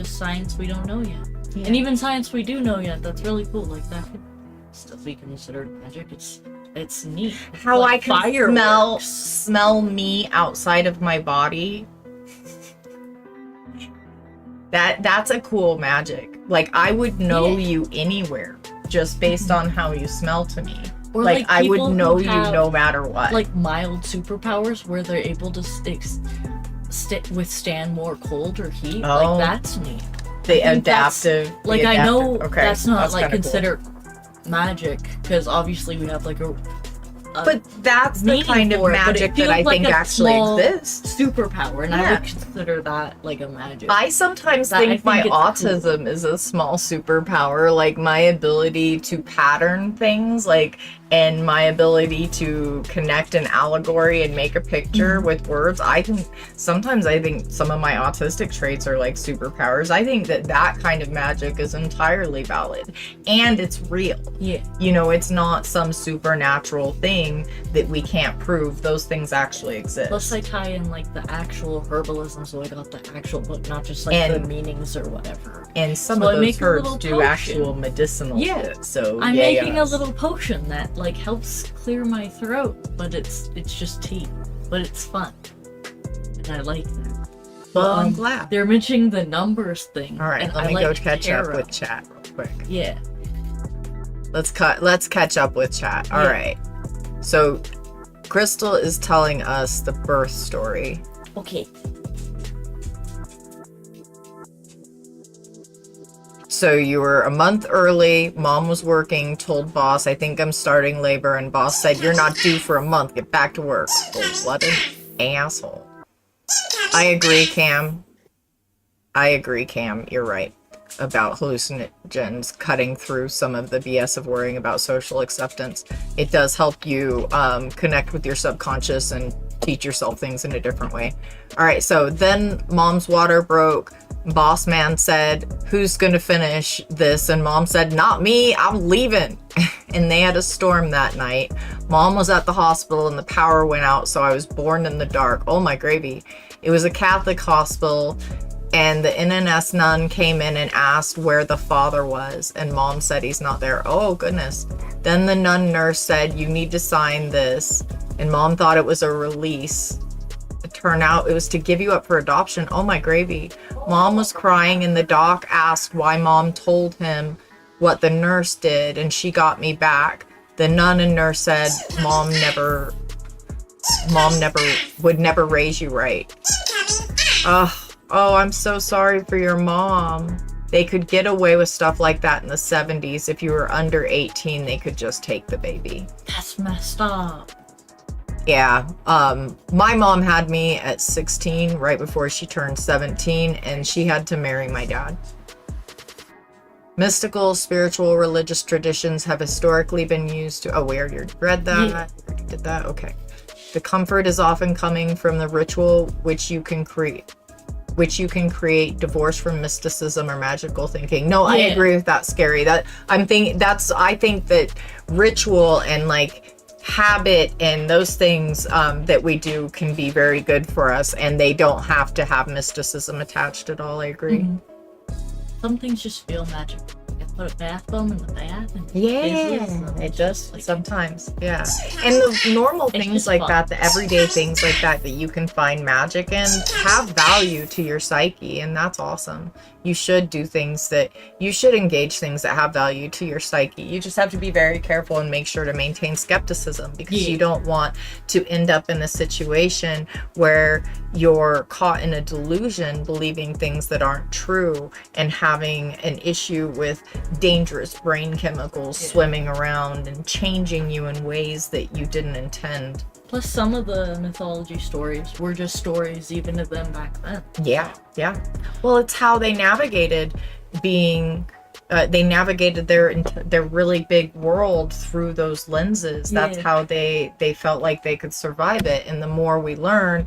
science we don't know yet. Yeah. And even science we do know yet, that's really cool. Like that could still be considered magic. It's neat. How Like I can fireworks. smell me outside of my body. That's a cool magic. Like I would know you anywhere just based on how you smell to me. Or Like I would people who know you have, no matter what. like mild superpowers where they're able to withstand more cold or heat. Oh. Like that's neat. the I think that's- adaptive. Like the I know adaptive- okay, that's not like kinda cool. considered magic, because obviously we have like a But that's the meaning kind of for it, but it magic that feels I like think a actually small exists. superpower, and I Yeah. would consider that like a magic. I sometimes That- I think think my it's autism is a small superpower, like my ability to pattern things. Like and my ability to connect an allegory and make a picture with words. Sometimes I think some of my autistic traits are like superpowers. I think that kind of magic is entirely valid, and it's real. Yeah. You know, it's not some supernatural thing that we can't prove. Those things actually exist. Plus, I tie in like the actual herbalism, so I got the actual book, not just like the meanings or whatever. And some So I of make those a herbs little do potion. actual medicinal shit. So I'm yeah, making yes. a little potion that like helps clear my throat, but it's just tea, but it's fun, and I like that. Well, I'm glad. They're mentioning the numbers thing. All right, and let I me like go catch up tarot. with chat real quick. Yeah. Let's catch up with chat. All right. So Crystal is telling us the birth story. Okay. So you were a month early, mom was working, told boss, I think I'm starting labor, and boss said, you're not due for a month, get back to work. Oh, what an asshole. I agree, Cam. You're right about hallucinogens cutting through some of the BS of worrying about social acceptance. It does help you connect with your subconscious and teach yourself things in a different way. All right, so then mom's water broke. Boss man said, who's gonna finish this? And mom said, not me, I'm leaving. And they had a storm that night. Mom was at the hospital and the power went out, so I was born in the dark. Oh my gravy. It was a Catholic hospital, and the NNS nun came in and asked where the father was, and mom said he's not there. Oh goodness. Then the nun nurse said, you need to sign this, and mom thought it was a release. It turned out it was to give you up for adoption. Oh my gravy. Mom was crying, and the doc asked why mom told him what the nurse did, and she got me back. The nun and nurse said mom would never raise you right. Oh, I'm so sorry for your mom. They could get away with stuff like that in the 70s. If you were under 18, they could just take the baby. That's messed up. Yeah, my mom had me at 16, right before she turned 17, and she had to marry my dad. Mystical, spiritual, religious traditions have historically been used to... Oh, we already read that. Yeah. We already did that. Okay. The comfort is often coming from the ritual which you can create divorced from mysticism or magical thinking. No, I agree with that, Scary. I think that ritual and like habit and those things that we do can be very good for us, and they don't have to have mysticism attached at all. I agree. Some things just feel magical. I put a bath bomb in the bath and It does sometimes. Yeah. And the normal things just like fun. that, the everyday things like that you can find magic in, have value to your psyche, and that's awesome. You should engage things that have value to your psyche. You just have to be very careful and make sure to maintain skepticism, because you don't want to end up in a situation where you're caught in a delusion, believing things that aren't true, and having an issue with dangerous brain chemicals swimming around and changing you in ways that you didn't intend. Plus, some of the mythology stories were just stories even of them back then. Yeah. Well, it's how they navigated being. They navigated their really big world through those lenses. That's how they felt like they could survive it. And the more we learn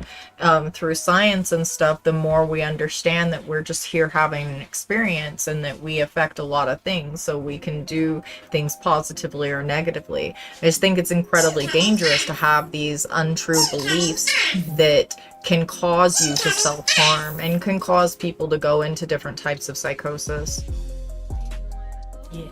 through science and stuff, the more we understand that we're just here having an experience, and that we affect a lot of things. So we can do things positively or negatively. I just think it's incredibly dangerous to have these untrue beliefs that can cause you to self-harm and can cause people to go into different types of psychosis. Yeah.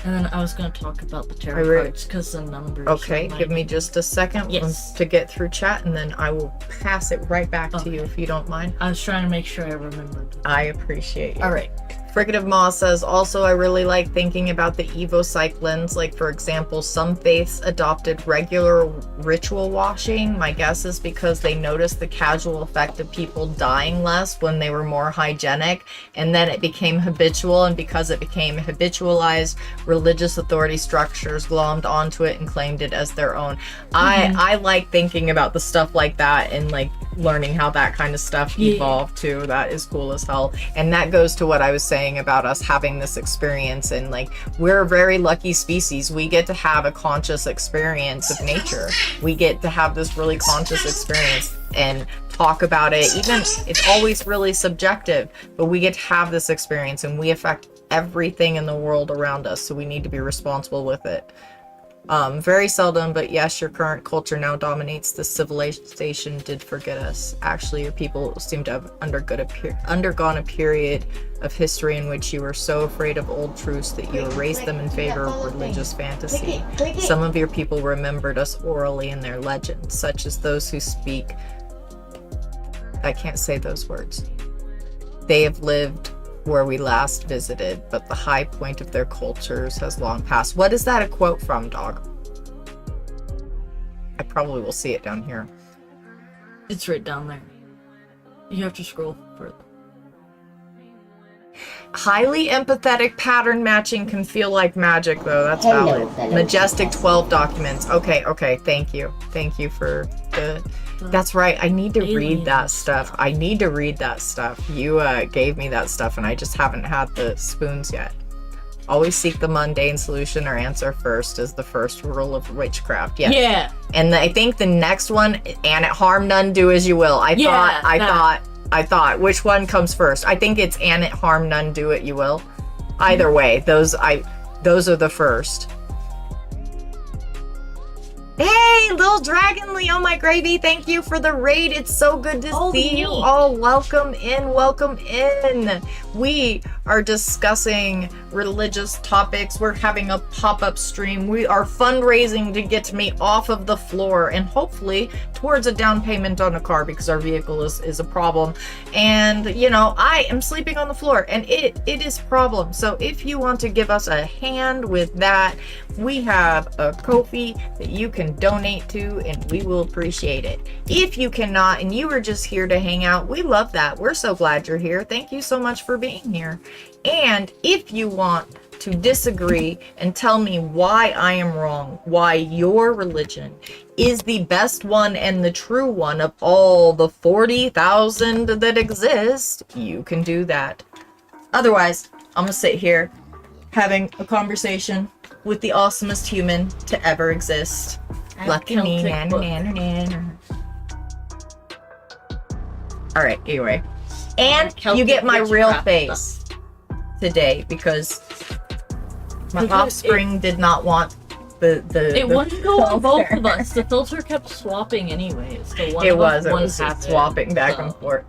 And then I was going to talk about the tarot cards because the numbers. Okay, give me just a second to get through chat, and then I will pass it right back to you if you don't mind. I was trying to make sure I remembered. I appreciate you. All right. Fricative Maw says, also, I really like thinking about the Evo Psych lens. Like, for example, some faiths adopted regular ritual washing. My guess is because they noticed the casual effect of people dying less when they were more hygienic. And then it became habitual. And because it became habitualized, religious authority structures glommed onto it and claimed it as their own. I like thinking about the stuff like that, and like learning how that kind of stuff Yeah. evolved too. That is cool as hell. And that goes to what I was saying about us having this experience, and like, we're a very lucky species. We get to have a conscious experience of nature. We get to have this really conscious experience and talk about it. Even it's always really subjective, but we get to have this experience, and we affect everything in the world around us, so we need to be responsible with it. Very seldom, but yes, your current culture now dominates. The civilization did forget us. Actually, your people seem to have undergone a period of history in which you were so afraid of old truths that you erased them in favor of religious fantasy. Some of your people remembered us orally in their legends, such as those who speak... I can't say those words. They have lived where we last visited, but the high point of their cultures has long passed. What is that a quote from, dog? I probably will see it down here. It's right down there. You have to scroll further. Highly empathetic pattern matching can feel like magic, though. That's valid. Majestic 12 documents. Okay, thank you. Thank you for the... That's right. I need to read that stuff. I need to read that stuff. You gave me that stuff, and I just haven't had the spoons yet. Always seek the mundane solution or answer first is the first rule of witchcraft. Yes. Yeah. And I think the next one, and it harm none, do as you will. I thought, which one comes first? I think it's and it harm none, do it you will. Either way, those are the first. Hey, Little Dragon Lee, oh my gravy, thank you for the raid. It's so good to see you all. Welcome in, welcome in. We are discussing religious topics. We're having a pop-up stream. We are fundraising to get me off of the floor and hopefully towards a down payment on a car, because our vehicle is a problem. And, you know, I am sleeping on the floor and it is a problem. So if you want to give us a hand with that, we have a Ko-fi that you can donate to, and we will appreciate it. If you cannot and you are just here to hang out, we love that. We're so glad you're here. Thank you so much for being here. And if you want to disagree and tell me why I am wrong, why your religion is the best one and the true one of all the 40,000 that exist, you can do that. Otherwise, I'm gonna sit here having a conversation with the awesomest human to ever exist. Lucky me. Alright, anyway. And you get my real face today because my offspring did not want the It wouldn't go on both of us. The filter kept swapping anyways. So it was swapping back and forth.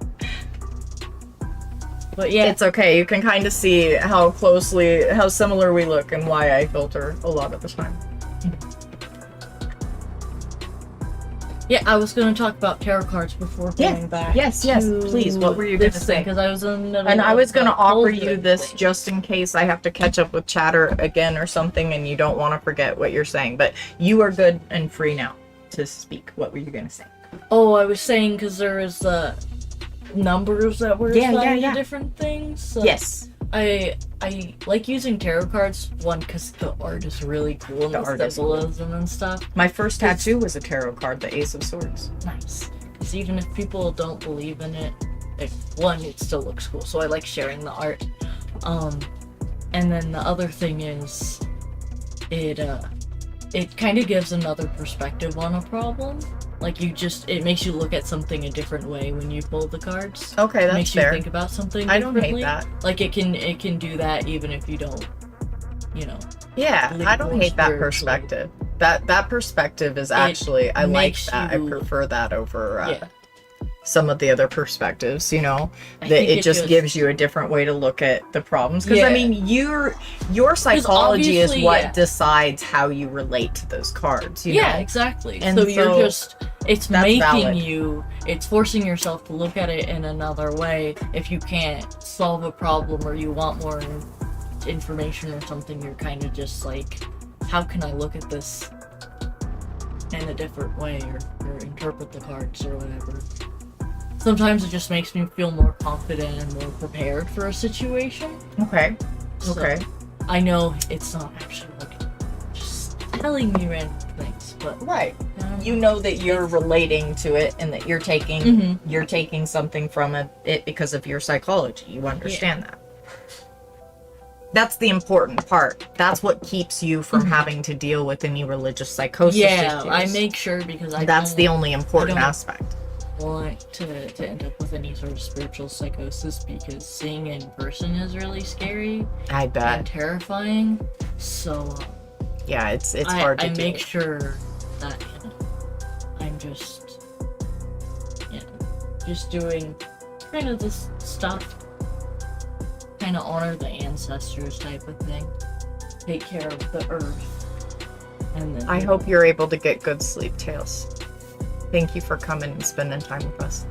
But yeah, it's okay. You can kind of see how similar we look and why I filter a lot of the time. Yeah, I was going to talk about tarot cards before going back. Yes, please. What were you going to say? Because I was in the middle and I was going to offer folding you this just in case I have to catch up with chatter again or something and you don't want to forget what you're saying. But you are good and free now to speak. What were you going to say? Oh, I was saying because there is numbers that were assigned to different things. So yes. I like using tarot cards, one, because the art is really cool and the symbolism and stuff. My first tattoo was a tarot card, the Ace of Swords. Nice. Because even if people don't believe in it, it still looks cool. So I like sharing the art. And then the other thing is, it kind of gives another perspective on a problem. Like it makes you look at something a different way when you pull the cards. Okay, that's makes fair. You think about something I don't differently. hate that. Like it can do that even if you don't, Yeah, I don't hate that perspective. That perspective is actually, I like that. I prefer that over some of the other perspectives, that it just gives you a different way to look at the problems. Because I mean, your psychology is what decides how you relate to those cards. You know? Exactly. And so you're it's making valid. It's forcing yourself to look at it in another way. If you can't solve a problem or you want more information or something, you're kind of just like, how can I look at this in a different way or interpret the cards or whatever. Sometimes it just makes me feel more confident and more prepared for a situation. Okay. So, I know it's not actually like just telling me random things, but Right. You know that you're relating to it and that you're taking something from it because of your psychology. You understand that. That's the important part. That's what keeps you from having to deal with any religious psychosis issues. I make sure because That's the only important aspect. Want to end up with any sort of spiritual psychosis because seeing in person is really scary. I bet. And terrifying. So yeah, it's hard to I do. make sure that I'm just doing kind of this stuff, kind of honor the ancestors type of thing, take care of the earth, and then I hope you're able to get good sleep, Tails. Thank you for coming and spending time with us.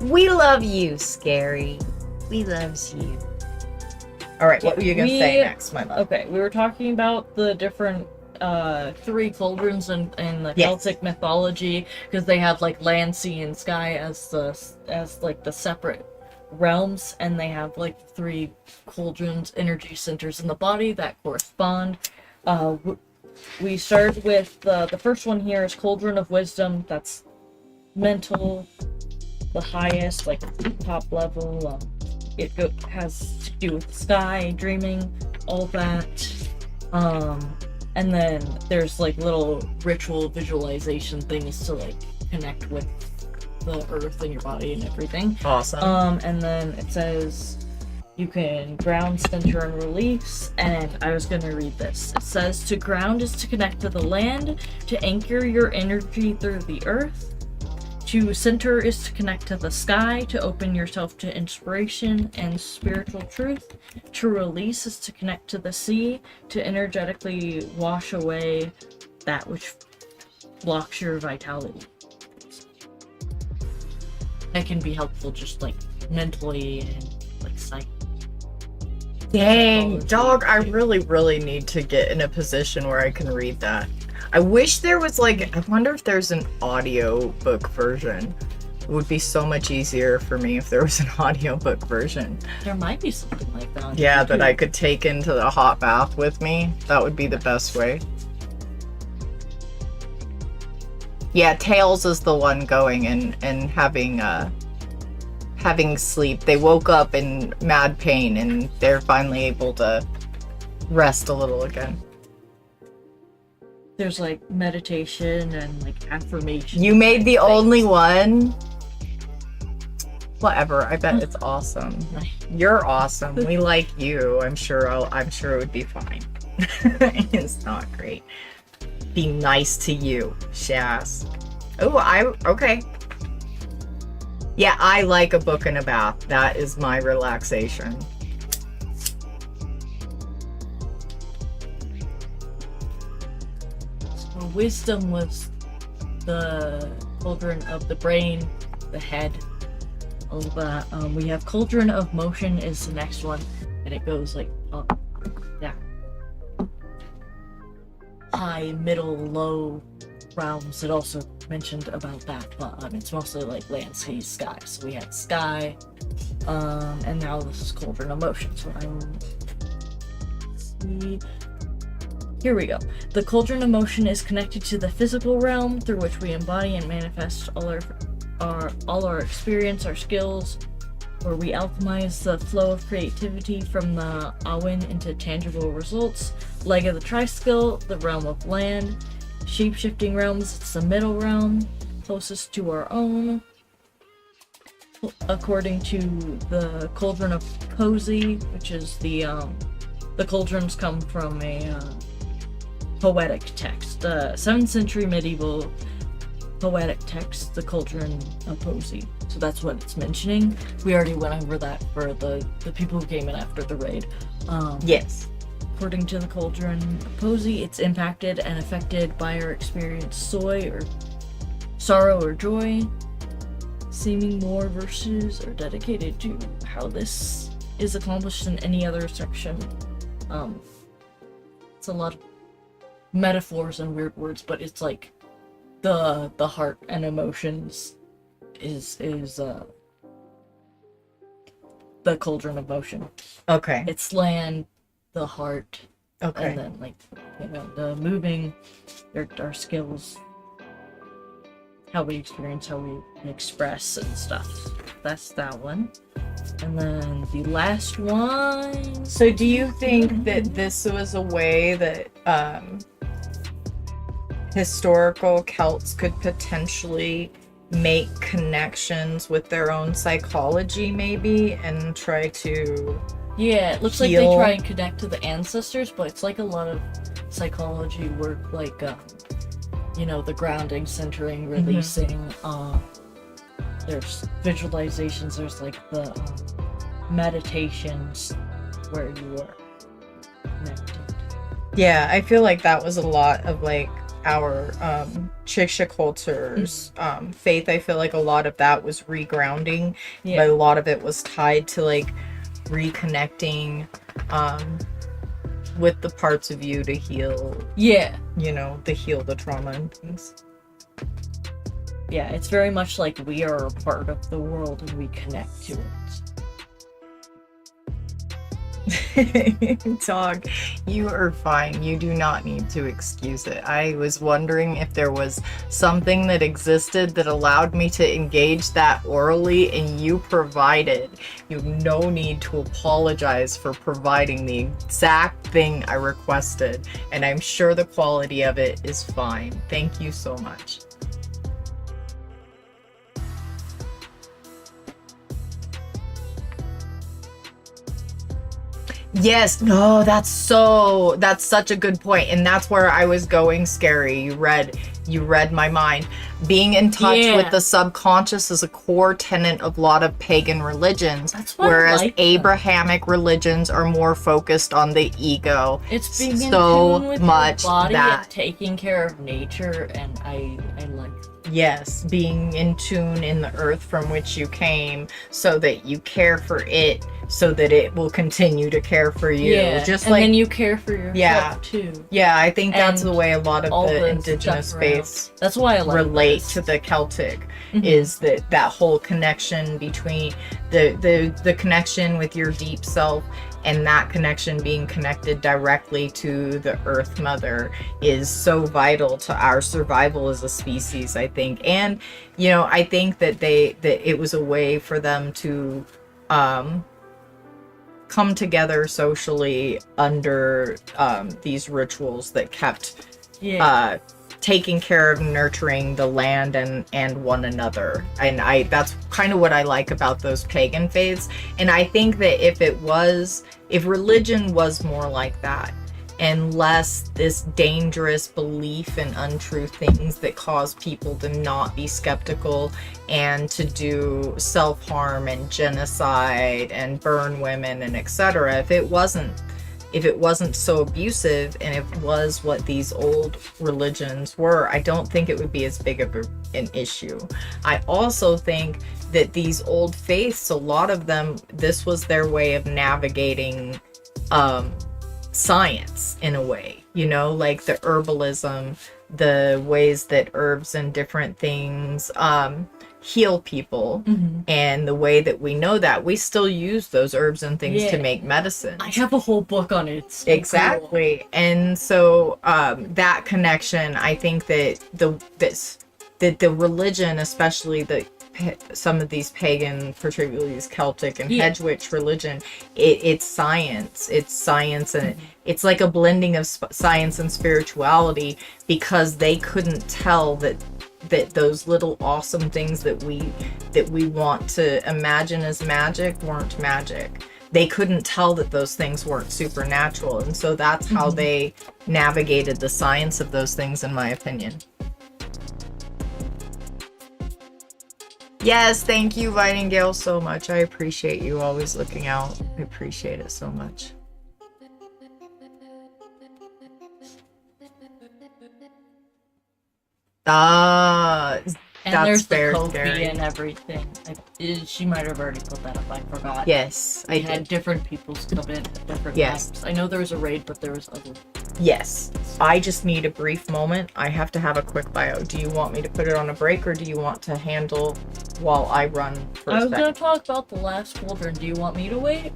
We love you, Scary. We loves you. All right, what were you gonna say next, my love? Okay, we were talking about the different three cauldrons in the Celtic mythology, because they have like land, sea, and sky as the separate realms, and they have like three cauldrons, energy centers in the body that correspond. We started with the first one here is Cauldron of Wisdom. That's mental, the highest, like top level. It has to do with the sky, dreaming, all that. And then there's like little ritual visualization things to like connect with the earth in your body and everything. Awesome. And then it says you can ground, center, and release. And I was gonna read this. It says to ground is to connect to the land, to anchor your energy through the earth. To center is to connect to the sky, to open yourself to inspiration and spiritual truth. To release is to connect to the sea, to energetically wash away that which blocks your vitality. That can be helpful just like mentally and like psych. Dang, dog, I really need to get in a position where I can read that. I wish there was like, I wonder if there's an audiobook version. It would be so much easier for me if there was an audiobook version. There might be something like that on Yeah, YouTube. that I could take into the hot bath with me. That would be the best way. Yeah, Tails is the one going and having sleep. They woke up in mad pain and they're finally able to rest a little again. There's like meditation and like affirmation. You made the only one? Whatever, I bet it's awesome. You're awesome. We like you. I'm sure it would be fine. It's not great. Be nice to you, Shaz. Oh, okay. Yeah, I like a book and a bath. That is my relaxation. So wisdom was the cauldron of the brain, the head, all that. We have cauldron of motion is the next one, and it goes like up, down, high, middle, low realms. It also mentioned about that, but it's mostly like land, sea, sky. So we had sky, and now this is cauldron of motion. So see. Here we go. The cauldron of motion is connected to the physical realm through which we embody and manifest all our experience, our skills, where we alchemize the flow of creativity from the Awen into tangible results. Leg of the triskill, the realm of land. Shape-shifting realms, it's the middle realm, closest to our own. According to the cauldron of Posey, which is the cauldrons come from a poetic text, 7th century medieval poetic text, the cauldron of Posey. So that's what it's mentioning. We already went over that for the people who came in after the raid. Yes. According to the cauldron of Posey, it's impacted and affected by our experienced sorrow or joy. Seeming more verses are dedicated to how this is accomplished in any other section. It's a lot of metaphors and weird words, but it's like the heart and emotions is the cauldron of motion. Okay. It's land, the heart, Okay. And then, like, you know, the moving, our skills, how we experience, how we express and stuff. That's that one. And then the last one. So do you think that this was a way that historical Celts could potentially make connections with their own psychology, maybe, and try to Yeah, it looks like they heal? try and connect to the ancestors, but it's like a lot of psychology work, like, you know, the grounding, centering, releasing. There's visualizations, there's like the meditations where you are connected. Yeah, I feel like that was a lot of like our Chiksha culture's faith. I feel like a lot of that was regrounding, but a lot of it was tied to like reconnecting with the parts of you to heal, Yeah. you know, to heal the trauma and things. Yeah, it's very much like we are a part of the world and we connect to it. Dog, you are fine. You do not need to excuse it. I was wondering if there was something that existed that allowed me to engage that orally, and you provided. You have no need to apologize for providing the exact thing I requested, and I'm sure the quality of it is fine. Thank you so much. Yes, no, that's such a good point, and that's where I was going, Scary. You read my mind. Being in touch with the subconscious is a core tenet of a lot of pagan religions, That's why I whereas like them. Abrahamic religions are more focused on the ego. It's being in so tune with much your body that and taking care of nature, and I like yes, being in tune in the earth from which you came, so that you care for it, so that it will continue to care for you. Yeah, Just and like then you care for yourself Yeah. too. Yeah, I think that's And the way a lot of all the the indigenous stuff around. faiths That's why I like relate this. to the Celtic, Mhm. is that whole connection between the connection with your deep self, and that connection being connected directly to the Earth Mother is so vital to our survival as a species, I think. And you know, I think that it was a way for them to come together socially under these rituals that kept taking care of nurturing the land and one another. And that's kind of what I like about those pagan faiths. And I think that if religion was more like that, and less this dangerous belief in untrue things that cause people to not be skeptical and to do self-harm and genocide and burn women and etc. If it wasn't so abusive, and it was what these old religions were, I don't think it would be as big of an issue. I also think that these old faiths, a lot of them, this was their way of navigating science in a way, you know, like the herbalism, the ways that herbs and different things heal people, and the way that we know that we still use those herbs and things to make medicine. I have a whole book on it. It's so Exactly. cool. And so that connection, I think that the religion, especially some of these pagan, particularly these Celtic and Hedgewitch religion, it's science. It's science, and it's like a blending of science and spirituality, because they couldn't tell that those little awesome things that we want to imagine as magic weren't magic. They couldn't tell that those things weren't supernatural, and so that's how they navigated the science of those things, in my opinion. Yes, thank you, Vitingale, so much. I appreciate you always looking out. I appreciate it so much. And That's there's the very Kofi scary. and everything. She might have already put that up. I forgot. Yes, I We had did. different peoples come in at different Yes. times. I know there was a raid, but there was other. Yes. I just need a brief moment. I have to have a quick bio. Do you want me to put it on a break, or do you want to handle while I run for a I was second? gonna talk about the last cauldron. Do you want me to wait?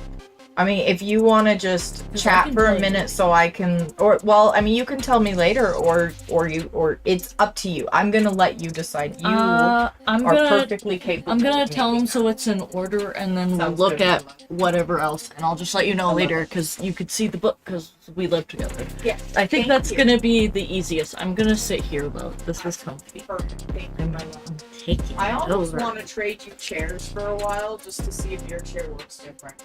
I mean, if you want to just I chat can for tell a you. minute so I can, or, well, I mean, you can tell me later, or it's up to you. I'm gonna let you decide. You I'm are gonna perfectly capable. I'm gonna of tell making them so it's in order, and then we'll Sounds look good. at whatever else, and I'll just let you know later, because you could see the book, because we live together. Yeah. I think Thank that's you. gonna be the easiest. I'm gonna sit here, though. This is comfy. Perfect. Thank you, my love. I'm taking I it almost over. want to trade you chairs for a while just to see if your chair looks different.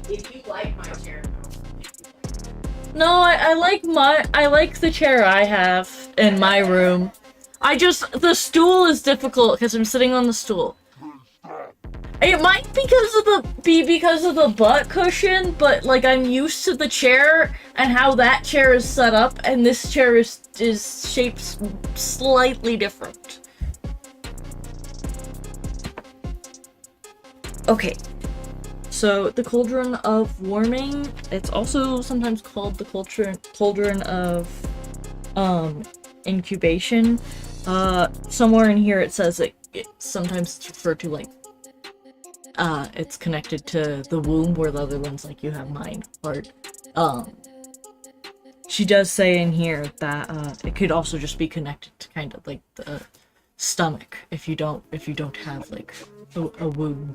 If you like my chair, No, I like the chair I have in my room. The stool is difficult because I'm sitting on the stool. It might be because of the butt cushion, but like I'm used to the chair and how that chair is set up, and this chair is shaped slightly different. Okay. So the cauldron of warming, it's also sometimes called the cauldron of incubation. Somewhere in here it says it sometimes it's referred to like it's connected to the womb, where the other one's like you have mind part. She does say in here that it could also just be connected to kind of like the stomach if you don't have like a womb.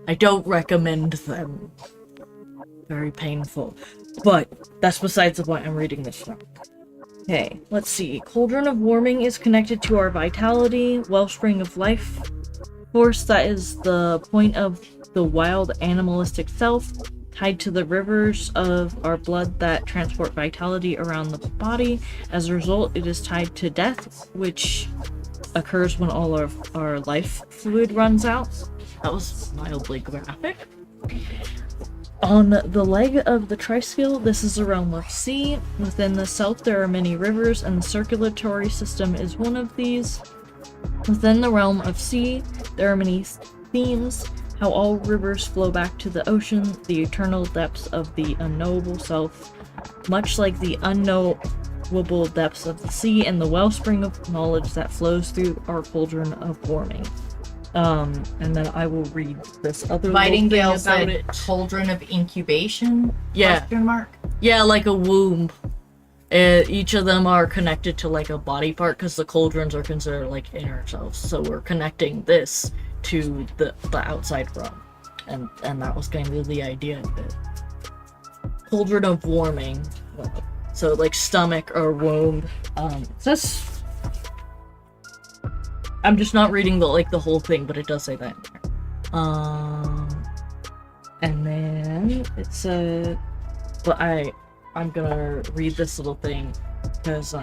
I don't recommend them. Very painful. But that's besides the point. I'm reading this now. Okay, let's see. Cauldron of warming is connected to our vitality, wellspring of life force that is the point of the wild animalistic self, tied to the rivers of our blood that transport vitality around the body. As a result, it is tied to death, which occurs when all of our life fluid runs out. That was mildly graphic. On the leg of the triskill, this is a realm of sea. Within the south, there are many rivers, and the circulatory system is one of these. Within the realm of sea, there are many themes, how all rivers flow back to the ocean, the eternal depths of the unknowable self, much like the unknowable depths of the sea, and the wellspring of knowledge that flows through our cauldron of warming. And then I will read this other Nightingale little thing about said it. cauldron of incubation? Yeah. Question mark? Yeah, like a womb. Each of them are connected to like a body part, because the cauldrons are considered like inner selves. So we're connecting this to the outside realm, and that was kind of the idea of it. Cauldron of warming. So like stomach or womb. That's. I'm just not reading the whole thing, but it does say that in there. And then it said, but I'm gonna read this little thing because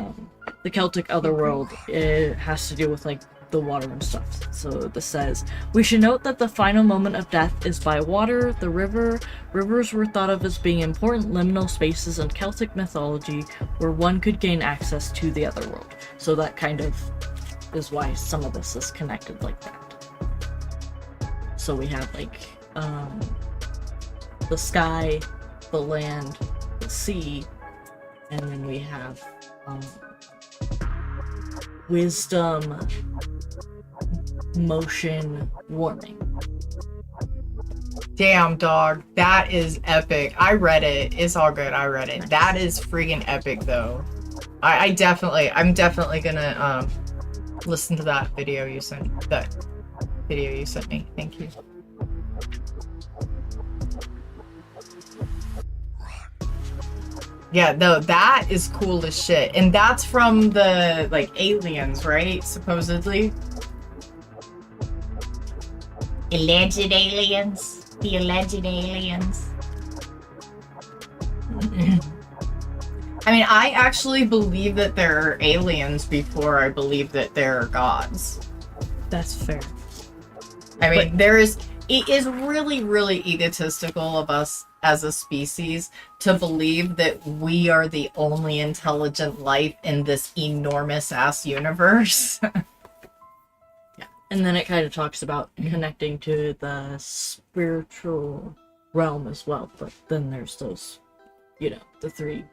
the Celtic otherworld, it has to do with like the water and stuff. So this says, we should note that the final moment of death is by water, the river. Rivers were thought of as being important liminal spaces in Celtic mythology where one could gain access to the other world. So that kind of is why some of this is connected like that. So we have like the sky, the land, the sea, and then we have wisdom, motion, warming. Damn, dog. That is epic. I read it. It's all good. I read it. That is freaking epic, though. I'm definitely gonna listen to that video you sent me. Thank you. Yeah, no, that is cool as shit. And that's from the like aliens, right? Supposedly. Alleged aliens. The alleged aliens. I mean, I actually believe that there are aliens before I believe that there are gods. That's fair. I mean, it is really, really egotistical of us as a species to believe that we are the only intelligent life in this enormous ass universe. Yeah. And then it kind of talks about connecting to the spiritual realm as well. But then there's those, the three: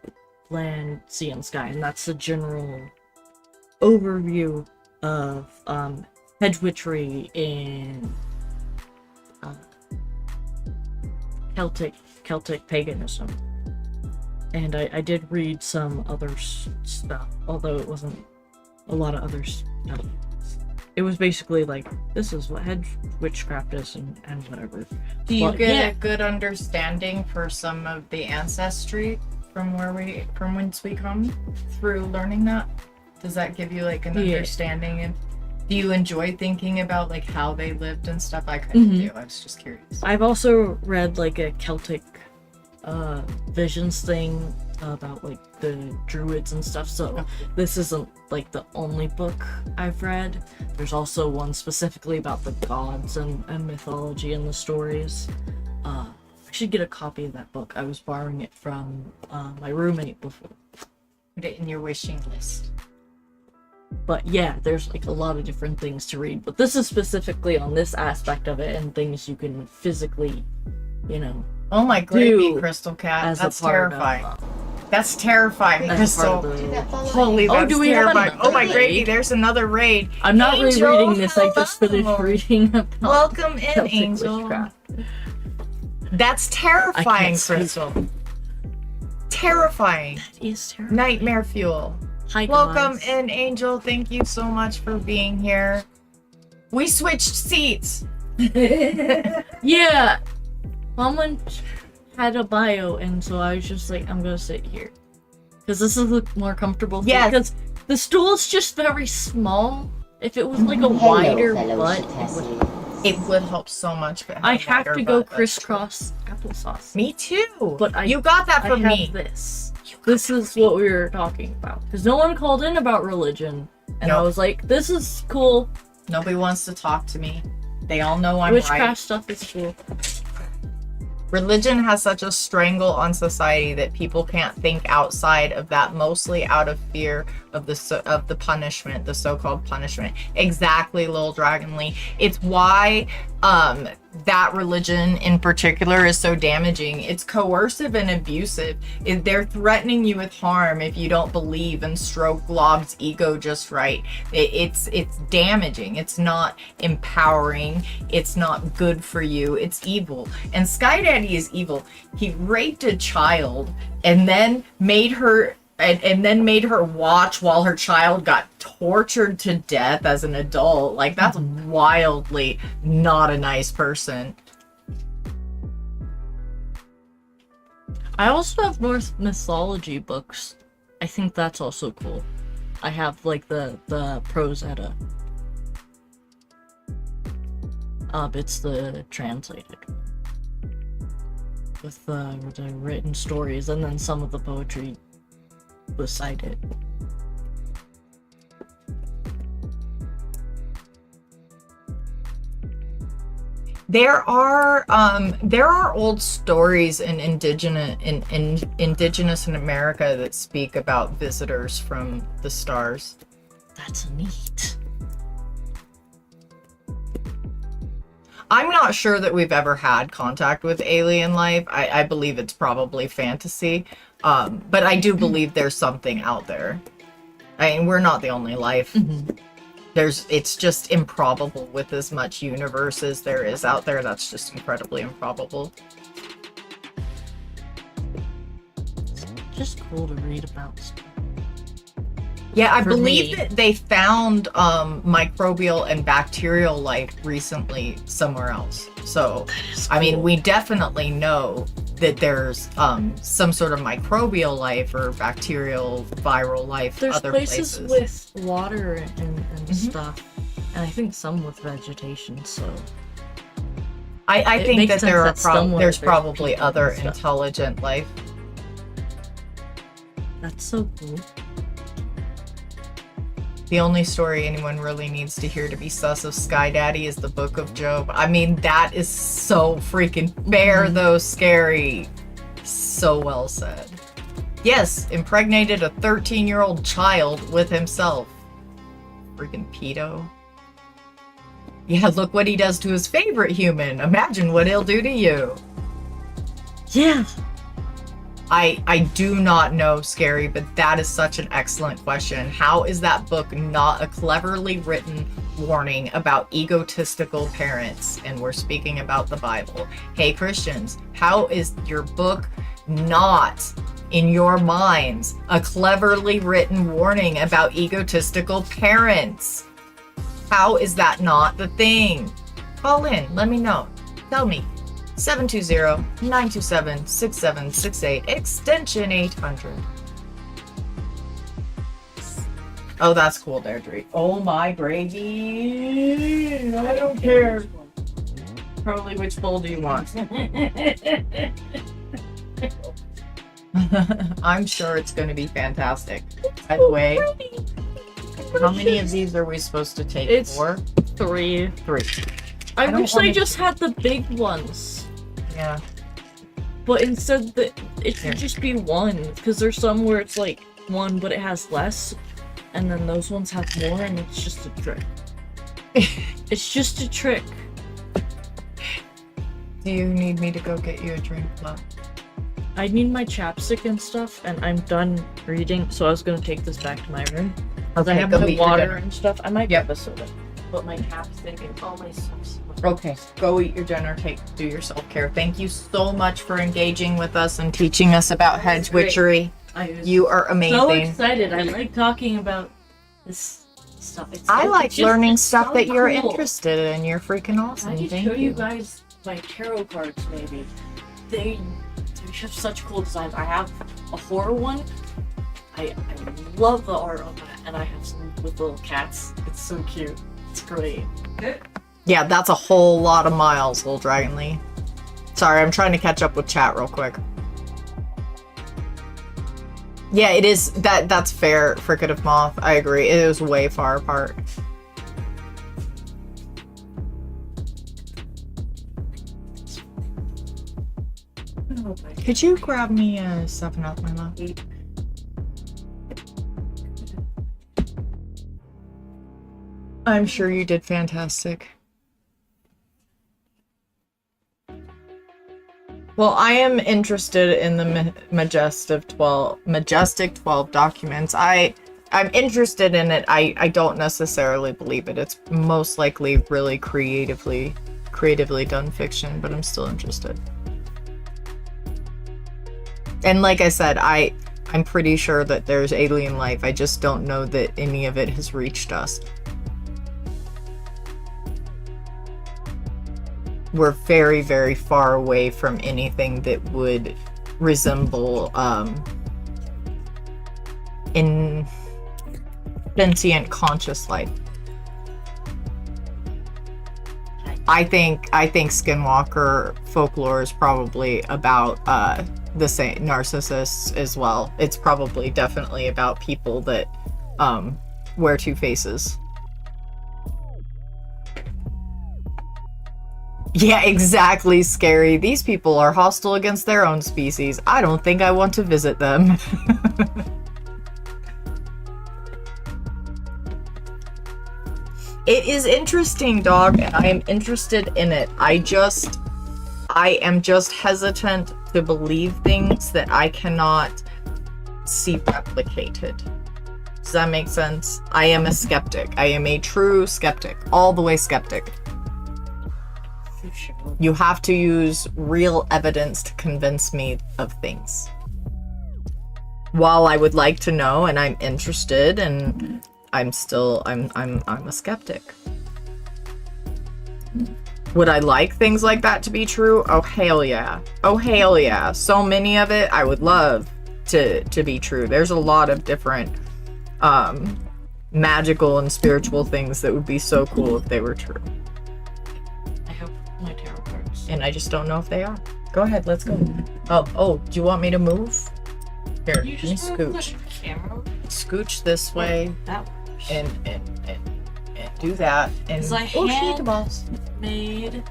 land, sea, and sky. And that's the general overview of hedge witchery in Celtic paganism. And I did read some other stuff, although it wasn't a lot of other stuff. It was basically like, this is what hedge witchcraft is and whatever. Do you But, get yeah. a good understanding for some of the ancestry from whence we come through learning that? Does that give you like an understanding? And do you enjoy thinking about like how they lived and stuff? I couldn't do. I was just curious. I've also read like a Celtic visions thing about like the druids and stuff, so this isn't like the only book I've read. There's also one specifically about the gods and mythology and the stories. I should get a copy of that book. I was borrowing it from my roommate before. Put it in your wishing list. But yeah, there's like a lot of different things to read, but this is specifically on this aspect of it and things you can physically, you know. Oh my gravy, do Crystal Cat. as a That's part terrifying. of, That's terrifying, as part Crystal. of the- Holy, that's do we have terrifying. another Oh my raid? gravy, there's another raid. I'm not Angel, rereading this, I just finished hello. reading about Welcome in, Celtic Angel. witchcraft. That's I terrifying, can't speak. Crystal. Terrifying. Is terrible. Nightmare fuel. Hi, Welcome guys. in, Angel. Thank you so much for being here. We switched seats. Yeah, someone had a bio, and so I was just like, I'm gonna sit here because this is more comfortable. Yes. Because the stool is just very small. If it was like a wider butt, It would help so much. If it had I a have wider to go butt, that's crisscross applesauce. true. Me too. But you got that I from have me. this. This is what we were talking about. Because no one called in about religion, and I Nope. was like, this is cool. Nobody wants to talk to me. They all know I'm Witchcraft right. stuff is cool. Religion has such a strangle on society that people can't think outside of that, mostly out of fear of the punishment, the so-called punishment. Exactly, Lil Dragonly. It's why that religion in particular is so damaging. It's coercive and abusive. They're threatening you with harm if you don't believe and stroke Glob's ego just right. It's damaging. It's not empowering. It's not good for you. It's evil. And Sky Daddy is evil. He raped a child and then made her watch while her child got tortured to death as an adult. Like, that's wildly not a nice person. I also have Norse mythology books. I think that's also cool. I have like the Prosetta. It's the translated with the written stories and then some of the poetry beside it. There are old stories in indigenous in America that speak about visitors from the stars. That's neat. I'm not sure that we've ever had contact with alien life. I believe it's probably fantasy. But I do believe there's something out there. I mean, we're not the only life. It's just improbable with as much universe as there is out there. That's just incredibly improbable. It's just cool to read about stuff. Yeah, I For believe me. that they found microbial and bacterial life recently somewhere else. So, I mean, we definitely know that there's some sort of microbial life or bacterial, viral life There's other places places. with water and stuff, and I think some with vegetation. So I it think makes that there sense are that somewhere there's there's probably people and other stuff. intelligent life. that's so cool. The only story anyone really needs to hear to be sus of Sky Daddy is the Book of Job. I mean, that is so freaking fair, though scary. So well said. Yes, impregnated a 13-year-old child with himself. Freaking pedo. Yeah, look what he does to his favorite human. Imagine what he'll do to you. Yeah. I do not know, Scary, but that is such an excellent question. How is that book not a cleverly written warning about egotistical parents? And we're speaking about the Bible. Hey, Christians, how is your book not, in your minds, a cleverly written warning about egotistical parents? How is that not the thing? Call in, let me know. Tell me. 720-927-6768, extension 800. Oh, that's cool, Deirdre. Oh my gravy. I don't care. Probably which bowl do you want? I'm sure it's going to be fantastic. By the way, how many of these are we supposed to take? It's 4? 3. 3. I don't wish I wanna- just had the big ones. Yeah. But instead, it should just be 1. Because there's some where it's like 1, but it has less. And then those ones have more, and it's just a trick. It's just a trick. Do you need me to go get you a drink, love? I need my chapstick and stuff, and I'm done reading, so I was gonna take this back to my room. Because I have go my eat your water dinner. and stuff. I might Yep. grab a soda. But my chapstick and all my stuff. Okay, go eat your dinner, do your self-care. Thank you so much for engaging with us and teaching us about hedge great. witchery. I was You are so amazing. excited. I like talking about this stuff. I like it's just- learning it's stuff so that you're cool. interested in. You're freaking awesome. I could Thank show you you. guys my tarot cards, maybe. They have such cool designs. I have a horror one. I love the art on that, and I have some with little cats. It's so cute. It's great. Yeah, that's a whole lot of miles, Little Dragon Lee. Sorry, I'm trying to catch up with chat real quick. Yeah, it is. That's fair, Fricative Moth. I agree. It is way far apart. Could you grab me a 7-Up, my love? I'm sure you did fantastic. Well, I am interested in the Majestic 12 documents. I'm interested in it. I don't necessarily believe it. It's most likely really creatively done fiction, but I'm still interested. And like I said, I'm pretty sure that there's alien life. I just don't know that any of it has reached us. We're very, very far away from anything that would resemble in sentient conscious life. I think Skinwalker folklore is probably about the same narcissists as well. It's probably definitely about people that wear 2 faces. Yeah, exactly, Scary. These people are hostile against their own species. I don't think I want to visit them. It is interesting, dog, and I am interested in it. I am just hesitant to believe things that I cannot see replicated. Does that make sense? I am a skeptic. I am a true skeptic. All the way skeptic. You have to use real evidence to convince me of things. While I would like to know and I'm interested, and I'm a skeptic. Would I like things like that to be true? Oh hell yeah. Oh hell yeah. So many of it I would love to be true. There's a lot of different magical and spiritual things that would be so cool if they were true. I hope my tarot cards. And I just don't know if they are. Go ahead, let's go. Oh, do you want me to move? Here, let me scooch. Scooch this way That and do that. And Because I shit, balls. made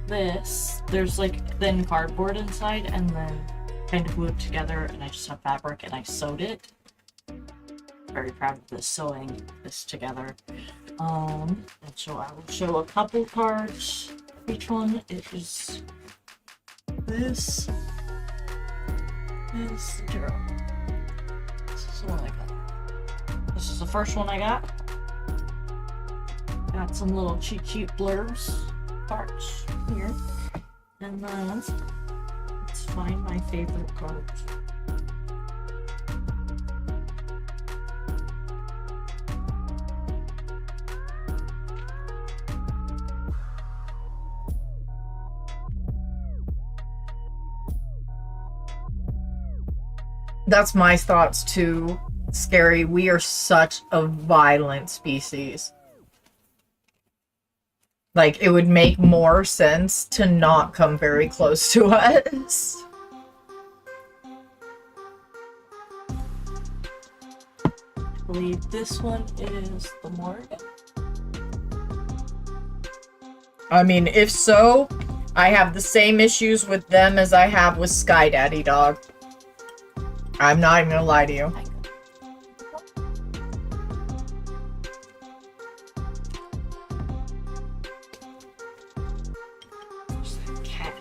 this. There's like thin cardboard inside, and then kind of glued together, and I just have fabric and I sewed it. Very proud of this, sewing this together. And so I will show a couple cards. Each one is this. is the tarot. This is the one I got. This is the first one I got. Got some little cheat sheet blurbs parts here. And then let's find my favorite cards. That's my thoughts too. Scary. We are such a violent species. Like, it would make more sense to not come very close to us. I believe this one is the Morgan. I mean, if so, I have the same issues with them as I have with Sky Daddy Dog. I'm not even gonna lie to you. There's that cat.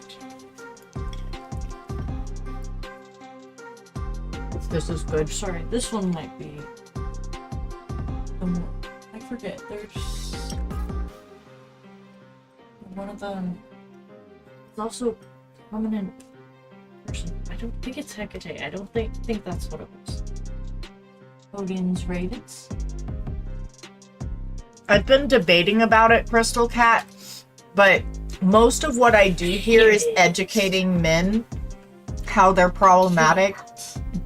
This is good. Sorry, this one might be the more. I forget. There's one of them. It's also prominent person. I don't think it's Hecate. I don't think that's what it was. Hogan's Ravens. I've been debating about it, Crystal Cat, but most of what I do here is educating men how they're problematic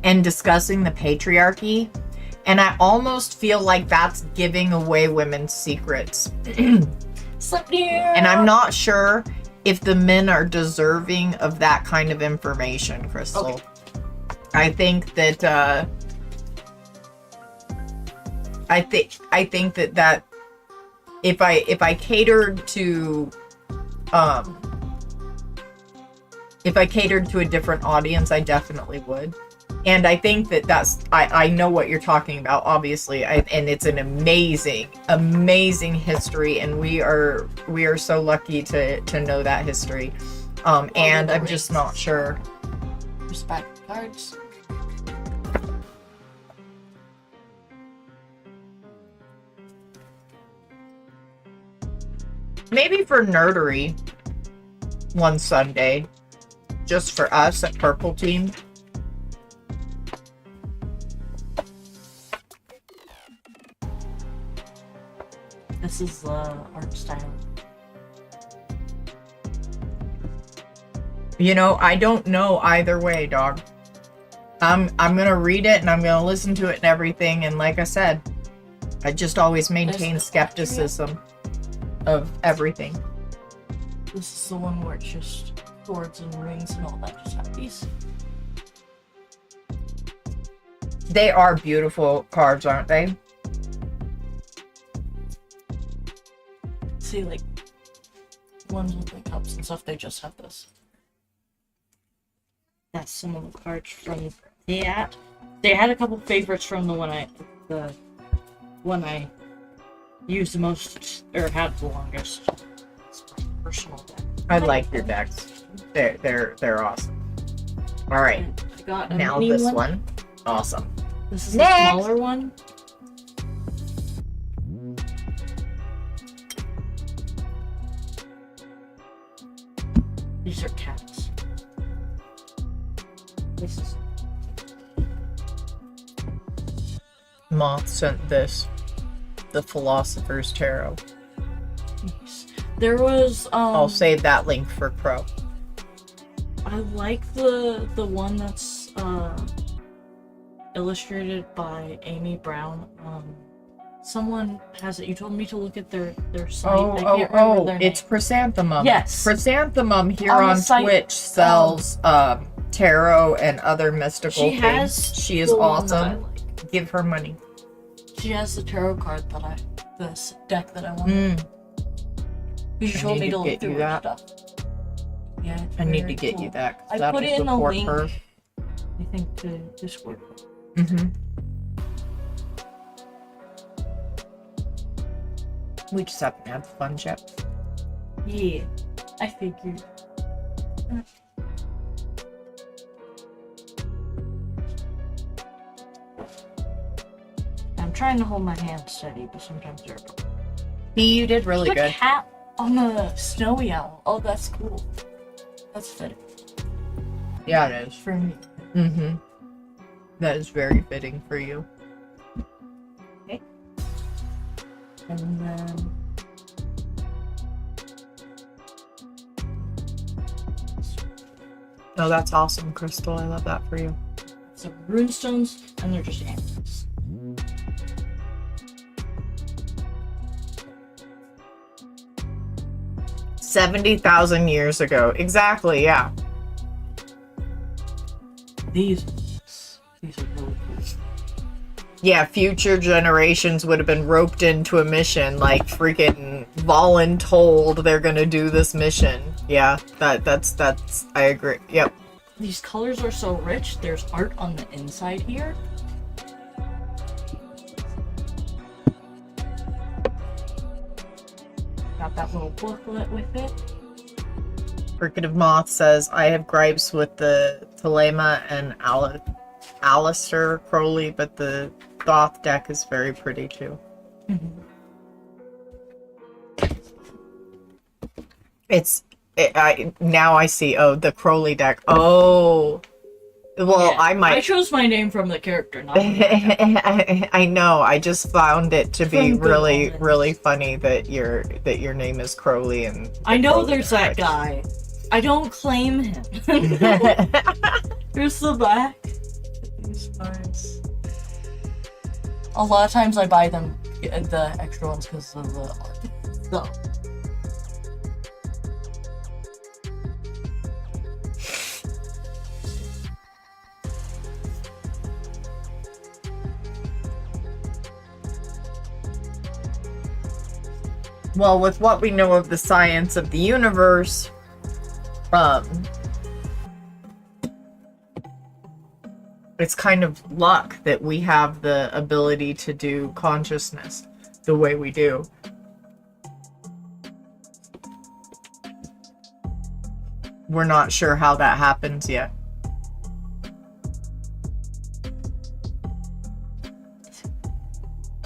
and discussing the patriarchy, and I almost feel like that's giving away women's secrets. And I'm not sure if the men are deserving of that kind of information, Crystal. Okay. I think that I think that if I catered to a different audience, I definitely would. And I think that's I know what you're talking about, obviously, and it's an amazing history, and we are so lucky to know that history. And I'm just not sure. Respect cards. Maybe for nerdery one Sunday, just for us at Purple Team. This is art style. You know, I don't know either way, dog. I'm gonna read it and I'm gonna listen to it and everything, and like I said, I just always maintain skepticism of everything. This is the one where it's just swords and rings and all that. Just have these. They are beautiful cards, aren't they? See, like ones with the cups and stuff, they just have this. That's some of the cards from that. They had a couple favorites from the one I used the most, or had the longest. It's my personal deck. I like your decks. They're awesome. All right, I got a now mini this one. Awesome. This is Next. the smaller one. These are cats. This is Moth sent this. The Philosopher's Tarot. nice. There was I'll save that link for Pro. I like the one that's illustrated by Amy Brown. Someone has it. You told me to look at their site. I can't remember their it's name. Chrysanthemum. Yes. Chrysanthemum here On the on site, Twitch sells tarot and other mystical She things. has She is the one that I awesome. like. Give her money. She has the tarot card that this deck that I want. You I told need me to to get look through you her that. stuff. Yeah, it's I need very to get cool. you that. 'Cause I that'll put it in the support link. her. I think to Discord. We just haven't had fun yet. Yeah, I figured. trying to hold my hand steady, but sometimes they're. You did really The good. cat on the snowy owl. Oh, that's cool. That's fitting Yeah, it is. for me. Mm-hmm. That is very fitting for you. And then Oh, that's awesome, Crystal. I love that for you. some runestones, and they're just animals. 70,000 years ago. Exactly, yeah. These are really cool. Yeah, future generations would have been roped into a mission, like freaking voluntold they're gonna do this mission. Yeah, that's I agree. Yep. These colors are so rich. There's art on the inside here. Got that little booklet with it. Fricative Moth says, I have gripes with the Thelema and Alistair Crowley, but the Thoth deck is very pretty too. Now I see, oh, the Crowley deck. Oh. Well, Yeah, I might. I chose my name from the character, not from the deck. I know. I just found it to be From Good really, Omens. really funny that your name is Crowley and I know Crowley there's that deck. guy. I don't claim him. Here's the back. These cards. A lot of times I buy them, the extra ones, because of the art. So. Well, with what we know of the science of the universe, it's kind of luck that we have the ability to do consciousness the way we do. We're not sure how that happens yet.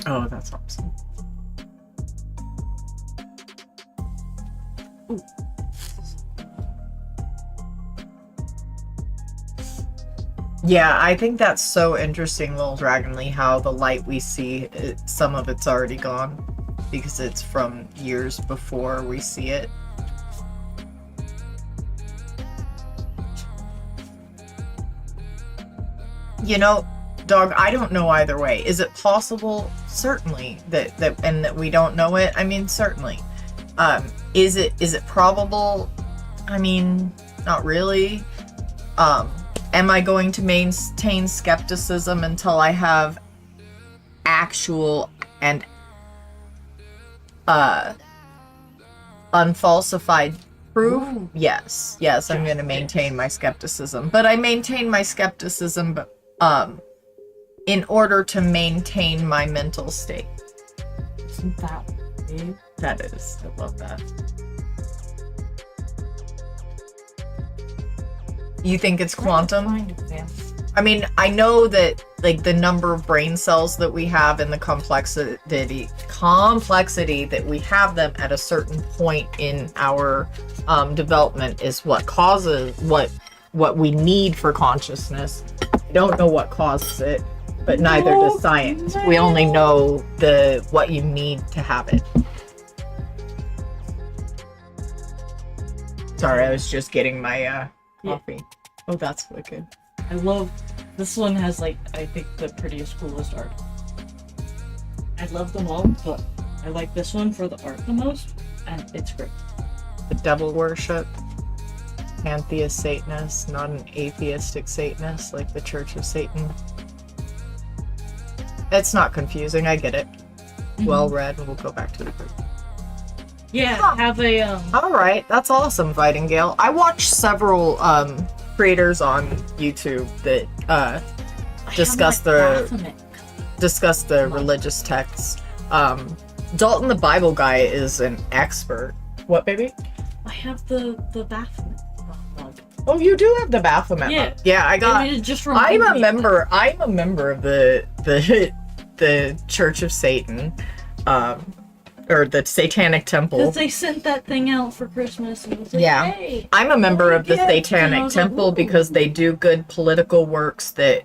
Oh, that's awesome. Yeah, I think that's so interesting, Little Dragonly, how the light we see, some of it's already gone because it's from years before we see it. You know, dog, I don't know either way. Is it possible? Certainly that we don't know it. I mean, certainly. Is it probable? I mean, not really. Am I going to maintain skepticism until I have actual and unfalsified proof? Ooh. Yes, I'm going to maintain my skepticism. But I maintain my skepticism in order to maintain my mental state. Isn't that big? That is. I love that. You think it's quantum? Kind of, yeah. I mean, I know that like the number of brain cells that we have and the complexity that we have them at a certain point in our development is what causes what we need for consciousness. I don't know what causes it, but neither does science. We only know what you need to have it. Sorry, I was just getting my coffee. Oh, that's wicked. I love this one. Has like I think the prettiest, coolest art. I love them all, but I like this one for the art the most, and it's great. The devil worship. Pantheist Satanist, not an atheistic Satanist like the Church of Satan. It's not confusing, I get it. Well read, and we'll go back to the group. Yeah, have a Alright, that's awesome, Fighting Gale. I watched several creators on YouTube that discuss the religious texts. Dalton the Bible guy is an expert. What, baby? I have the Baphomet mug. Oh, you do have the Baphomet. Yeah. mug. Yeah, I got. I mean, it just I'm reminded a me- member. I'm a member of the the Church of Satan, or the Satanic Temple. Because they sent that thing out for Christmas and it was like, Yeah. hey. I'm a member of the yeah. And I Satanic was like, Temple ooh. because they do good political works that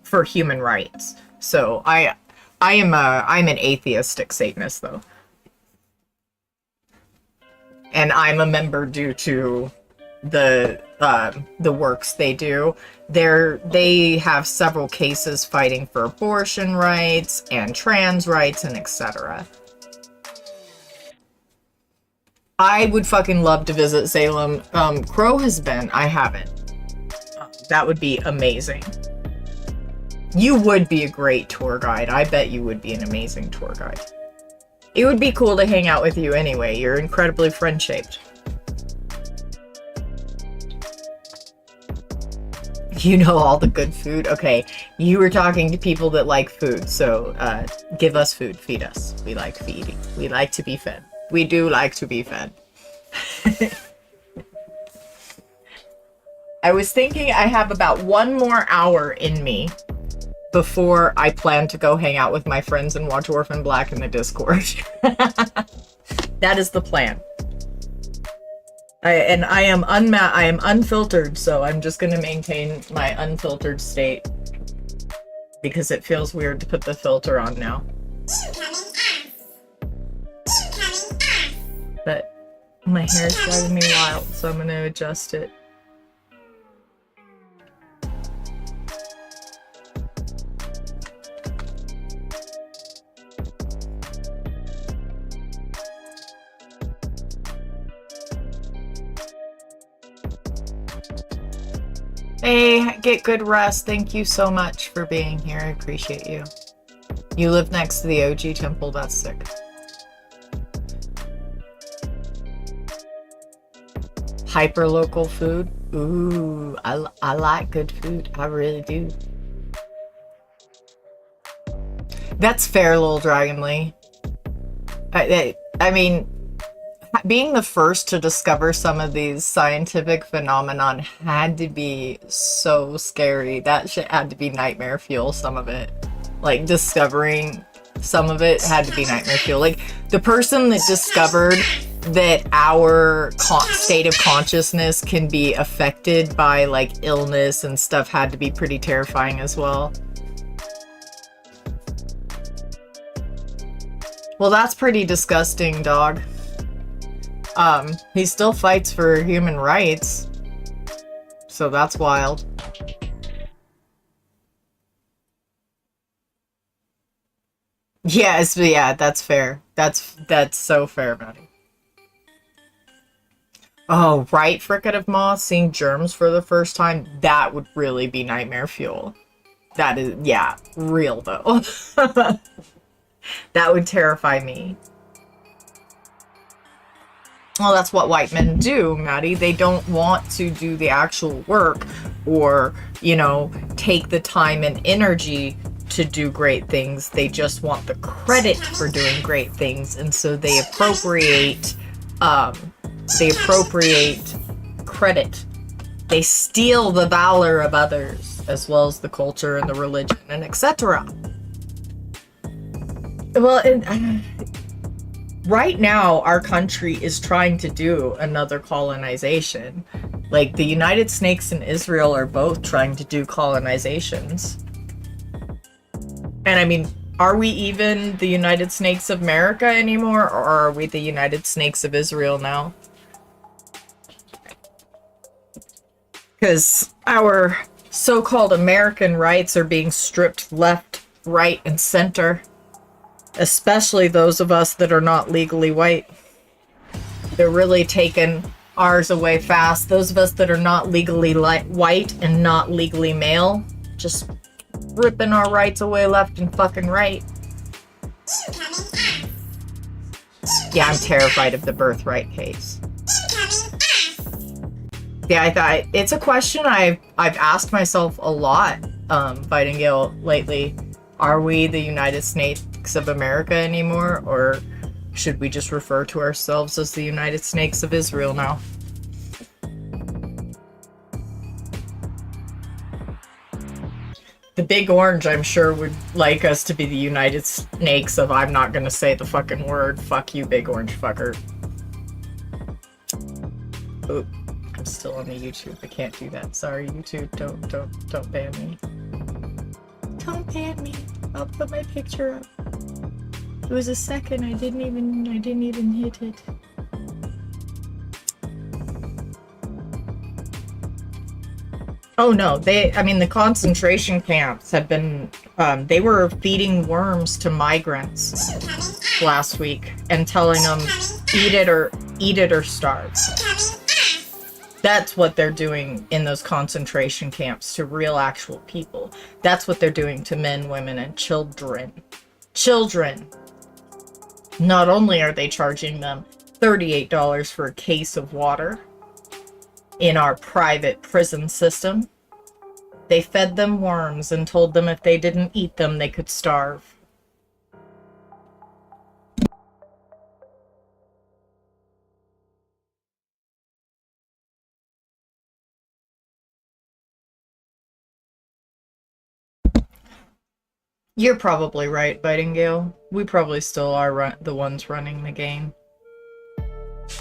for human rights. So I'm an atheistic Satanist though. And I'm a member due to the works they do. They have several cases fighting for abortion rights and trans rights and etc. I would fucking love to visit Salem. Crow has been. I haven't. That would be amazing. You would be a great tour guide. I bet you would be an amazing tour guide. It would be cool to hang out with you anyway. You're incredibly friend-shaped. You know all the good food? Okay, you were talking to people that like food, so give us food. Feed us. We like feeding. We like to be fed. We do like to be fed. I was thinking I have about 1 more hour in me before I plan to go hang out with my friends and watch Orphan Black in the Discord. That is the plan. I am unfiltered, so I'm just gonna maintain my unfiltered state because it feels weird to put the filter on now. But my hair is driving me wild, so I'm gonna adjust it. Hey, get good rest. Thank you so much for being here. I appreciate you. You live next to the OG temple. That's sick. Hyper-local food. Ooh, I like good food. I really do. That's fair, Lil Dragon Lee. I mean, being the first to discover some of these scientific phenomenon had to be so scary. That shit had to be nightmare fuel, some of it. Like, discovering some of it had to be nightmare fuel. Like, the person that discovered that our state of consciousness can be affected by, like, illness and stuff had to be pretty terrifying as well. Well, that's pretty disgusting, dog. He still fights for human rights. So that's wild. Yes, yeah, that's fair. That's so fair, buddy. Oh, right, fricative moth, seeing germs for the first time, that would really be nightmare fuel. That is, yeah, real though. That would terrify me. Well, that's what white men do, Maddie. They don't want to do the actual work or, you know, take the time and energy to do great things. They just want the credit for doing great things. And so they appropriate credit. They steal the valor of others, as well as the culture and the religion and etc. Well, right now, our country is trying to do another colonization. Like, the United Snakes and Israel are both trying to do colonizations. And I mean, are we even the United Snakes of America anymore, or are we the United Snakes of Israel now? Because our so-called American rights are being stripped left, right, and center. Especially those of us that are not legally white. They're really taking ours away fast. Those of us that are not legally white and not legally male, just ripping our rights away left and fucking right. Yeah, I'm terrified of the birthright case. Yeah, I thought it's a question I've asked myself a lot, Fighting Gale, lately. Are we the United States of America anymore, or should we just refer to ourselves as the United Snakes of Israel now? The Big Orange, I'm sure, would like us to be the United Snakes of I'm not gonna say the fucking word. Fuck you, Big Orange fucker. Oop. I'm still on the YouTube. I can't do that. Sorry, YouTube. Don't ban me. Don't ban me. I'll put my picture up. It was a second. I didn't even hit it. Oh no, the concentration camps had been, they were feeding worms to migrants last week and telling them, eat it or starve. That's what they're doing in those concentration camps to real actual people. That's what they're doing to men, women, and children. Children! Not only are they charging them $38 for a case of water in our private prison system, they fed them worms and told them if they didn't eat them, they could starve. You're probably right, Bitingale. We probably still are the ones running the game.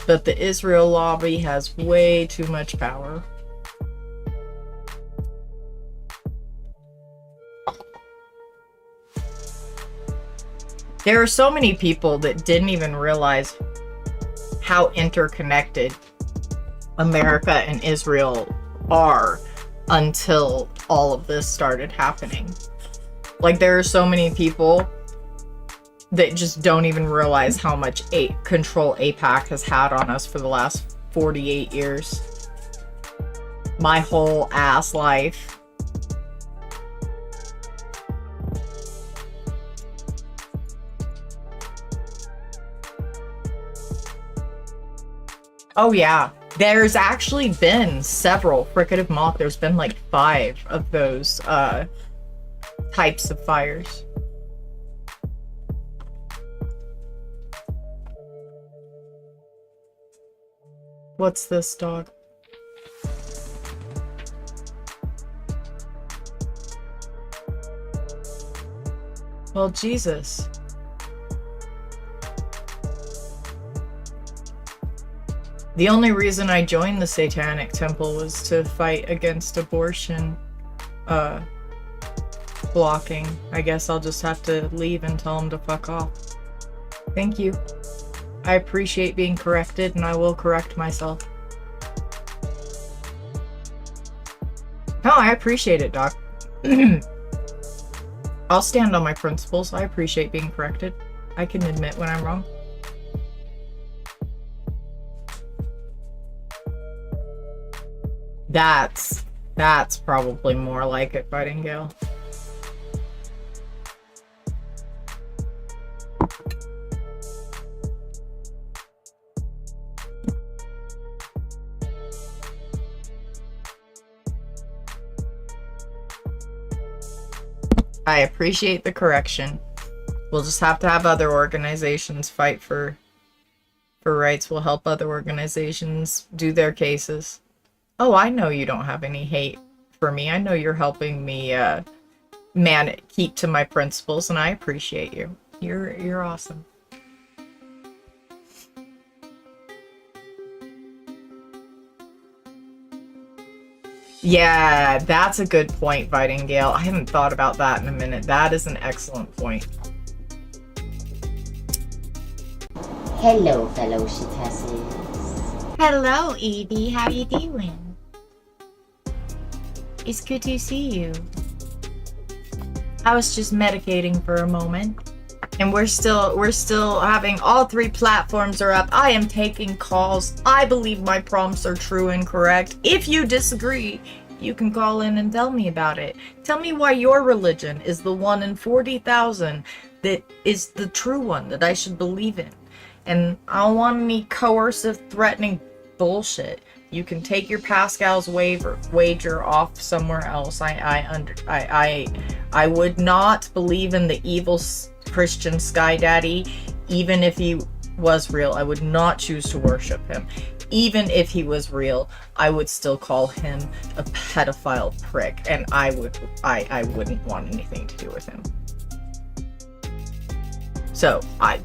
But the Israel lobby has way too much power. There are so many people that didn't even realize how interconnected America and Israel are until all of this started happening. Like, there are so many people that just don't even realize how much control AIPAC has had on us for the last 48 years. My whole ass life. Oh yeah, there's actually been several fricative moth. There's been like 5 of those types of fires. What's this, dog? Well, Jesus. The only reason I joined the Satanic Temple was to fight against abortion blocking. I guess I'll just have to leave and tell them to fuck off. Thank you. I appreciate being corrected, and I will correct myself. No, I appreciate it, Doc. I'll stand on my principles. I appreciate being corrected. I can admit when I'm wrong. That's probably more like it, Fightingale. I appreciate the correction. We'll just have to have other organizations fight for rights. We'll help other organizations do their cases. Oh, I know you don't have any hate for me. I know you're helping me keep to my principles, and I appreciate you. You're awesome. Yeah, that's a good point, Vitingale. I haven't thought about that in a minute. That is an excellent point. Hello, fellow shitasses. Hello, Evie. How you doing? It's good to see you. I was just medicating for a moment. And we're still having all 3 platforms are up. I am taking calls. I believe my prompts are true and correct. If you disagree, you can call in and tell me about it. Tell me why your religion is the one in 40,000 that is the true one that I should believe in. And I don't want any coercive, threatening bullshit. You can take your Pascal's wager off somewhere else. I would not believe in the evil Christian Sky Daddy, even if he was real. I would not choose to worship him. even if he was real, I would still call him a pedophile prick, and I wouldn't want anything to do with him. So,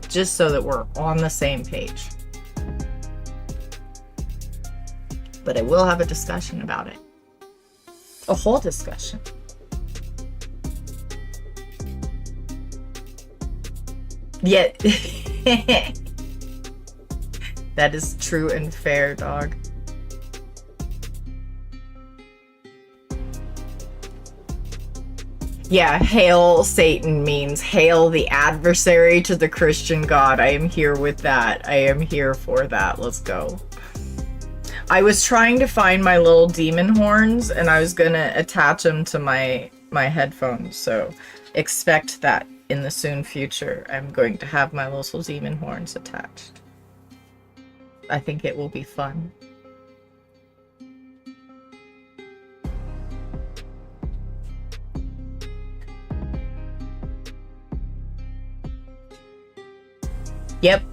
just so that we're on the same page. But I will have a discussion about it. A whole discussion. Yeah. That is true and fair, dog. Yeah, hail Satan means hail the adversary to the Christian God. I am here with that. I am here for that. Let's go. I was trying to find my little demon horns, and I was gonna attach them to my headphones, so expect that in the soon future. I'm going to have my little demon horns attached. I think it will be fun. Yep.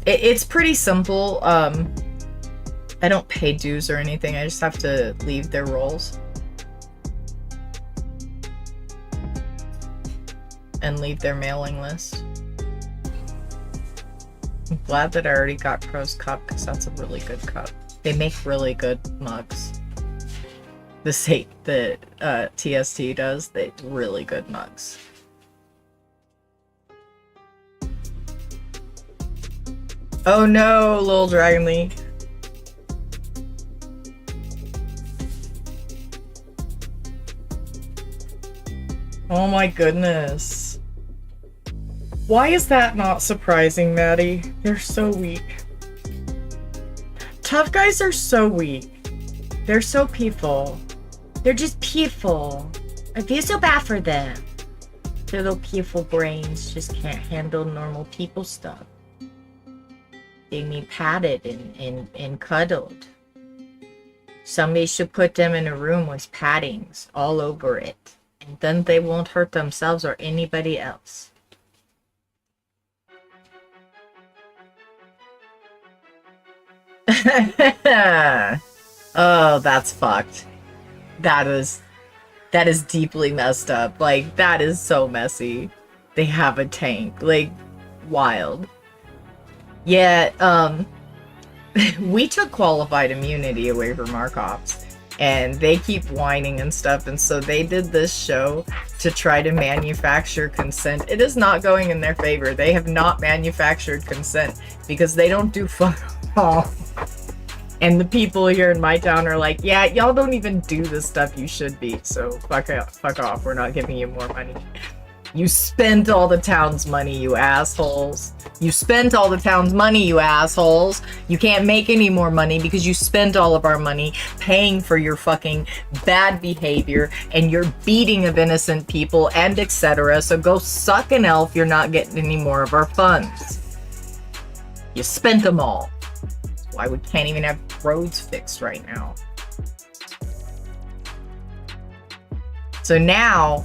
It's pretty simple. I don't pay dues or anything. I just have to leave their roles. And leave their mailing list. I'm glad that I already got Crow's cup, because that's a really good cup. They make really good mugs. The TST does. They really good mugs. Oh no, little Dragon League. Oh my goodness. Why is that not surprising, Maddie? They're so weak. Tough guys are so weak. They're so peaceful. They're just peaceful. I feel so bad for them. Their little peaceful brains just can't handle normal people stuff. They need patted and cuddled. Somebody should put them in a room with paddings all over it. And then they won't hurt themselves or anybody else. Oh, that's fucked. That is deeply messed up. Like, that is so messy. They have a tank. Like, wild. Yeah, we took qualified immunity away from our cops, and they keep whining and stuff, and so they did this show to try to manufacture consent. It is not going in their favor. They have not manufactured consent because they don't do fuck all. And the people here in my town are like, yeah, y'all don't even do the stuff you should be, so fuck off. We're not giving you more money. You spent all the town's money, you assholes. You spent all the town's money, you assholes. You can't make any more money because you spent all of our money paying for your fucking bad behavior and your beating of innocent people and etc. So go suck an elf, you're not getting any more of our funds. You spent them all. That's why we can't even have roads fixed right now. So now,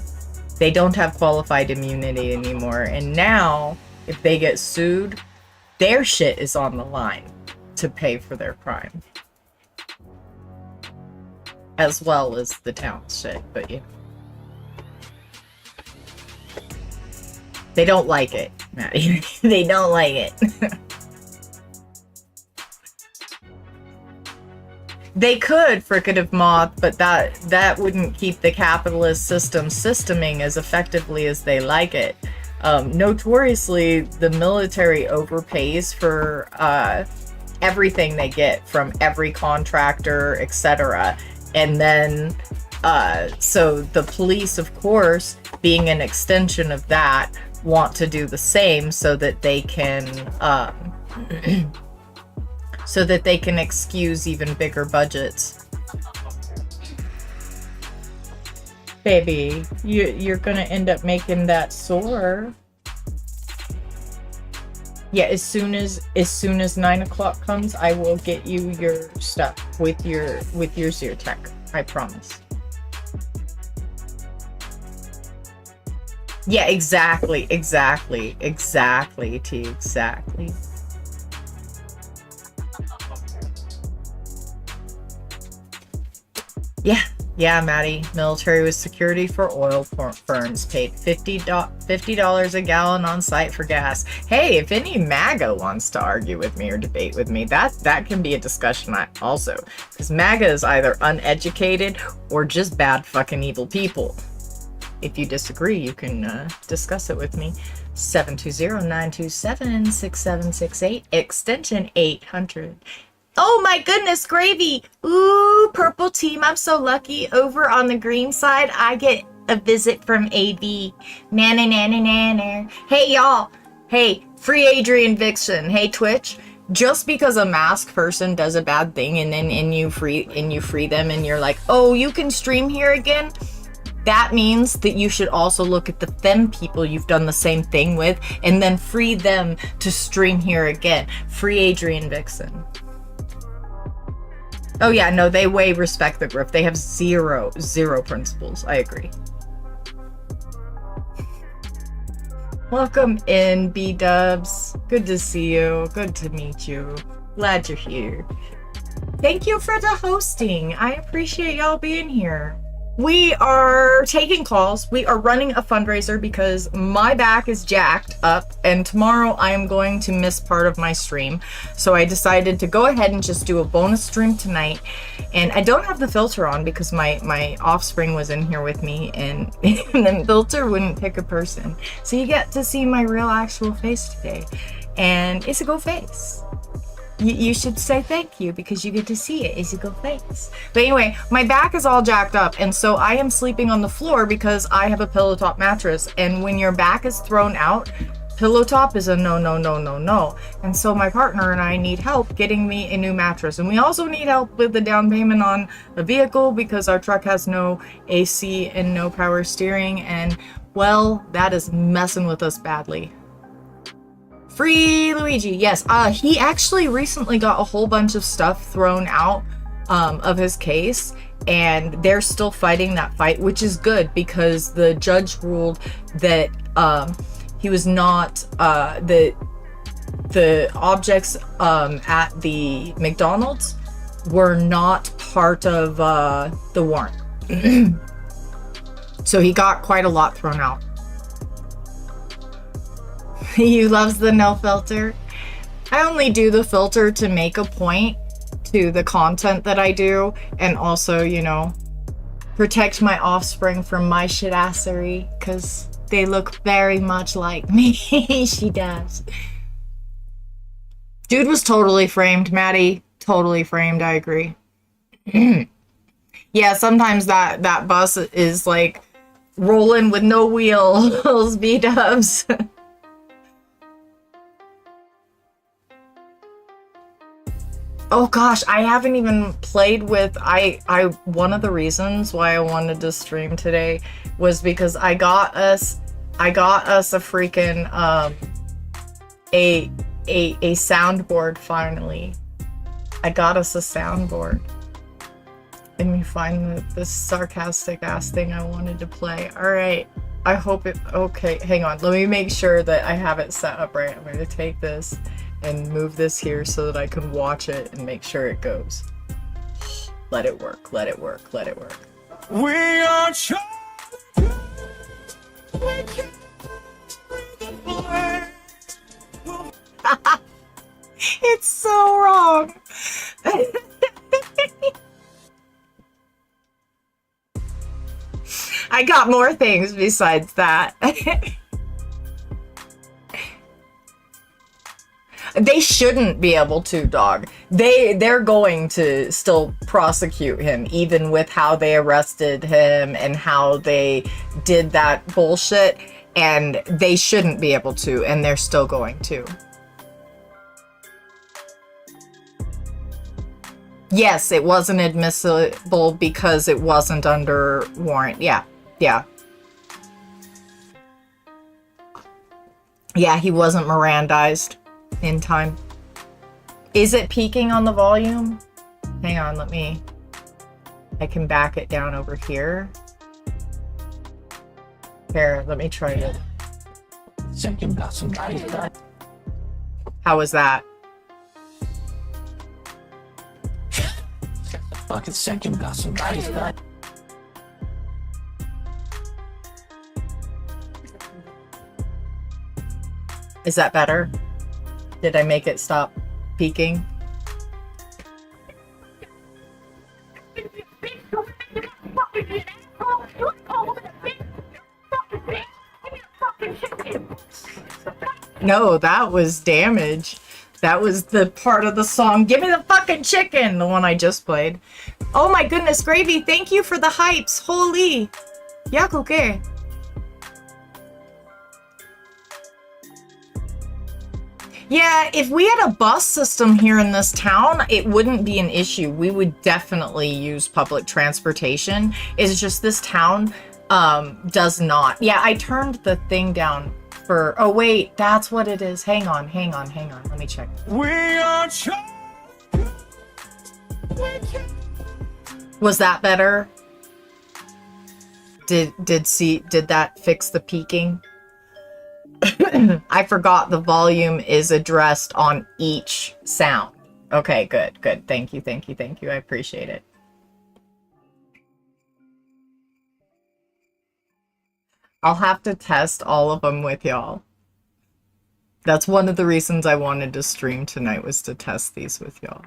they don't have qualified immunity anymore, and now, if they get sued, their shit is on the line to pay for their crime. As well as the town's shit, but yeah. They don't like it, Maddie. They don't like it. They could, fricative moth, but that wouldn't keep the capitalist system systeming as effectively as they like it. Notoriously, the military overpays for everything they get from every contractor, etc. And then, so the police, of course, being an extension of that, want to do the same so that they can so that they can excuse even bigger budgets. Baby, you're gonna end up making that sore. Yeah, as soon as 9 o'clock comes, I will get you your stuff with your Zyrtec. I promise. Yeah, exactly, T, exactly. Yeah, Maddie. Military with security for oil firms paid $50 a gallon on site for gas. Hey, if any MAGA wants to argue with me or debate with me, that can be a discussion also. Because MAGA is either uneducated or just bad fucking evil people. If you disagree, you can discuss it with me. 720-927-6768, extension 800. Oh my goodness, gravy! Ooh, purple team, I'm so lucky. Over on the green side, I get a visit from AV. Nana. Hey y'all. Hey, free Adrian Vixen. Hey Twitch. Just because a masked person does a bad thing and you free them and you're like, oh, you can stream here again. That means that you should also look at the femme people you've done the same thing with and then free them to stream here again. Free Adrian Vixen. Oh yeah, no, they way respect the Griff. They have zero principles. I agree. Welcome in, B-dubs. Good to see you. Good to meet you. Glad you're here. Thank you for the hosting. I appreciate y'all being here. We are taking calls. We are running a fundraiser because my back is jacked up and tomorrow I am going to miss part of my stream. So I decided to go ahead and just do a bonus stream tonight. And I don't have the filter on because my offspring was in here with me and the filter wouldn't pick a person. So you get to see my real actual face today. And it's a go face. You should say thank you because you get to see it. It's a go face. But anyway, my back is all jacked up and so I am sleeping on the floor because I have a pillow top mattress, and when your back is thrown out, pillow top is a no. And so my partner and I need help getting me a new mattress, and we also need help with the down payment on a vehicle because our truck has no AC and no power steering, and well, that is messing with us badly. Free Luigi, yes. He actually recently got a whole bunch of stuff thrown out of his case, and they're still fighting that fight, which is good because the judge ruled that he was not the objects at the McDonald's were not part of the warrant. So he got quite a lot thrown out. He loves the no filter. I only do the filter to make a point to the content that I do, and also, you know, protect my offspring from my shit-assery, because they look very much like me. She does. Dude was totally framed, Maddie. Totally framed, I agree. Yeah, sometimes that bus is like rolling with no wheels, B-dubs. Oh gosh, I haven't even played with, one of the reasons why I wanted to stream today was because I got us a freaking, a soundboard finally. I got us a soundboard. Let me find this sarcastic ass thing I wanted to play. Alright, I hope it, okay, hang on. Let me make sure that I have it set up right. I'm going to take this and move this here so that I can watch it and make sure it goes. Let it work, let it work, let it work. We are It's so wrong. I got more things besides that. They shouldn't be able to, dog. They're going to still prosecute him, even with how they arrested him and how they did that bullshit, and they shouldn't be able to, and they're still going to. Yes, it wasn't admissible because it wasn't under warrant. Yeah. Yeah, he wasn't Mirandized in time. Is it peaking on the volume? Hang on, I can back it down over here. Here, let me try it. How was that? fucking second, got somebody's gun. Is that better? Did I make it stop peaking? No, that was damage. That was the part of the song, Give Me the Fucking Chicken, the one I just played. Oh my goodness, Gravy, thank you for the hypes. Holy. Yakuke. Yeah, if we had a bus system here in this town, it wouldn't be an issue. We would definitely use public transportation. It's just this town does not. Yeah, I turned the thing down for... Oh, wait, that's what it is. Hang on. Let me check. We are Was that better? Did that fix the peaking? I forgot the volume is addressed on each sound. Okay, good. Thank you. I appreciate it. I'll have to test all of them with y'all. That's one of the reasons I wanted to stream tonight, was to test these with y'all.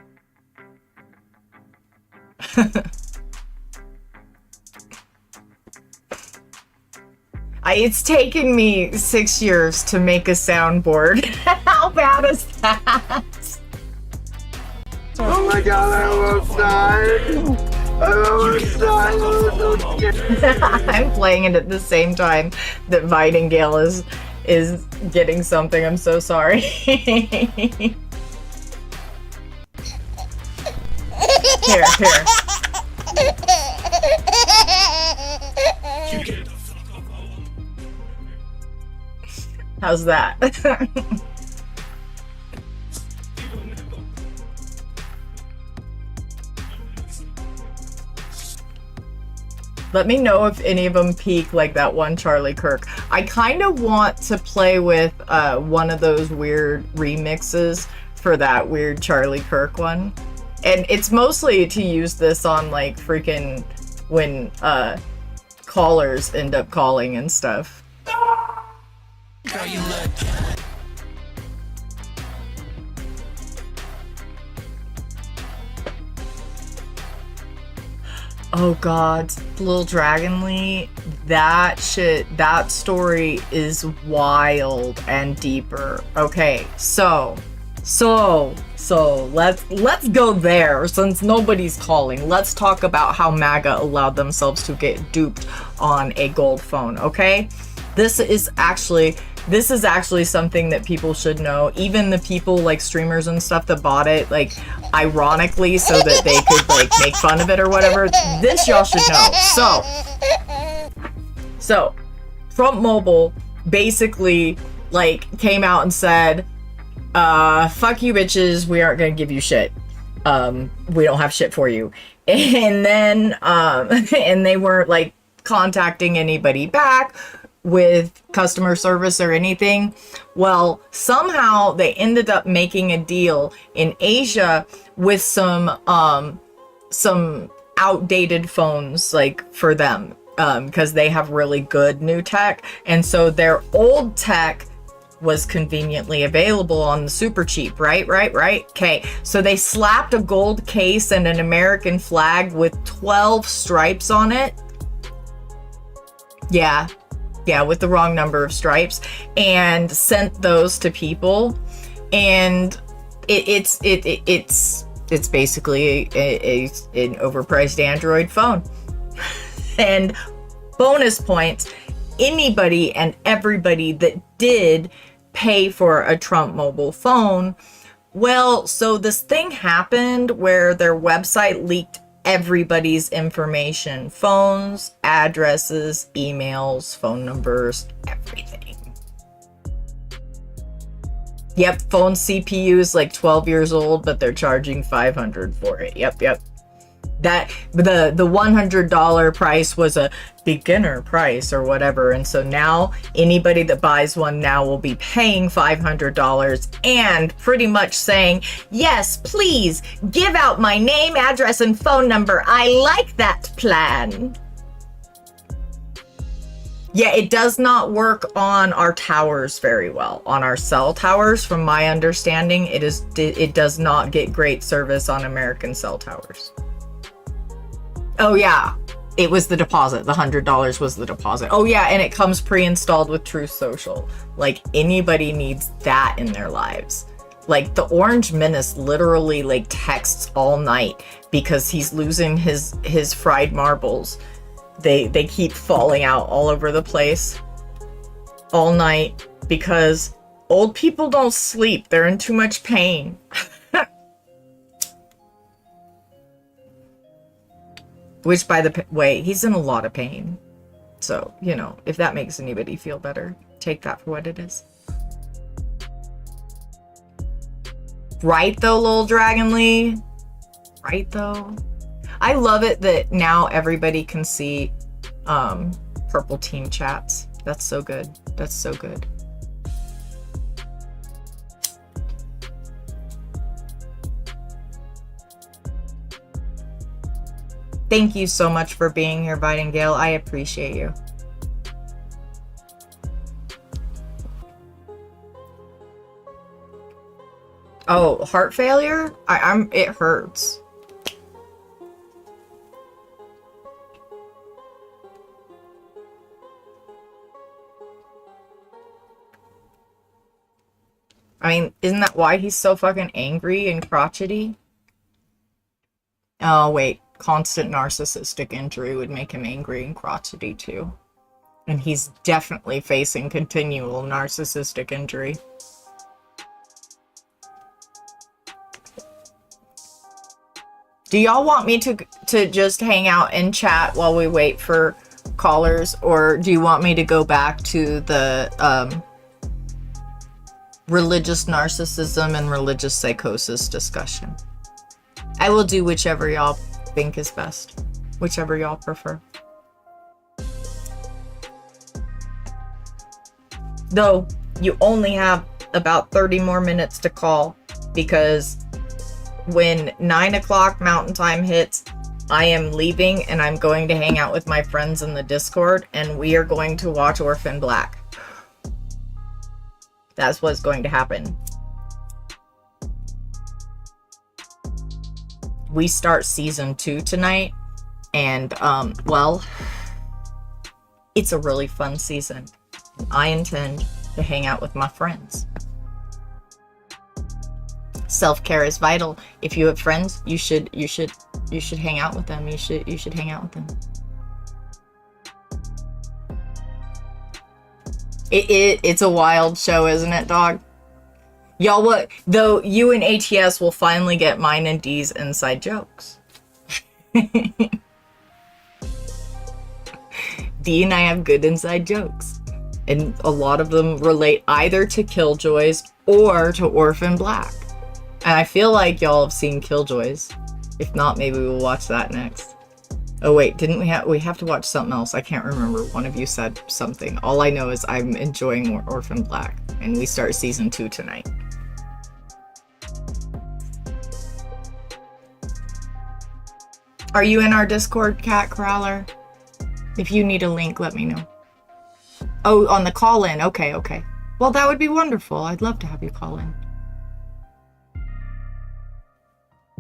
It's taken me 6 years to make a soundboard. How bad is that? Oh my god, I almost died. I'm playing it at the same time that Vidingale is getting something. I'm so sorry. Here. How's that? Let me know if any of them peak like that one Charlie Kirk. I kind of want to play with one of those weird remixes for that weird Charlie Kirk one. And it's mostly to use this on like freaking when callers end up calling and stuff. Oh god, Little Dragonly, that story is wild and deeper. Okay, so let's go there since nobody's calling. Let's talk about how MAGA allowed themselves to get duped on a gold phone, okay? This is actually something that people should know. Even the people like streamers and stuff that bought it, like ironically, so that they could like make fun of it or whatever. This y'all should know. So Trump Mobile basically like came out and said, fuck you bitches, we aren't gonna give you shit. We don't have shit for you. And then and they weren't like contacting anybody back with customer service or anything. Well, somehow they ended up making a deal in Asia with some outdated phones, like for them, because they have really good new tech, and so their old tech was conveniently available on the super cheap, right? Okay, so they slapped a gold case and an American flag with 12 stripes on it. Yeah, with the wrong number of stripes, and sent those to people. And it's basically an overpriced Android phone. And bonus points, anybody and everybody that did pay for a Trump Mobile phone, well, so this thing happened where their website leaked everybody's information, phones, addresses, emails, phone numbers, everything. Yep, phone CPU is like 12 years old, but they're charging $500 for it. Yep. That the $100 price was a beginner price or whatever, and so now anybody that buys one now will be paying $500 and pretty much saying, yes, please give out my name, address, and phone number. I like that plan. Yeah, it does not work on our towers very well. On our cell towers, from my understanding, it does not get great service on American cell towers. Oh yeah, it was the deposit. The $100 was the deposit. Oh yeah, and it comes pre-installed with Truth Social. Like, anybody needs that in their lives. Like, the Orange Menace literally like texts all night because he's losing his fried marbles. They keep falling out all over the place all night because old people don't sleep. They're in too much pain. Which, by the way, he's in a lot of pain. So, you know, if that makes anybody feel better, take that for what it is. Right though, Lil Dragon Lee? Right though? I love it that now everybody can see purple team chats. That's so good. That's so good. Thank you so much for being here, Gale. I appreciate you. Oh, heart failure? It hurts. I mean, isn't that why he's so fucking angry and crotchety? Oh, wait. Constant narcissistic injury would make him angry and crotchety too. And he's definitely facing continual narcissistic injury. Do y'all want me to just hang out and chat while we wait for callers, or do you want me to go back to the religious narcissism and religious psychosis discussion? I will do whichever y'all think is best, whichever y'all prefer. Though you only have about 30 more minutes to call, because when 9 o'clock Mountain Time hits, I am leaving and I'm going to hang out with my friends in the Discord, and we are going to watch Orphan Black. That's what's going to happen. We start season 2 tonight, and well, it's a really fun season. I intend to hang out with my friends. Self-care is vital. If you have friends, you should hang out with them. You should hang out with them. It's a wild show, isn't it, dog? Y'all, what though? You and ATS will finally get mine and D's inside jokes. D and I have good inside jokes, and a lot of them relate either to Killjoys or to Orphan Black. And I feel like y'all have seen Killjoys. If not, maybe we'll watch that next. Oh wait, didn't we have to watch something else? I can't remember. One of you said something. All I know is I'm enjoying Orphan Black, and we start season 2 tonight. Are you in our Discord, Cat Crawler? If you need a link, let me know. Oh, on the call-in. Okay. Well, that would be wonderful. I'd love to have you call in.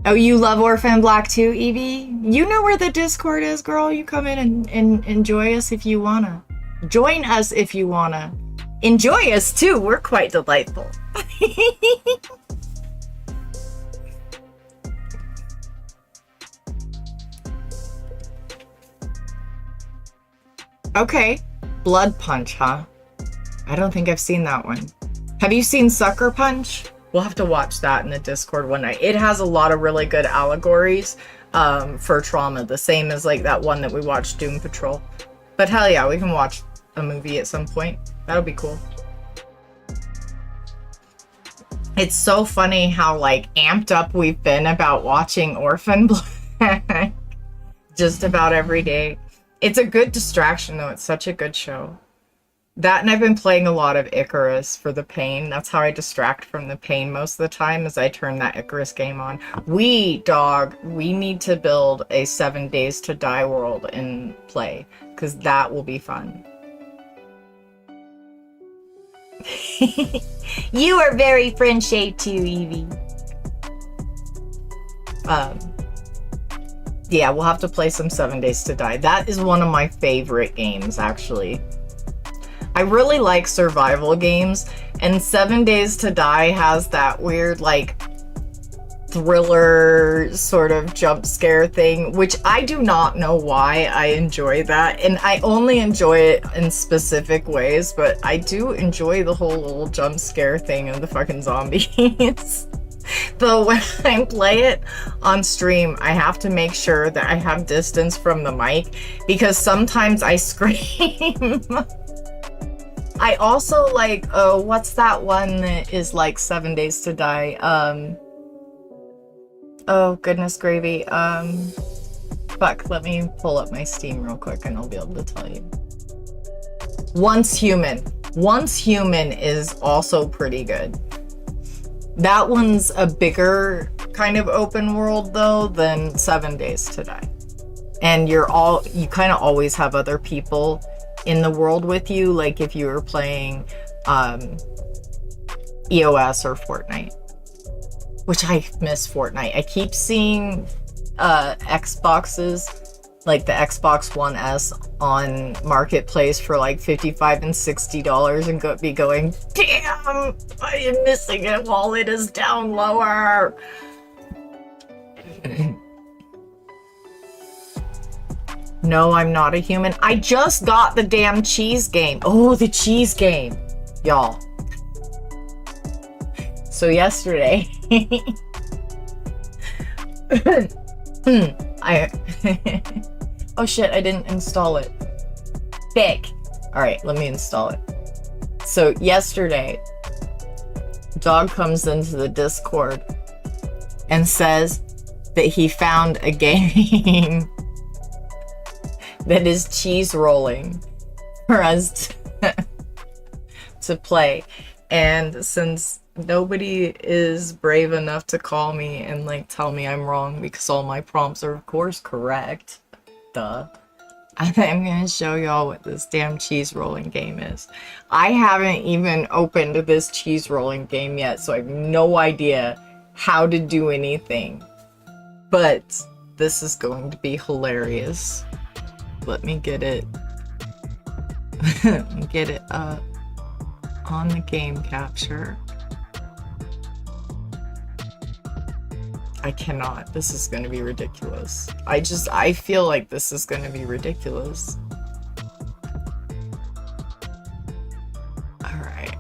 Oh, you love Orphan Black too, Evie? You know where the Discord is, girl. You come in and enjoy us if you wanna. Join us if you wanna. Enjoy us too. We're quite delightful. Okay. Blood Punch, huh? I don't think I've seen that one. Have you seen Sucker Punch? We'll have to watch that in the Discord one night. It has a lot of really good allegories for trauma. The same as like that one that we watched, Doom Patrol. But hell yeah, we can watch a movie at some point. That'll be cool. It's so funny how like amped up we've been about watching Orphan Black. just about every day. It's a good distraction though. It's such a good show. That, and I've been playing a lot of Icarus for the pain. That's how I distract from the pain most of the time, is I turn that Icarus game on. We need to build a 7 Days to Die world and play, because that will be fun. You are very friend-shaped too, Evie. Yeah, we'll have to play some 7 Days to Die. That is one of my favorite games, actually. I really like survival games, and 7 Days to Die has that weird, like, thriller sort of jump scare thing, which I do not know why I enjoy that, and I only enjoy it in specific ways, but I do enjoy the whole little jump scare thing of the fucking zombies. Though when I play it on stream, I have to make sure that I have distance from the mic, because sometimes I scream. I also like, what's that one that is like 7 Days to Die? Oh, goodness gravy. Fuck, let me pull up my Steam real quick and I'll be able to tell you. Once Human. Once Human is also pretty good. That one's a bigger kind of open world though than 7 Days to Die. And you kind of always have other people in the world with you, like if you were playing EOS or Fortnite, which I miss Fortnite. I keep seeing Xboxes, like the Xbox One S on Marketplace for like $55 and $60 and be going, damn, I am missing it while it is down lower. No, I'm not a human. I just got the damn cheese game. Oh, the cheese game. Y'all. So yesterday, oh shit, I didn't install it. Thick. All right, let me install it. So yesterday, Dog comes into the Discord and says that he found a game that is cheese rolling for us to play. And since nobody is brave enough to call me and like tell me I'm wrong, because all my prompts are of course correct, duh, I'm gonna show y'all what this damn cheese rolling game is. I haven't even opened this cheese rolling game yet, so I have no idea how to do anything, but this is going to be hilarious. Let me get it up on the game capture. I cannot. This is going to be ridiculous. I feel like this is going to be ridiculous. Alright.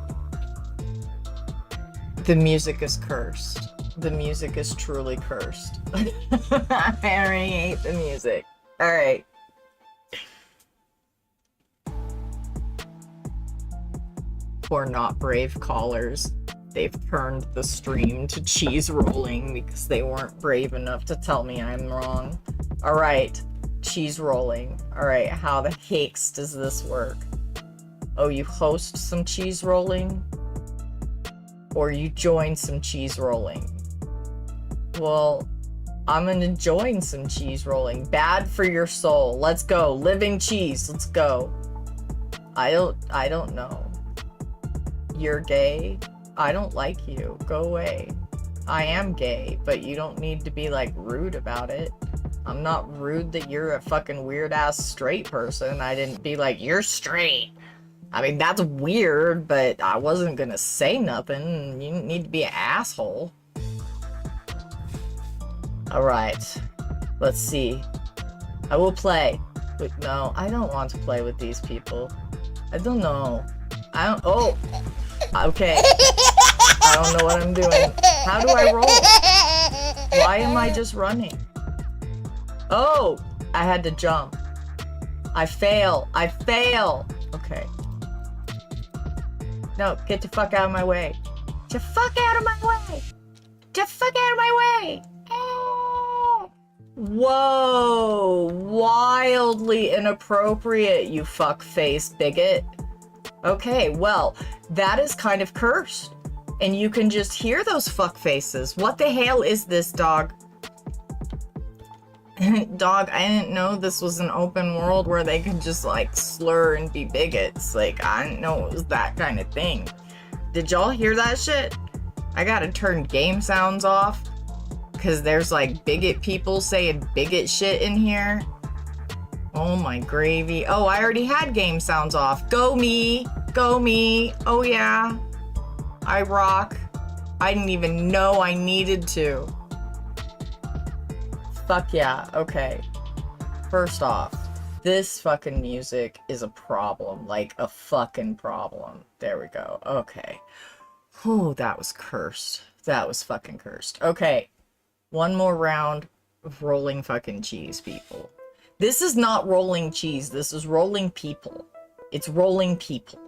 The music is cursed. The music is truly cursed. I already hate the music. Alright. For not brave callers, they've turned the stream to cheese rolling because they weren't brave enough to tell me I'm wrong. Alright, cheese rolling. Alright, how the heeks does this work? Oh, you host some cheese rolling? Or you join some cheese rolling? Well, I'm gonna join some cheese rolling. Bad for your soul. Let's go. Living cheese. Let's go. I don't know. You're gay? I don't like you. Go away. I am gay, but you don't need to be like rude about it. I'm not rude that you're a fucking weird ass straight person. I didn't be like, you're straight. I mean, that's weird, but I wasn't gonna say nothing. You don't need to be an asshole. Alright. Let's see. I will play. Wait, no, I don't want to play with these people. I don't know. Oh! Okay. I don't know what I'm doing. How do I roll? Why am I just running? Oh! I had to jump. I fail. I fail! Okay. No, get the fuck out of my way. Get the fuck out of my way! Get the fuck out of my way! Whoa, wildly inappropriate, you fuckface bigot. Okay, well, that is kind of cursed. And you can just hear those fuckfaces. What the hell is this, dog? Dog, I didn't know this was an open world where they could just, like, slur and be bigots. Like, I didn't know it was that kind of thing. Did y'all hear that shit? I gotta turn game sounds off. Because there's, like, bigot people saying bigot shit in here. Oh, my gravy. Oh, I already had game sounds off. Go me. Go me. Oh, yeah. I rock. I didn't even know I needed to. Fuck yeah. Okay. First off, this fucking music is a problem. Like, a fucking problem. There we go. Okay. Whew, that was cursed. That was fucking cursed. Okay. One more round of rolling fucking cheese, people. This is not rolling cheese. This is rolling people. It's rolling people.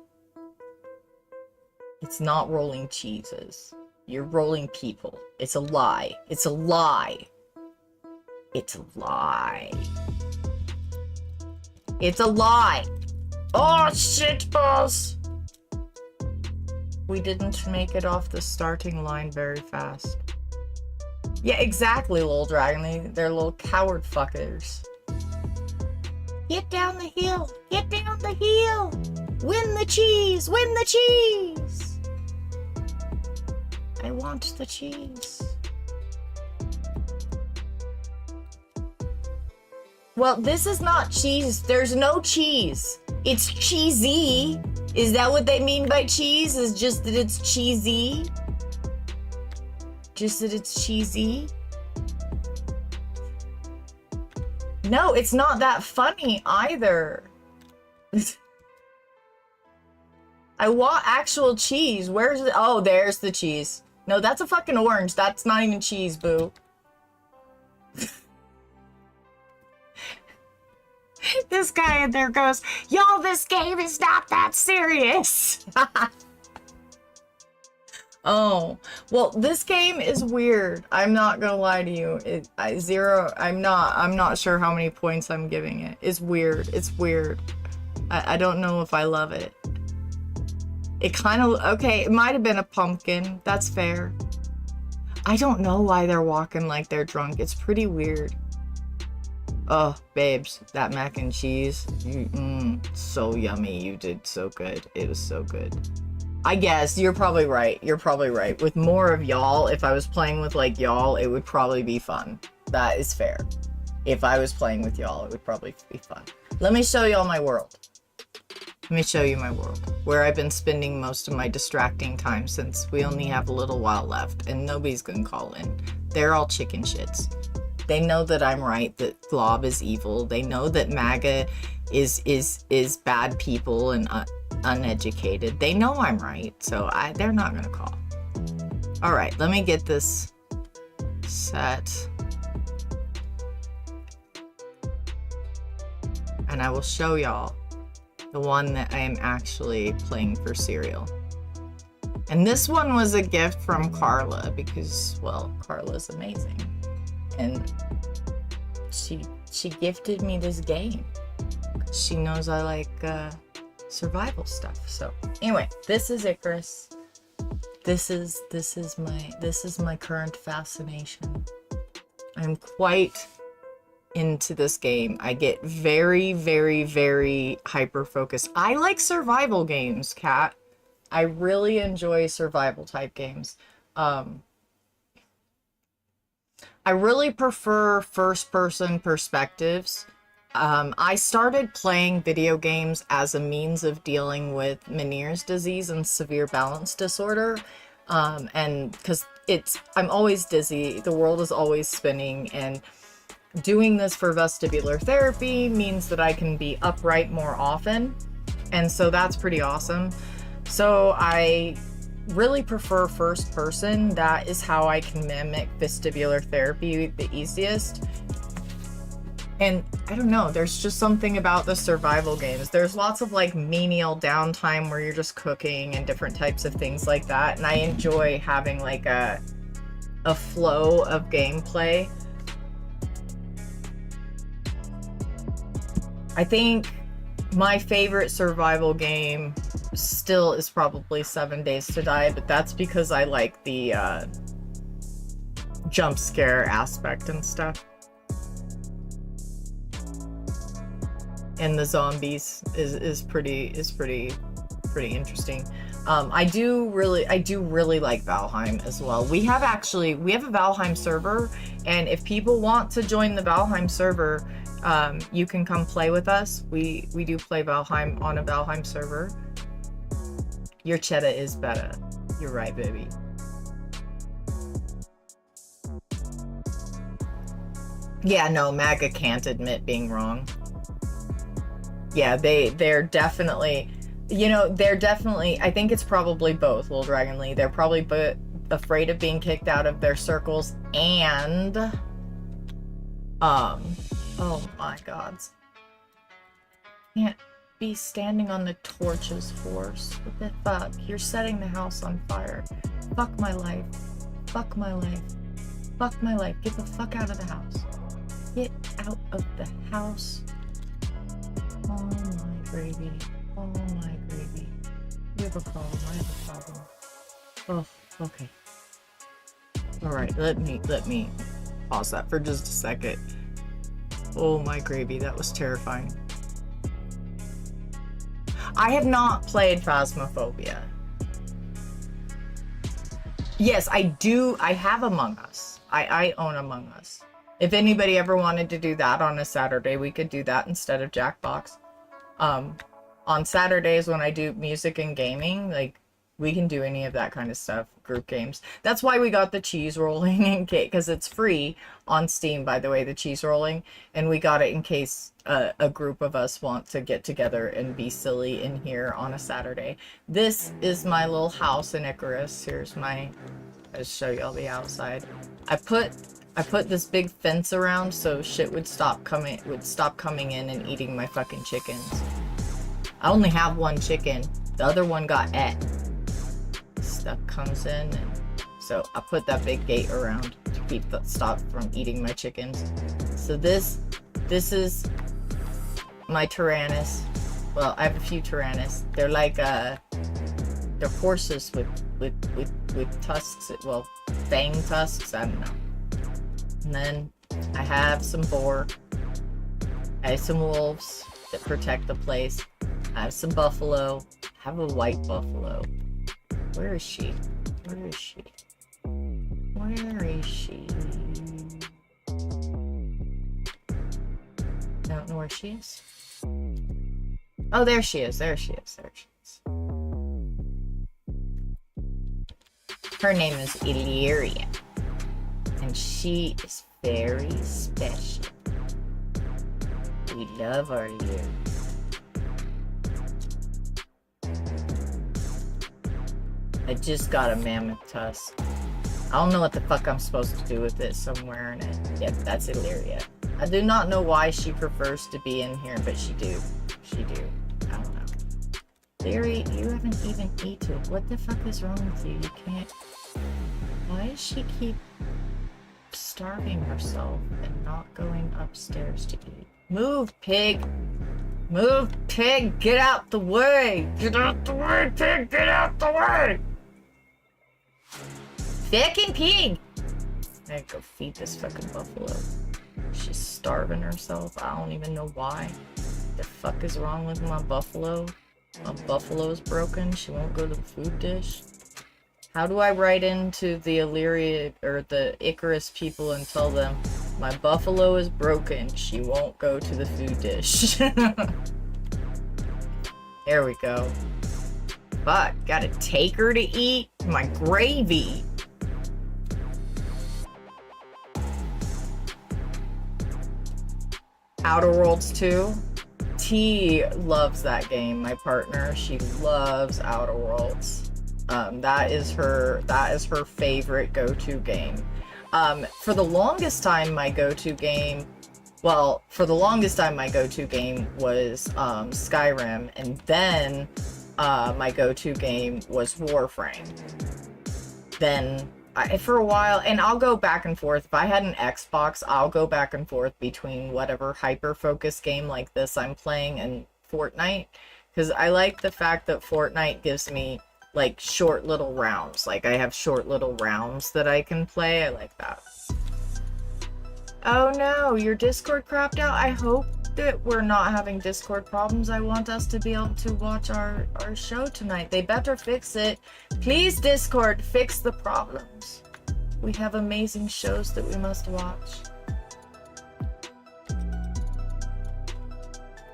It's not rolling cheeses. You're rolling people. It's a lie. It's a lie. It's a lie. It's a lie. Oh, shit balls. We didn't make it off the starting line very fast. Yeah, exactly, little dragon. They're little coward fuckers. Get down the hill. Get down the hill. Win the cheese. Win the cheese. I want the cheese. Well, this is not cheese. There's no cheese. It's cheesy. Is that what they mean by cheese? Is just that it's cheesy? Just that it's cheesy? No, it's not that funny either. I want actual cheese. Where's it? Oh, there's the cheese. No, that's a fucking orange. That's not even cheese, boo. This guy in there goes, y'all, this game is not that serious. Oh, well, this game is weird. I'm not gonna lie to you. I'm not sure how many points I'm giving it. It's weird. It's weird. I don't know if I love it. It kind of, okay, it might have been a pumpkin. That's fair. I don't know why they're walking like they're drunk. It's pretty weird. Oh, babes, that mac and cheese. So yummy. You did so good. It was so good. I guess you're probably right. You're probably right. With more of y'all, if I was playing with like y'all, it would probably be fun. That is fair. If I was playing with y'all, it would probably be fun. Let me show y'all my world. Let me show you my world, where I've been spending most of my distracting time since we only have a little while left and nobody's gonna call in. They're all chicken shits. They know that I'm right, that Glob is evil. They know that MAGA is bad people and uneducated. They know I'm right, so they're not gonna call. All right, let me get this set. And I will show y'all the one that I am actually playing for cereal. And this one was a gift from Carla because, well, Carla's amazing. And she gifted me this game. She knows I like survival stuff. So anyway, this is Icarus. This is my current fascination. I'm quite into this game. I get very, very, very hyper focused. I like survival games, Kat. I really enjoy survival type games. I really prefer first-person perspectives. I started playing video games as a means of dealing with Meniere's disease and severe balance disorder. And because I'm always dizzy, the world is always spinning, and doing this for vestibular therapy means that I can be upright more often. And so that's pretty awesome. So I really prefer first person. That is how I can mimic vestibular therapy the easiest. And I don't know, there's just something about the survival games. There's lots of like menial downtime where you're just cooking and different types of things like that. And I enjoy having like a flow of gameplay. I think my favorite survival game still is probably 7 Days to Die, but that's because I like the jump scare aspect and stuff. And the zombies is pretty interesting. I do really like Valheim as well. We have a Valheim server, and if people want to join the Valheim server, you can come play with us. We do play Valheim on a Valheim server. Your cheddar is better. You're right, baby. Yeah, no, MAGA can't admit being wrong. Yeah, they're definitely, I think it's probably both, Lil Dragon Lee. They're probably afraid of being kicked out of their circles and, oh my gods. Can't be standing on the torches, Force. What the fuck? You're setting the house on fire. Fuck my life. Fuck my life. Fuck my life. Get the fuck out of the house. Get out of the house. Oh my gravy. Oh my gravy. You have a problem. I have a problem. Oh, okay. Alright, let me pause that for just a second. Oh my gravy, that was terrifying. I have not played Phasmophobia. Yes, I do. I have Among Us. I own Among Us. If anybody ever wanted to do that on a Saturday, we could do that instead of Jackbox. On Saturdays when I do music and gaming, like, we can do any of that kind of stuff, group games. That's why we got the cheese rolling in case, because it's free on Steam, by the way, the cheese rolling, and we got it in case a group of us want to get together and be silly in here on a Saturday. This is my little house in Icarus. I'll show you all the outside. I put this big fence around so shit would stop coming in and eating my fucking chickens. I only have one chicken. The other one got ate. Stuff comes in, and so I put that big gate around to stop from eating my chickens. So this is my Tyrannus. Well, I have a few Tyrannus. They're like they're horses with tusks. Well, fang tusks. I don't know. And then I have some boar. I have some wolves that protect the place. I have some buffalo. I have a white buffalo. Where is she? Where is she? Where is she? I don't know where she is. Oh, there she is. There she is. There she is. Her name is Illyria. And she is very special. We love our Illyria. I just got a mammoth tusk. I don't know what the fuck I'm supposed to do with it, so I'm wearing it. Yep, that's Illyria. I do not know why she prefers to be in here, but she do. She do. I don't know. Illyria, you haven't even eaten. What the fuck is wrong with you? You can't... Why does she keep starving herself and not going upstairs to eat? Move, pig! Move, pig! Get out the way! Get out the way, pig! Get out the way! Fucking pig! I gotta go feed this fucking buffalo. She's starving herself. I don't even know why. The fuck is wrong with my buffalo? My buffalo's broken. She won't go to the food dish. How do I write into the Illyria or the Icarus people and tell them my buffalo is broken? She won't go to the food dish. There we go. Fuck, gotta take her to eat my gravy. Outer Worlds 2. T loves that game, my partner. She loves Outer Worlds. That is her favorite go-to game. For the longest time, my go-to game was Skyrim, and then my go-to game was Warframe. Then for a while, and I'll go back and forth. If I had an Xbox, I'll go back and forth between whatever hyper-focus game like this I'm playing and Fortnite. Because I like the fact that Fortnite gives me, like, short little rounds. Like, I have short little rounds that I can play. I like that. Oh no, your Discord crapped out? I hope that we're not having Discord problems. I want us to be able to watch our show tonight. They better fix it. Please, Discord, fix the problems. We have amazing shows that we must watch.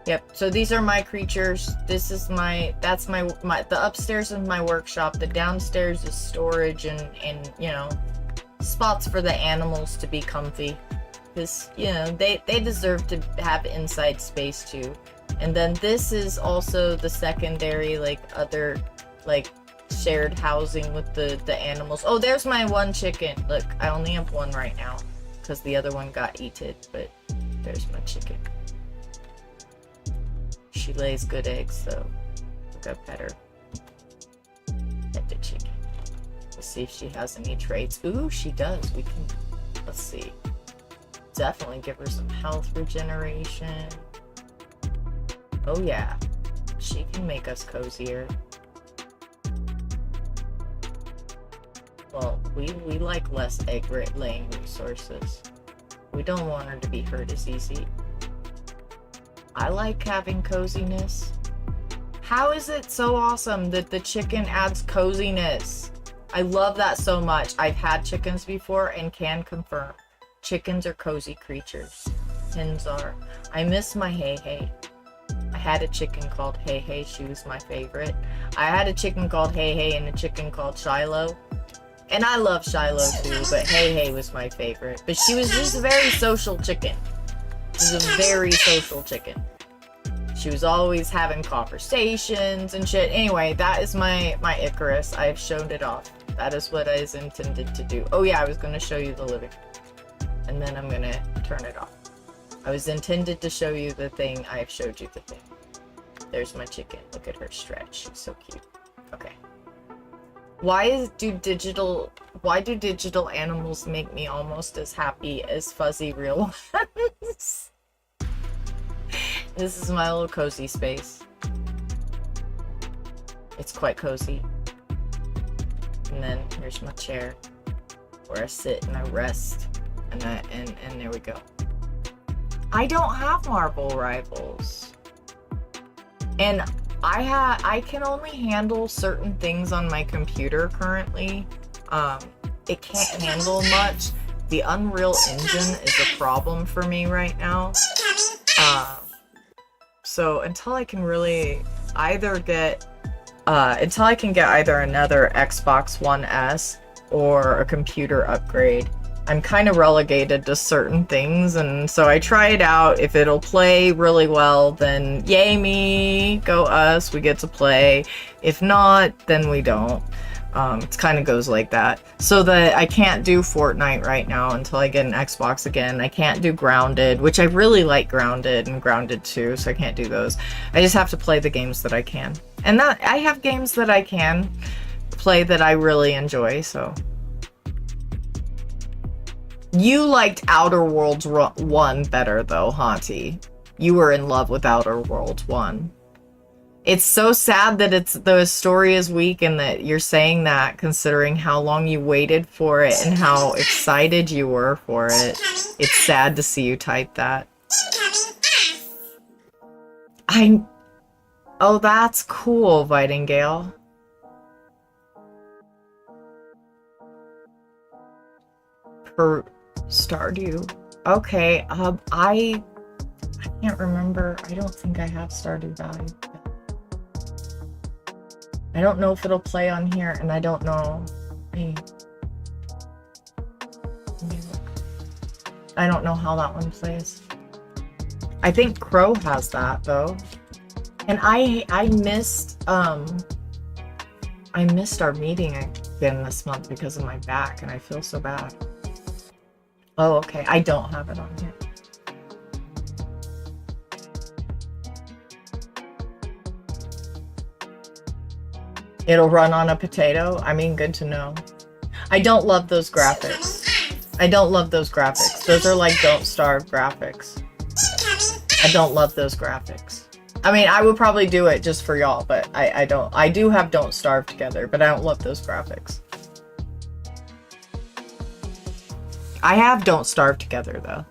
Yep, so these are my creatures. This is that's my the upstairs is my workshop. The downstairs is storage and you know, spots for the animals to be comfy. Because, you know, they deserve to have inside space too. And then this is also the secondary, like, other, like, shared housing with the animals. Oh, there's my one chicken. Look, I only have one right now because the other one got eaten, but there's my chicken. She lays good eggs, so we'll go pet her. Pet the chicken. Let's see if she has any traits. Ooh, she does. We can, let's see. Definitely give her some health regeneration. Oh yeah, she can make us cozier. Well, we like less egg laying resources. We don't want her to be hurt as easy. I like having coziness. How is it so awesome that the chicken adds coziness? I love that so much. I've had chickens before and can confirm. Chickens are cozy creatures. Hens are. I miss my Hey Hey. I had a chicken called Hey Hey. She was my favorite. I had a chicken called Hey Hey and a chicken called Shiloh. And I love Shiloh too, but Hey Hey was my favorite. But she was just a very social chicken. She was a very social chicken. She was always having conversations and shit. Anyway, that is my Icarus. I have shown it off. That is what I was intended to do. Oh yeah, I was going to show you the living room. And then I'm gonna turn it off. I was intended to show you the thing. I have showed you the thing. There's my chicken. Look at her stretch. She's so cute. Okay. Why do digital animals make me almost as happy as fuzzy real ones? This is my little cozy space. It's quite cozy. And then here's my chair where I sit and I rest. And there we go. I don't have marble rivals. And I can only handle certain things on my computer currently. It can't handle much. The Unreal Engine is a problem for me right now. So until I can really either get until I can get either another Xbox One S or a computer upgrade, I'm kind of relegated to certain things, and so I try it out. If it'll play really well, then yay me, go us, we get to play. If not, then we don't. It kind of goes like that. So that I can't do Fortnite right now until I get an Xbox again. I can't do Grounded, which I really like Grounded and Grounded 2, so I can't do those. I just have to play the games that I can. And that I have games that I can play that I really enjoy, so... You liked Outer Worlds 1 better, though, Haunty. You were in love with Outer Worlds 1. It's so sad that the story is weak and that you're saying that, considering how long you waited for it and how excited you were for it. It's sad to see you type that. Oh, that's cool, Vitingale. For Stardew. Okay, I can't remember. I don't think I have Stardew Valley. I don't know if it'll play on here, and I don't know. I don't know how that one plays. I think Crow has that though. And I missed our meeting again this month because of my back, and I feel so bad. Oh, okay. I don't have it on here. It'll run on a potato? I mean, good to know. I don't love those graphics. I don't love those graphics. Those are like Don't Starve graphics. I don't love those graphics. I mean, I would probably do it just for y'all, but I don't. I do have Don't Starve together, but I don't love those graphics. I have Don't Starve together, though.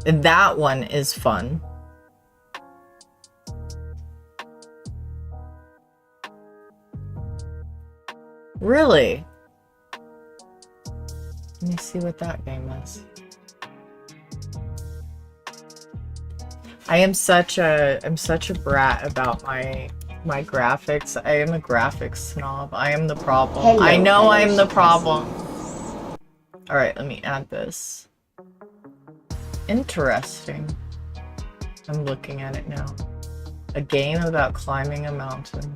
And that one is fun. Really? Let me see what that game is. I'm such a brat about my graphics. I am a graphics snob. I am the problem. Hello, I know hello, I'm the Shitazzy. problem. Alright, let me add this. Interesting. I'm looking at it now. A game about climbing a mountain.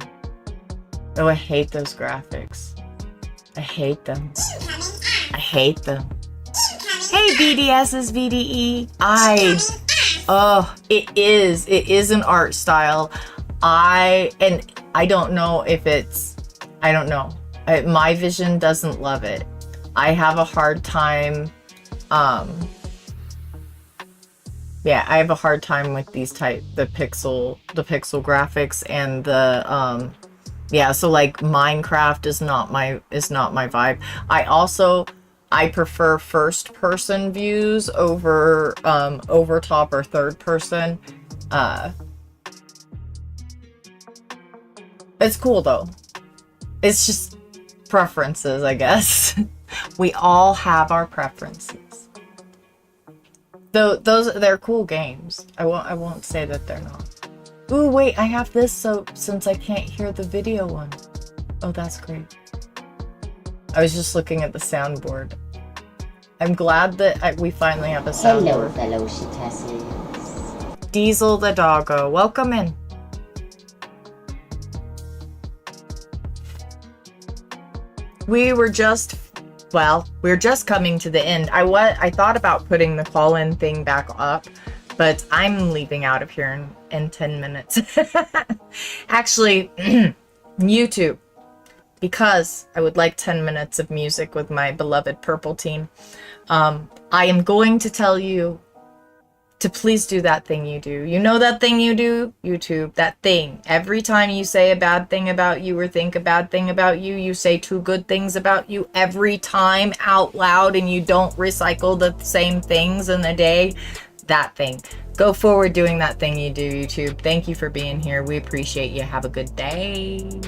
Oh, I hate those graphics. I hate them. I hate them. Hey, BDS's VDE. It is an art style. I don't know if it's, I don't know. My vision doesn't love it. I have a hard time, yeah, I have a hard time with these the pixel graphics and the, yeah, so like Minecraft is not my vibe. I prefer first person views over top or third person. It's cool though. It's just preferences, I guess. We all have our preferences. Though they're cool games. I won't say that they're not. Ooh, wait, I have this so since I can't hear the video one. Oh, that's great. I was just looking at the soundboard. I'm glad that we finally have a soundboard. Hello, fellow Shitazzies. Diesel the doggo, welcome in. We're just coming to the end. I thought about putting the call-in thing back up, but I'm leaving out of here in 10 minutes. Actually, YouTube, because I would like 10 minutes of music with my beloved purple team. I am going to tell you to please do that thing you do. You know that thing you do? YouTube, that thing. Every time you say a bad thing about you or think a bad thing about you, you say two good things about you every time out loud and you don't recycle the same things in a day. That thing. Go forward doing that thing you do, YouTube. Thank you for being here. We appreciate you. Have a good day.